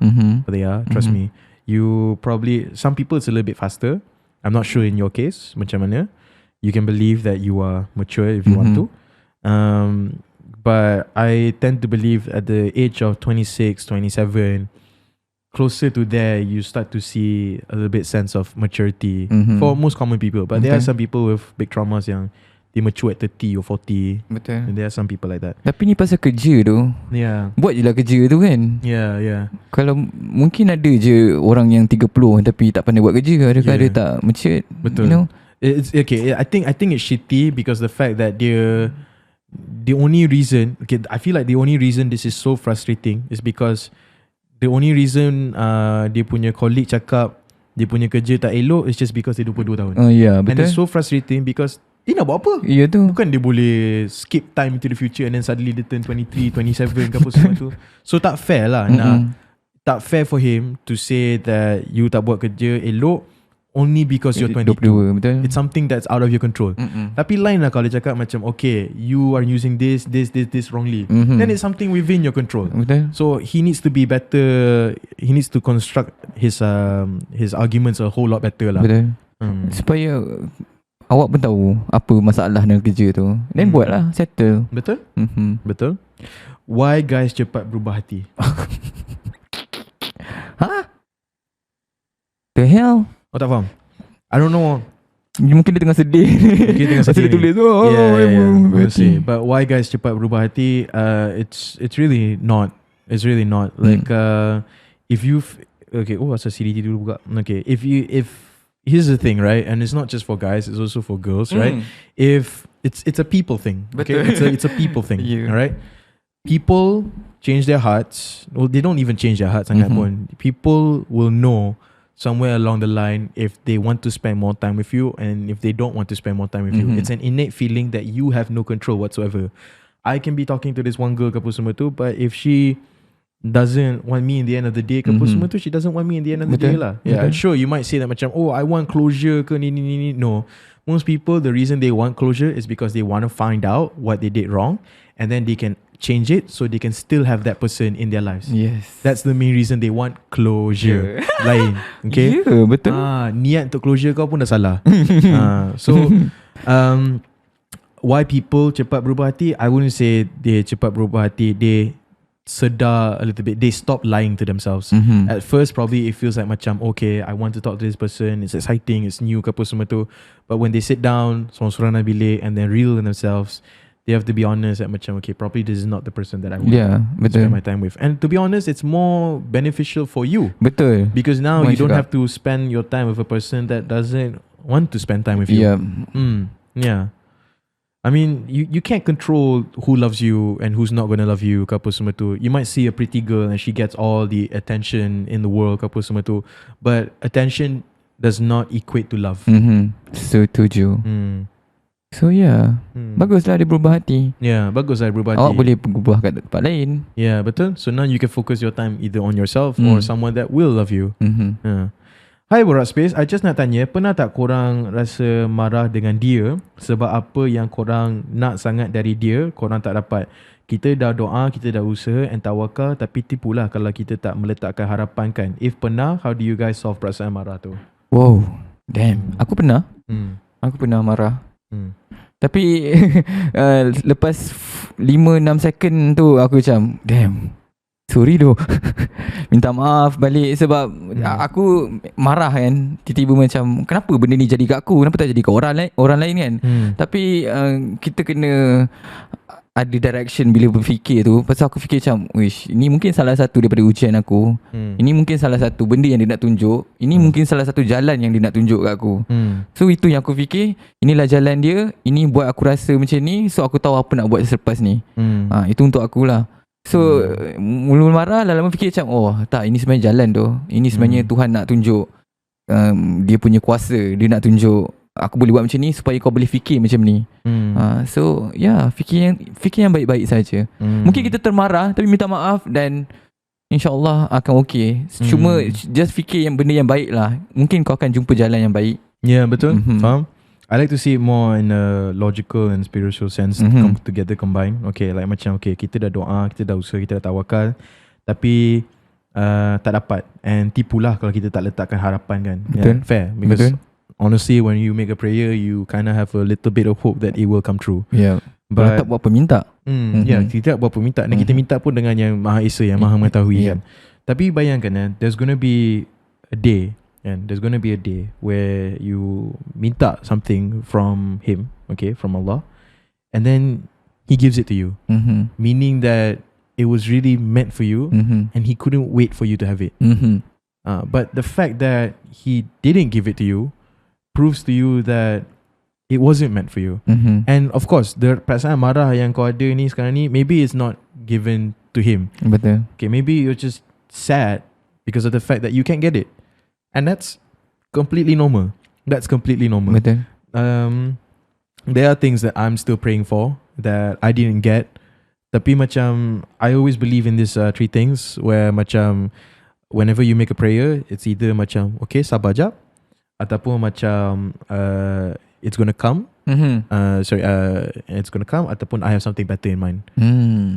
Trust me. You probably, some people it's a little bit faster. I'm not sure in your case macam mana. You can believe that you are mature if you want to. But I tend to believe at the age of 26, 27, closer to there, you start to see a little bit sense of maturity for most common people. But there are some people with big traumas yang they mature at 30 or 40. Betul. And there are some people like that. Tapi ni pasal kerja tu. Buat je lah kerja tu kan. Kalau mungkin ada je orang yang 30 tapi tak pandai buat kerja. Adakah dia tak mature? Betul. You know? It's okay. I think it's shitty because the fact that the only reason, I feel like the only reason this is so frustrating is because the only reason dia punya colleague cakap dia punya kerja tak elok is just because dia 22 tahun. Betul. And it's so frustrating because dia nak buat apa? Tu. Bukan dia boleh skip time into the future and then suddenly dia turn 23, 27 ke apa semua tu. So tak fair lah. Tak fair for him to say that you tak buat kerja elok only because you're 22. Betul. It's something that's out of your control. Tapi lain lah kalau dia cakap macam, okay, you are using this wrongly. Then it's something within your control. Betul. So he needs to be better. He needs to construct his arguments a whole lot better lah. Betul. supaya awak pun tahu apa masalah dalam kerja tu. Then buatlah, settle. Betul? Betul. Why guys cepat berubah hati? The hell? Oh, tak faham. I don't know. Mungkin dia tengah sedih. Mungkin tengah sedih. Dia tulis We'll see. But why guys cepat berubah hati? It's really not. It's really not. Like if you've asal CDT dulu buka. Okay, if here's the thing, right? And it's not just for guys, it's also for girls, right? If it's a people thing. Okay, it's a people thing. All right. People change their hearts. Well, they don't even change their hearts. People will know somewhere along the line if they want to spend more time with you and if they don't want to spend more time with you. It's an innate feeling that you have no control whatsoever. I can be talking to this one girl kapal semua tu, but if she doesn't want me in the end of the day kapal semua tu, she doesn't want me in the end of the day lah. Yeah, sure, you might say that macam, oh, I want closure ke ni. No, most people, the reason they want closure is because they want to find out what they did wrong and then they can change it so they can still have that person in their lives. Yes. That's the main reason they want closure. Lain. Okay? Yeah, betul. Niat untuk closure kau pun dah salah. So why people cepat berubah hati? I wouldn't say they cepat berubah hati. They sedar a little bit. They stop lying to themselves. At first probably it feels like macam, okay, I want to talk to this person, it's exciting, it's new ke apa semua tu. But when they sit down sorang-sorang dalam bilik and then real in themselves, they have to be honest that macam, okay, probably this is not the person that I want to spend my time with. And to be honest, it's more beneficial for you. Betul. Because now you don't have to spend your time with a person that doesn't want to spend time with you. Yeah. I mean, you can't control who loves you and who's not going to love you ke apa semua tu. You might see a pretty girl and she gets all the attention in the world ke apa semua tu, but attention does not equate to love. Setuju. So baguslah dia berubah hati. Baguslah dia berubah hati. Awak boleh berubah kat tempat lain. Betul. So now you can focus your time either on yourself or someone that will love you. Hi Borak Space, I just nak tanya, pernah tak korang rasa marah dengan dia sebab apa yang korang nak sangat dari dia, korang tak dapat? Kita dah doa, kita dah usaha and tawakal, tapi tipulah kalau kita tak meletakkan harapan kan. If pernah, how do you guys solve perasaan marah tu? Wow, damn. Aku pernah. Aku pernah marah. Tapi lepas 5-6 second tu aku macam, damn, sorry doh. Minta maaf balik sebab aku marah kan. Tiba-tiba macam, kenapa benda ni jadi kat aku? Kenapa tak jadi kat orang lain kan? Tapi kita kena ada direction bila berfikir tu. Pasal aku fikir macam, wish, ini mungkin salah satu daripada ujian aku. Ini mungkin salah satu benda yang dia nak tunjuk. Ini mungkin salah satu jalan yang dia nak tunjuk kat aku. So itu yang aku fikir, inilah jalan dia, ini buat aku rasa macam ni, so aku tahu apa nak buat selepas ni. Itu untuk akulah. So mula marah, lama fikir macam, oh tak, ini sebenarnya jalan tu. Ini sebenarnya Tuhan nak tunjuk dia punya kuasa. Dia nak tunjuk aku boleh buat macam ni supaya kau boleh fikir macam ni. So fikir yang baik-baik saja. Mungkin kita termarah tapi minta maaf dan InsyaAllah akan okay. Cuma just fikir yang benda yang baik lah. Mungkin kau akan jumpa jalan yang baik. Yeah, betul. Faham. I like to see it more in a logical and spiritual sense, come together, combine. Okay, like macam, okay, kita dah doa, kita dah usaha, kita dah tawakal, tapi tak dapat. And tipulah kalau kita tak letakkan harapan kan. Yeah, fair. Because honestly, when you make a prayer, you kind of have a little bit of hope that it will come true. Yeah. But tak buat apa minta. Yeah, kita tak buat apa minta. Dan kita minta pun dengan yang Maha Esa, yang Maha mengetahui kan. Tapi bayangkan there's going to be a day, and there's going to be a day where you minta something from him, okay, from Allah, and then he gives it to you, meaning that it was really meant for you, and he couldn't wait for you to have it. But the fact that he didn't give it to you proves to you that it wasn't meant for you. And of course, the perasaan marah yang kau ada ni sekarang ni, maybe it's not given to him. Betul. Okay, maybe you're just sad because of the fact that you can't get it. And that's completely normal. That's completely normal. Betul. There are things that I'm still praying for that I didn't get. Tapi macam, I always believe in these three things where macam, whenever you make a prayer, it's either macam, okay, sabar jap, ataupun macam, it's gonna come. It's gonna come, ataupun I have something better in mind.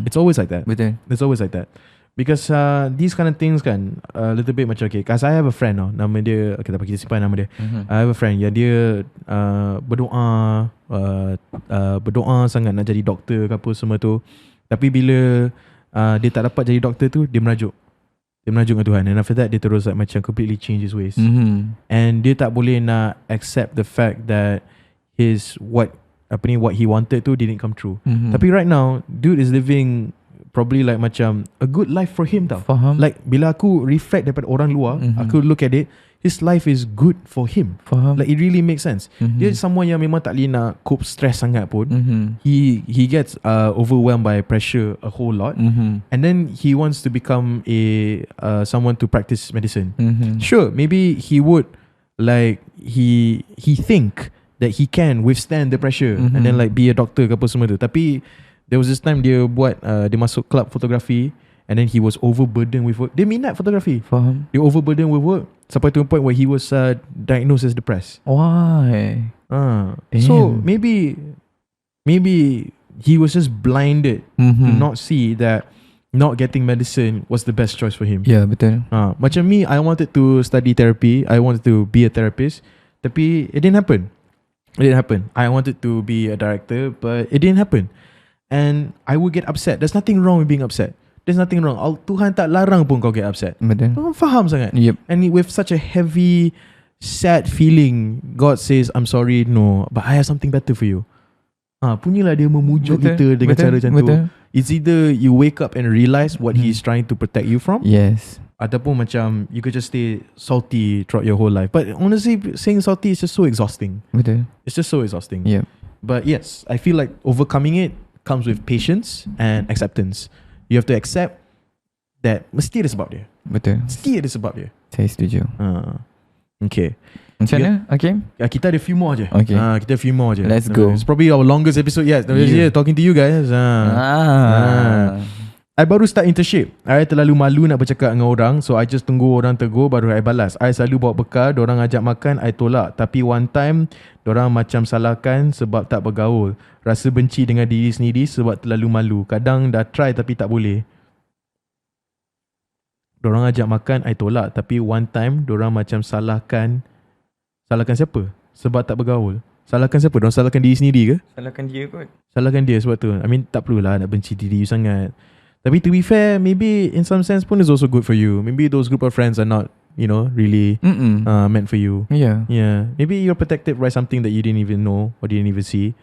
It's always like that. Betul. It's always like that. Because these kind of things kan a little bit macam okay. Cause I have a friend nama dia, okay, tak apa, kita simpan nama dia. I have a friend yang dia berdoa sangat nak jadi doktor ke apa semua tu. Tapi bila dia tak dapat jadi doktor tu, dia merajuk dengan Tuhan. And after that dia terus like macam completely change his ways. And dia tak boleh nak accept the fact that what he wanted to didn't come true. Tapi right now dude is living probably like macam a good life for him tau. Faham. Like bila aku reflect daripada orang luar, aku look at it, his life is good for him. Faham. Like it really makes sense. Dia someone yang memang tak boleh nak cope stress sangat pun. He gets overwhelmed by pressure a whole lot. And then he wants to become someone to practice medicine. Sure, maybe he would like he think that he can withstand the pressure and then like be a doctor ke apa semua tu. Tapi there was this time dia masuk club photography and then he was overburdened with work. Dia minat fotografi. Faham. Dia overburdened with work sampai to a point where he was diagnosed as depressed. Why? So maybe he was just blinded to not see that not getting medicine was the best choice for him. Yeah, betul. Macam me, I wanted to study therapy. I wanted to be a therapist. Tapi it didn't happen. I wanted to be a director, but it didn't happen. And I would get upset. There's nothing wrong with being upset. There's nothing wrong. Tuhan tak larang pun kau get upset. Betul. Kau faham sangat. Yep. And with such a heavy, sad feeling, God says, I'm sorry, no, but I have something better for you. Punyalah dia memujuk kita dengan cara macam tu. It's either you wake up and realize what he's trying to protect you from. Yes. Ataupun macam you could just stay salty throughout your whole life. But honestly, saying salty is just so exhausting. Betul. It's just so exhausting. Yeah. But yes, I feel like overcoming it comes with patience and acceptance. You have to accept that mesti ada sebab dia. Betul. Mesti ada sebab dia. Saya setuju. Okay. Macam mana? Okay. Kita ada few more je. Okay. Kita ada few more je. Let's go. It's probably our longest episode yet. Yeah, talking to you guys. I baru start internship. I terlalu malu nak bercakap dengan orang, so I just tunggu orang tegur baru I balas. I selalu bawa bekal, dorang ajak makan, I tolak. Tapi one time, dorang macam salahkan sebab tak bergaul. Rasa benci dengan diri sendiri sebab terlalu malu. Kadang dah try tapi tak boleh. Dorang ajak makan, I tolak. Tapi one time, dorang macam salahkan siapa? Sebab tak bergaul. Salahkan siapa? Dorang salahkan diri sendiri ke? Salahkan dia kot. Salahkan dia sebab tu. I mean, tak perlulah nak benci diri you sangat. Tapi to be fair, maybe in some sense pun is also good for you. Maybe those group of friends are not, really meant for you. Yeah. Yeah. Maybe you're protected by something that you didn't even know or didn't even see.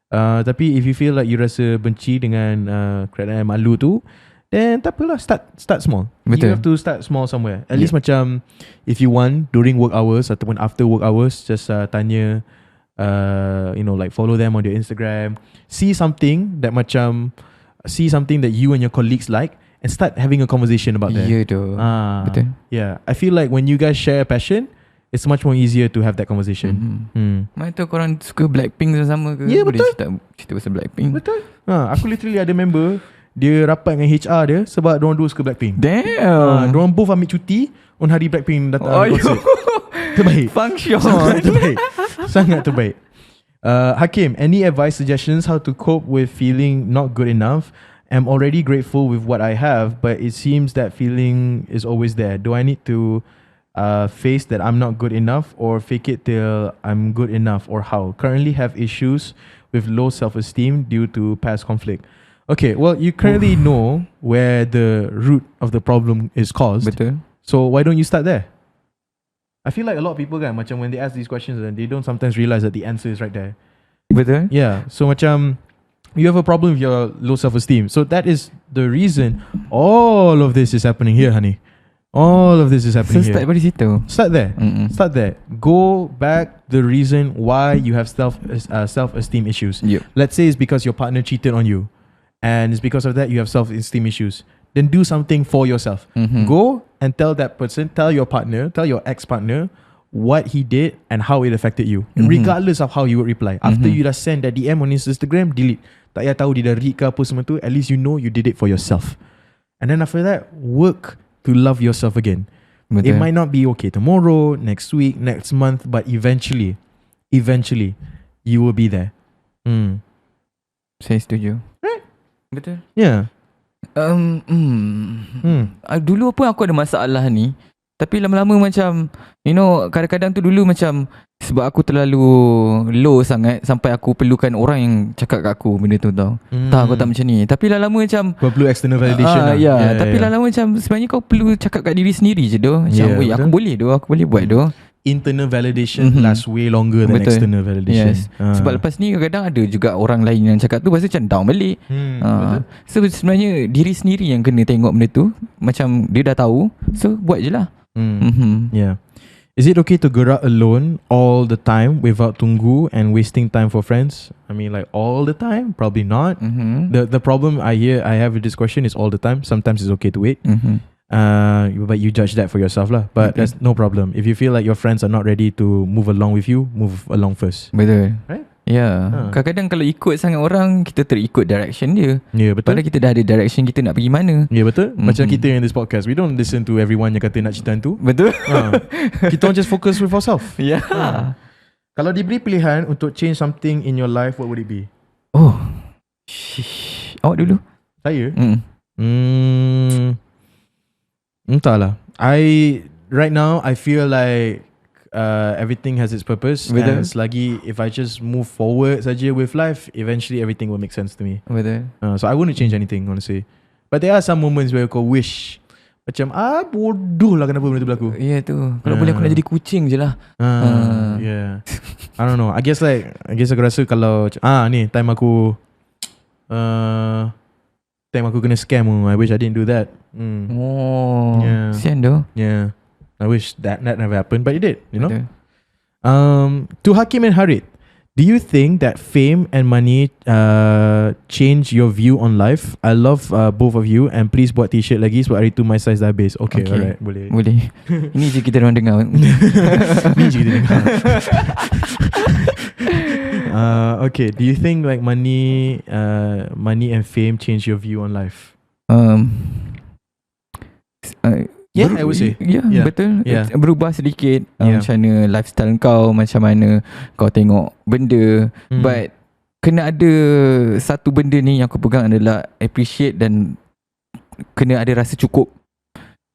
Tapi if you feel like you rasa benci dengan keadaan malu tu, then tak apalah, start small. Betul. You have to start small somewhere. At least macam if you want during work hours ataupun after work hours, just tanya, like follow them on their Instagram. See something that you and your colleagues like and start having a conversation about that. Ya tu. Betul. Yeah. I feel like when you guys share a passion, it's much more easier to have that conversation. Mana tahu korang suka Blackpink sama ke? Ya, Boleh betul. cerita pasal Blackpink. Betul. Aku literally ada member, dia rapat dengan HR dia sebab diorang dua suka Blackpink. Damn. Diorang both ambil cuti on hari Blackpink datang concert. Terbaik. Function. Sangat terbaik. Hakim, any advice, suggestions how to cope with feeling not good enough? I'm already grateful with what I have, but it seems that feeling is always there. Do I need to face that I'm not good enough or fake it till I'm good enough, or how? Currently have issues with low self-esteem due to past conflict. Okay, well, you currently know where the root of the problem is caused. Betul. So why don't you start there? I feel like a lot of people kan, macam when they ask these questions and they don't sometimes realize that the answer is right there. Betul. Yeah. So macam you have a problem with your low self-esteem. So that is the reason all of this is happening here, honey. All of this is happening here. Start dari situ. Start there. Start there. Go back the reason why you have self-esteem issues. Yep. Let's say it's because your partner cheated on you, and it's because of that you have self-esteem issues. Then do something for yourself. Go and tell that person, tell your partner, tell your ex-partner what he did and how it affected you, regardless of how you would reply. After you dah send that DM on his Instagram, delete. Tak payah tahu dia dah read ke apa semua tu. At least you know you did it for yourself. And then after that, work to love yourself again. Betul. It might not be okay tomorrow, next week, next month, but eventually you will be there. Saya setuju. Right? Betul. Yeah. Dulu pun aku ada masalah ni, tapi lama-lama macam kadang-kadang tu dulu macam sebab aku terlalu low sangat sampai aku perlukan orang yang cakap kat aku benda tu tau. Tak, kau tak macam ni. Tapi lama-lama macam kau perlu external validation lah. Tapi lama-lama macam sebenarnya kau perlu cakap kat diri sendiri je doh. Macam aku boleh doh, aku boleh buat doh. Internal validation lasts way longer than external validation. Sebab lepas ni kadang-kadang ada juga orang lain yang cakap tu, lepas tu macam down balik. So sebenarnya diri sendiri yang kena tengok benda tu. Macam dia dah tahu, so buat je lah. Yeah. Is it okay to gerak alone all the time without tunggu and wasting time for friends? I mean, like all the time? Probably not. The problem I have with this question is all the time. Sometimes it's okay to wait. But you judge that for yourself lah. But that's no problem. If you feel like your friends are not ready to move along with you, move along first. Betul. Right? Kadang-kadang kalau ikut sangat orang, kita terikut direction dia. Betul. Padahal kita dah ada direction kita nak pergi mana. Betul. Macam kita in this podcast, we don't listen to everyone yang kata nak cerita tu. Betul. Kita just focus with ourselves. Kalau diberi pilihan untuk change something in your life, what would it be? Awak dulu. Saya? Entahlah. Right now I feel like everything has its purpose. And selagi if I just move forward saja with life, eventually everything will make sense to me. So I wouldn't change anything, honestly. But there are some moments where kau wish macam bodoh lah kenapa benda tu berlaku. Tu. Kalau boleh aku nak jadi kucing je lah. I don't know. I guess aku rasa kalau ni time aku kena scam. I wish I didn't do that. Kesian doh. I wish that never happened, but it did, you know. To Hakim and Harit, do you think that fame and money change your view on life? I love both of you, and please buat t-shirt lagi sebab hari tu my size dah habis. Okay. Alright, boleh. Ini je kita orang dengar. Ini je kita dengar. Okay, do you think like money and fame change your view on life? I would say. Betul. Berubah sedikit macam mana lifestyle kau, macam mana kau tengok benda. But kena ada satu benda ni yang aku pegang adalah appreciate dan kena ada rasa cukup.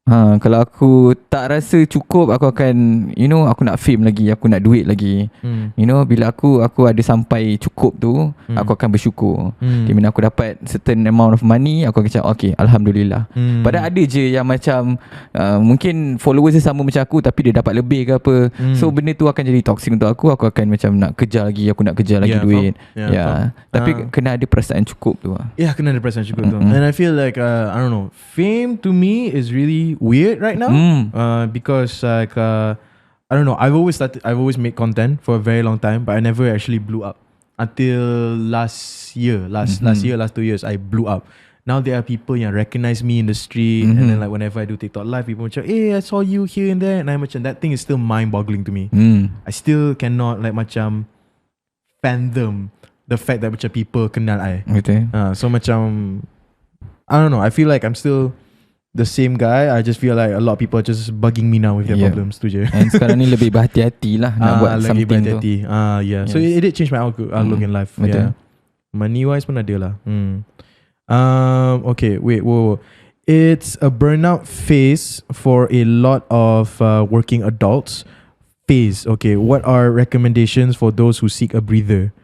Kalau aku tak rasa cukup, aku akan aku nak fame lagi, aku nak duit lagi. Bila aku ada sampai cukup tu, aku akan bersyukur. Di mana aku dapat certain amount of money, aku akan cakap okay, Alhamdulillah. Padahal ada je yang macam mungkin followers dia sama macam aku tapi dia dapat lebih ke apa. So benda tu akan jadi toxic untuk aku akan macam nak kejar lagi, aku nak kejar lagi duit. Tapi kena ada perasaan cukup tu. Kena ada perasaan cukup tu. And I feel like I don't know, fame to me is really weird right now. Because like I don't know, I've always made content for a very long time, but I never actually blew up until last 2 years I blew up. Now there are people yang recognize me in the street, and then like whenever I do TikTok live, people macam I saw you here and there, and I'm macam, that thing is still mind-boggling to me. I still cannot like macam fathom the fact that macam people kenal I. So macam I don't know, I feel like I'm still the same guy. I just feel like a lot of people are just bugging me now with their problems tu je. And sekarang ni lebih berhati-hati lah nak buat lagi something berhati-hati tu. So it did change my outlook in life. Money wise pun ada lah. Okay, wait, whoa. It's a burnout phase for a lot of working adults. Okay, what are recommendations for those who seek a breather?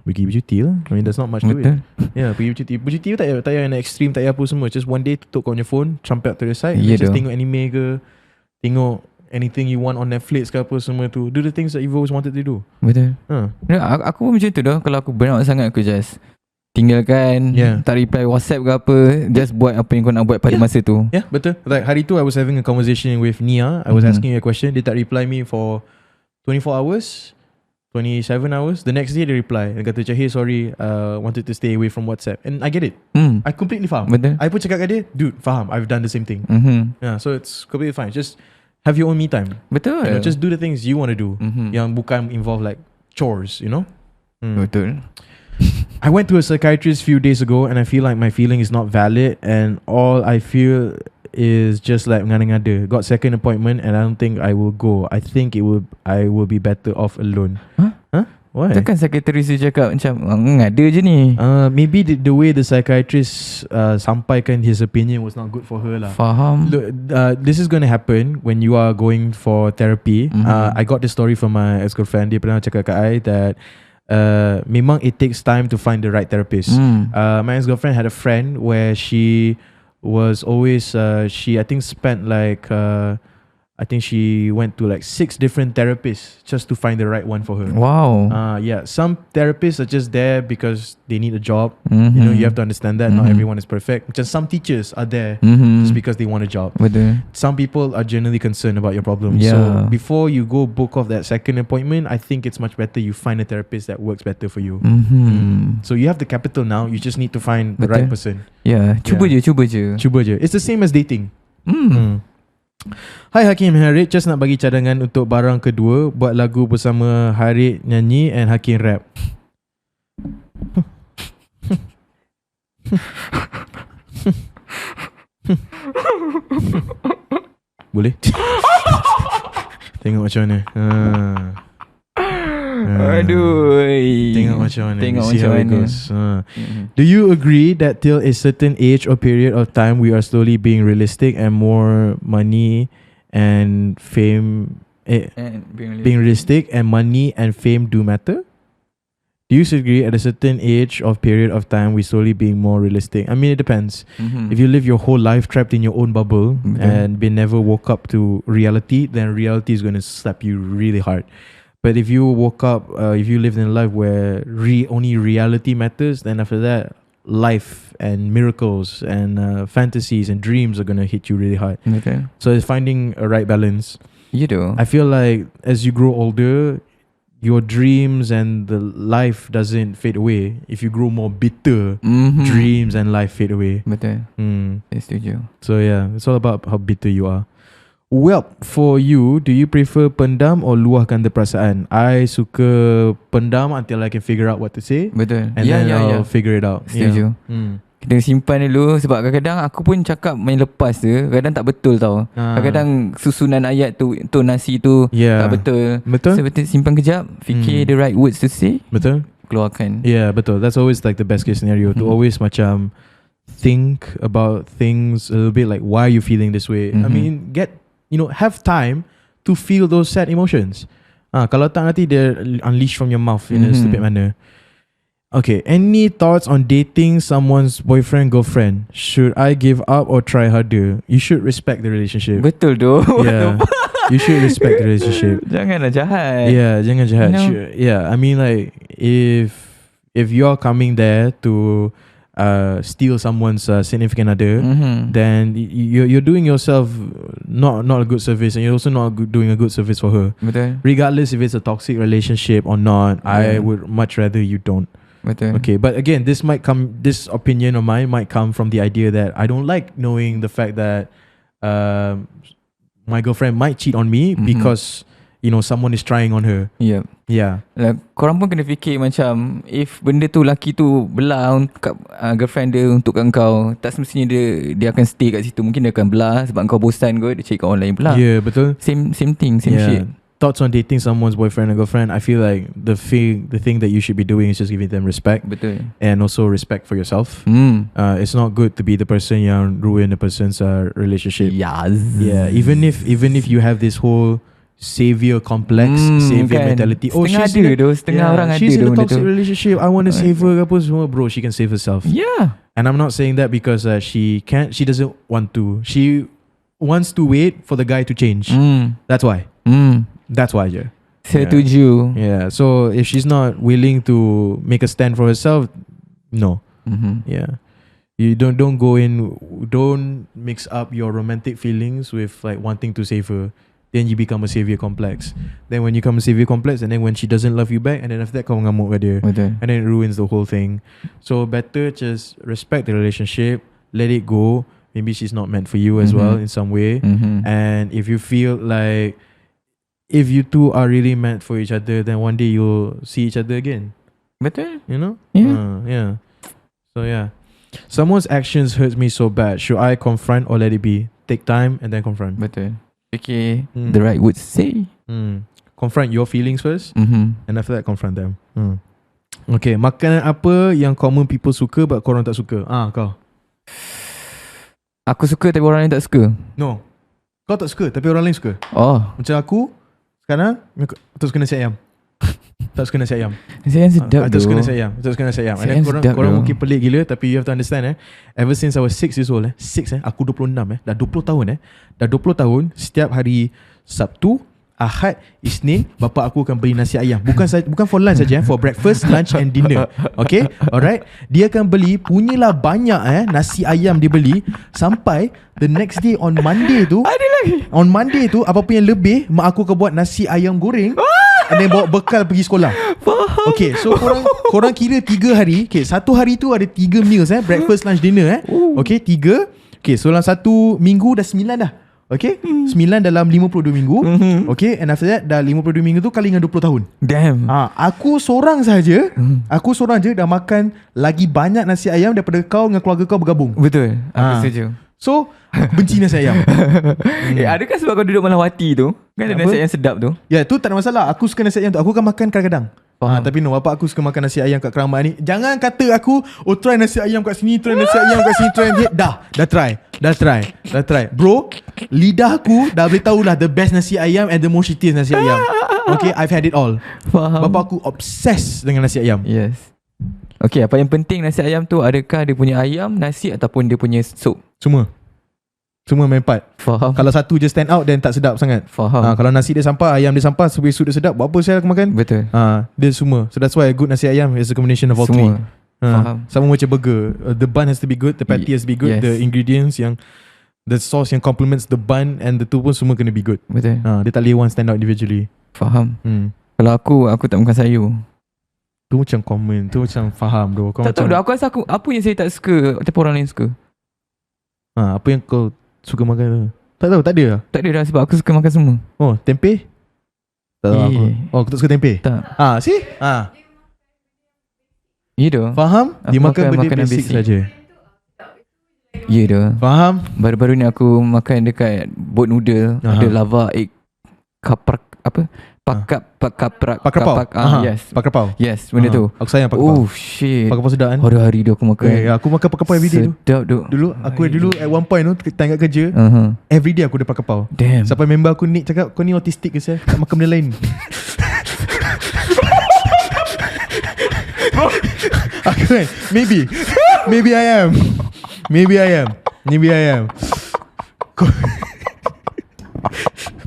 Pergi bercuti lah. I mean, there's not much to it. Pergi bercuti. Bercuti tak payah nak extreme, tak payah apa semua. Just one day tutup kau punya phone, jump out to the side, just tengok anime ke, tengok anything you want on Netflix ke apa semua tu. Do the things that you've always wanted to do. Betul. Aku pun macam tu dah. Kalau aku burnout sangat, aku just tinggalkan, tak reply WhatsApp ke apa, just buat apa yang kau nak buat pada masa tu. Betul. Like hari tu I was having a conversation with Nia. I was asking her a question. Dia tak reply me for 24 hours, 27 hours. The next day they reply and kata, hey sorry, wanted to stay away from WhatsApp. And I get it. I completely faham. Betul. I pun cakap kat dia, dude, faham, I've done the same thing. So it's completely fine. Just have your own me time. Betul. Just do the things you want to do, yang bukan involve like chores, Betul. I went to a psychiatrist few days ago, and I feel like my feeling is not valid, and all I feel is just like ngada-ngada. Got second appointment, and I don't think I will go. I think I will be better off alone. Why? Takkan psychiatrist tu cakap macam ada je ni. Maybe the way the psychiatrist sampaikan his opinion was not good for her lah. Faham. Look, this is going to happen when you are going for therapy. I got this story from my ex-girlfriend. Dia pernah cakap kat I that memang it takes time to find the right therapist. My ex-girlfriend had a friend where she was always she I think spent like I think she went to like 6 different therapists just to find the right one for her. Wow. Yeah, some therapists are just there because they need a job. You know, you have to understand that not everyone is perfect. Just some teachers are there just because they want a job. Betul. Some people are genuinely concerned about your problem. Yeah. So before you go book off that second appointment, I think it's much better you find a therapist that works better for you. So you have the capital now. You just need to find the right person. Yeah, cuba je. It's the same as dating. Hai Hakim and Harid, just nak bagi cadangan untuk barang kedua, buat lagu bersama Harid nyanyi and Hakim rap. Boleh? Tengok macam mana. Aduh. Tengok macam mana. Tengok See macam how it mana. goes. Do you agree that till a certain age or period of time we are slowly being realistic and more money and fame being realistic and money and fame do matter? Do you agree at a certain age or period of time we slowly being more realistic? I mean, it depends. If you live your whole life trapped in your own bubble and never woke up to reality, then reality is going to slap you really hard. But if you woke up, if you lived in a life where only reality matters, then after that, life and miracles and fantasies and dreams are going to hit you really hard. Okay. So it's finding a right balance. You do. I feel like as you grow older, your dreams and the life doesn't fade away. If you grow more bitter, dreams and life fade away. Betul. Saya setuju. So yeah, it's all about how bitter you are. Well, for you, do you prefer pendam or luahkan the perasaan? I suka pendam until I can figure out what to say. Betul. And then I'll figure it out. Setuju. Kita simpan dulu sebab kadang-kadang aku pun cakap main lepas je, kadang tak betul tau. Kadang-kadang susunan ayat tu, tonasi tu tak betul. Betul. So betul simpan kejap, fikir the right words to say. Betul. Keluarkan. Yeah, betul. That's always like the best case scenario. To always macam think about things a little bit like why are you feeling this way. I mean, have time to feel those sad emotions. Kalau tak nanti dia unleash from your mouth in a stupid manner. Okay, any thoughts on dating someone's boyfriend, girlfriend? Should I give up or try harder? You should respect the relationship. Betul tu. Yeah, you should respect the relationship. Janganlah jahat. Yeah, jangan jahat. No. Yeah, I mean like if you're coming there to steal someone's significant other, then you're doing yourself not a good service, and you're also not doing a good service for her. Betul. Regardless if it's a toxic relationship or not, I would much rather you don't. Betul. Okay, but again, this opinion of mine might come from the idea that I don't like knowing the fact that my girlfriend might cheat on me because someone is trying on her. Yeah. Korang pun kena fikir macam if benda tu laki tu belah girlfriend dia untuk kau, tak semestinya dia akan stay kat situ. Mungkin dia akan belah sebab kau bosan kot, dia cari kat orang lain pula. Yeah, betul. Same thing, same shit. Thoughts on dating someone's boyfriend or girlfriend? I feel like the thing that you should be doing is just giving them respect. Betul. And also respect for yourself. It's not good to be the person yang ruin the person's relationship. Yes. Yeah, even if you have this whole savior complex, savior mentality. Setengah orang ada she's in a benda toxic tu. relationship, I want to save her apa semua. Bro, she can save herself. Yeah. And I'm not saying that because she doesn't want to. She wants to wait for the guy to change. That's why. That's why je. Setuju. Yeah. So if she's not willing to make a stand for herself, no. Yeah. You don't go in. Don't mix up your romantic feelings with like wanting to save her. Then you become a savior complex. Then when you become a savior complex, and then when she doesn't love you back, and then after that kau ngamuk kat dia, and then it ruins the whole thing. So better just respect the relationship, let it go. Maybe she's not meant for you as well in some way. And if you feel like if you two are really meant for each other, then one day you'll see each other again. Betul. Yeah. Yeah. So yeah. Someone's actions hurts me so bad. Should I confront or let it be? Take time and then confront. Betul. Okay. The right words to say. confront your feelings first, and after that confront them. Okay, makanan apa yang common people suka but korang tak suka? Kau. Aku suka tapi orang lain tak suka. No, kau tak suka tapi orang lain suka. Macam aku sekarang tak suka nasi ayam. Tak suka nasi ayam. Nasi ayam sedap. Tak suka nasi ayam. Tak suka nasi ayam. And korang mungkin pelik gila, tapi you have to understand ever since I was 6 years old aku 26 dah 20 tahun dah 20 tahun setiap hari Sabtu, Ahad, Isnin bapa aku akan beli nasi ayam. Bukan for lunch saja, for breakfast, lunch and dinner. Okay, alright. Dia akan beli, punyalah banyak nasi ayam dia beli sampai the next day on Monday tu. Ada lagi. On Monday tu apa-apa yang lebih, mak aku akan buat nasi ayam goreng. And then bawa bekal pergi sekolah. Faham. Okay, so korang kira 3 hari. Okay, satu hari tu ada 3 meals breakfast, lunch, dinner Okay, 3. Okay, so dalam satu minggu dah 9 dah. Okay, 9 dalam 52 minggu. Okay, and after that dah 52 minggu tu kali dengan 20 tahun. Damn. Aku seorang saja. Aku seorang je dah makan lagi banyak nasi ayam daripada kau dengan keluarga kau bergabung. Betul. Aku setuju. So aku benci nasi ayam. Adakah sebab kau duduk Melawati tu kan ada nasi ayam sedap tu? Ya, tu tak ada masalah. Aku suka nasi ayam tu. Aku akan makan kadang-kadang. Tapi no, bapak aku suka makan nasi ayam kat keramat ni. Jangan kata aku try nasi ayam kat sini, try nasi ayam kat sini, try. Dah try. Bro, lidah aku dah boleh tahulah the best nasi ayam and the most shittiest nasi ayam. Okay, I've had it all. Faham. Bapak aku obsessed dengan nasi ayam. Yes. Okay, apa yang penting nasi ayam tu, adakah dia punya ayam, nasi ataupun dia punya sup? Semua main part. Faham. Kalau satu je stand out then tak sedap sangat. Faham. Kalau nasi dia sampah, ayam dia sampah, sup dia sedap, buat apa saya aku makan? Betul. Dia semua. So that's why a good nasi ayam is a combination of all three. Faham. Sama macam burger. The bun has to be good, the patty has to be good, the ingredients yang the sauce yang complements the bun and the tu pun semua kena be good. Betul. Dia tak boleh one stand out individually. Faham. Kalau aku tak makan sayur. Tu macam common. Tu macam faham doh. Tak tahu dah. Aku rasa apa yang saya tak suka tapi orang lain suka. Apa yang kau suka makan tu? Tak tahu, tak ada lah. Tak ada dah sebab aku suka makan semua. Tempe? Tak tahu aku. Aku tak suka tempe? Tak. See? Ya dah. Faham? Dia makan benda basic saja. Ya dah. Faham? Baru-baru ni aku makan dekat boat noodle. Ada lava egg kaprak apa? Pak krapau. Yes. Pak krapau. Yes, benda tu. Aku sayang pak krapau. Oh shit. Pak krapau sedap kan? Hari-hari tu aku makan. Aku makan pak krapau everyday tu. Sedap tu. Dulu at one point tu tengah kerja, everyday aku ada pak krapau. Damn. Sampai member aku Nick cakap, kau ni autistic ke saya? Tak makan benda lain. Aku kan, maybe I am.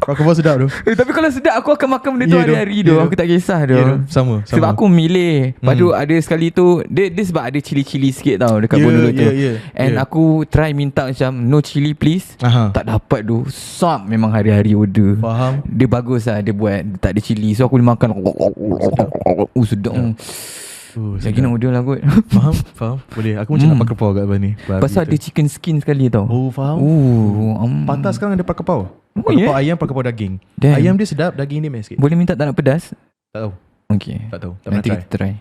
Pak krapau sedap tu. Tapi kalau sedap aku akan makan benda tu hari-hari tu. Aku tak kisah tu. Sama. Sebab aku milih. Padu ada sekali tu dia sebab ada cili-cili sikit tau dekat bodoh tu. And aku try minta macam no chili please. Tak dapat tu. Sop memang hari-hari order. Faham. Dia bagus lah dia buat. Tak ada cili. So aku boleh makan. Sedap. Lagi nak order lah kot. Faham. Boleh. Aku macam nak pak krapau kat ni. Pasal ada chicken skin sekali tau. Faham. Patah sekarang ada pak krapau. Pak krapau ayam, pak krapau daging. Ayam dia sedap, daging dia manis sikit. Boleh minta tak nak pedas? Tak tahu. Okay. Tak tahu. Tak nanti kita try.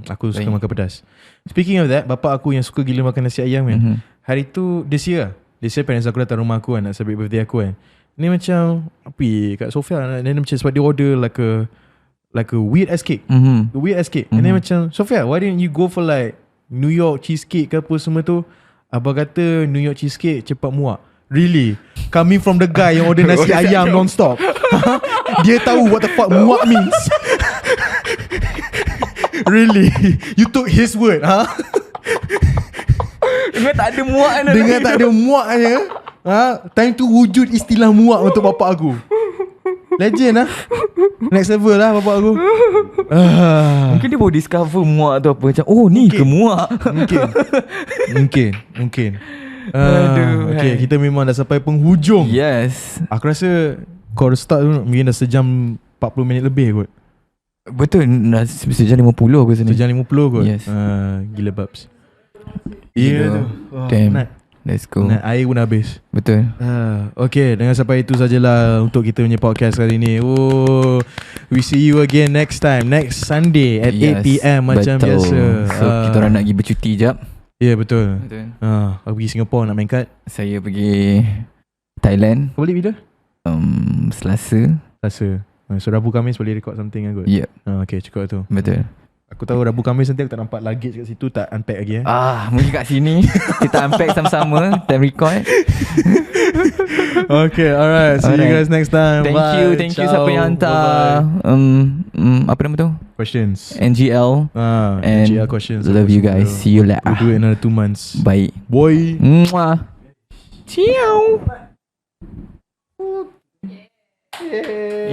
Aku suka makan pedas. Speaking of that, bapak aku yang suka gila makan nasi ayam kan. Hari tu this year parents aku datang rumah aku kan, nak celebrate birthday aku kan. Ni macam kat Sofia, and then macam sebab dia order like a weird ass cake. Weird ass cake. And then macam, Sofia, why didn't you go for like New York cheesecake ke apa semua tu? Abang kata New York cheesecake cepat muak. Really? Coming from the guy yang order nasi ayam non-stop. Dia tahu what the fuck muak means. Really? You took his word, Dengan tak ada muaknya. Time tu wujud istilah muak untuk bapak aku. Legend lah. Next level lah bapak aku. Mungkin dia baru discover muak tu apa. Macam ni ke muak. Mungkin. Okay, kita memang dah sampai penghujung. Yes. Aku rasa kau start tu mungkin dah sejam 40 minit lebih kot. Betul, dah sejam 50 aku sini. Sejam 50 kot. Yes. Gila babs. Ya tu. Damn. Let's go. Air pun habis. Betul. Okay, dengan sampai itu sajalah untuk kita punya podcast kali ni. We see you again next time, next Sunday at 8 PM macam biasa. So kita orang nak pergi bercuti jap. Ya, betul. Aku pergi Singapore nak main kad. Saya pergi Thailand. Kau balik bila? Selasa. So Rabu Khamis boleh record something kan kot? Yep. Okay, cukup tu. Betul. Aku tahu Rabu Khamis nanti aku tak nampak luggage kat situ, tak unpack lagi Mungkin kat sini kita unpack sama-sama time record. Okay, alright. See you guys next time. Thank you siapa yang hantar apa nama tu? Questions. NGL. And NGL questions. Love you guys. See you later. We'll do it another 2 months. Bye. Boy. Mwah. Ciao. Yeah.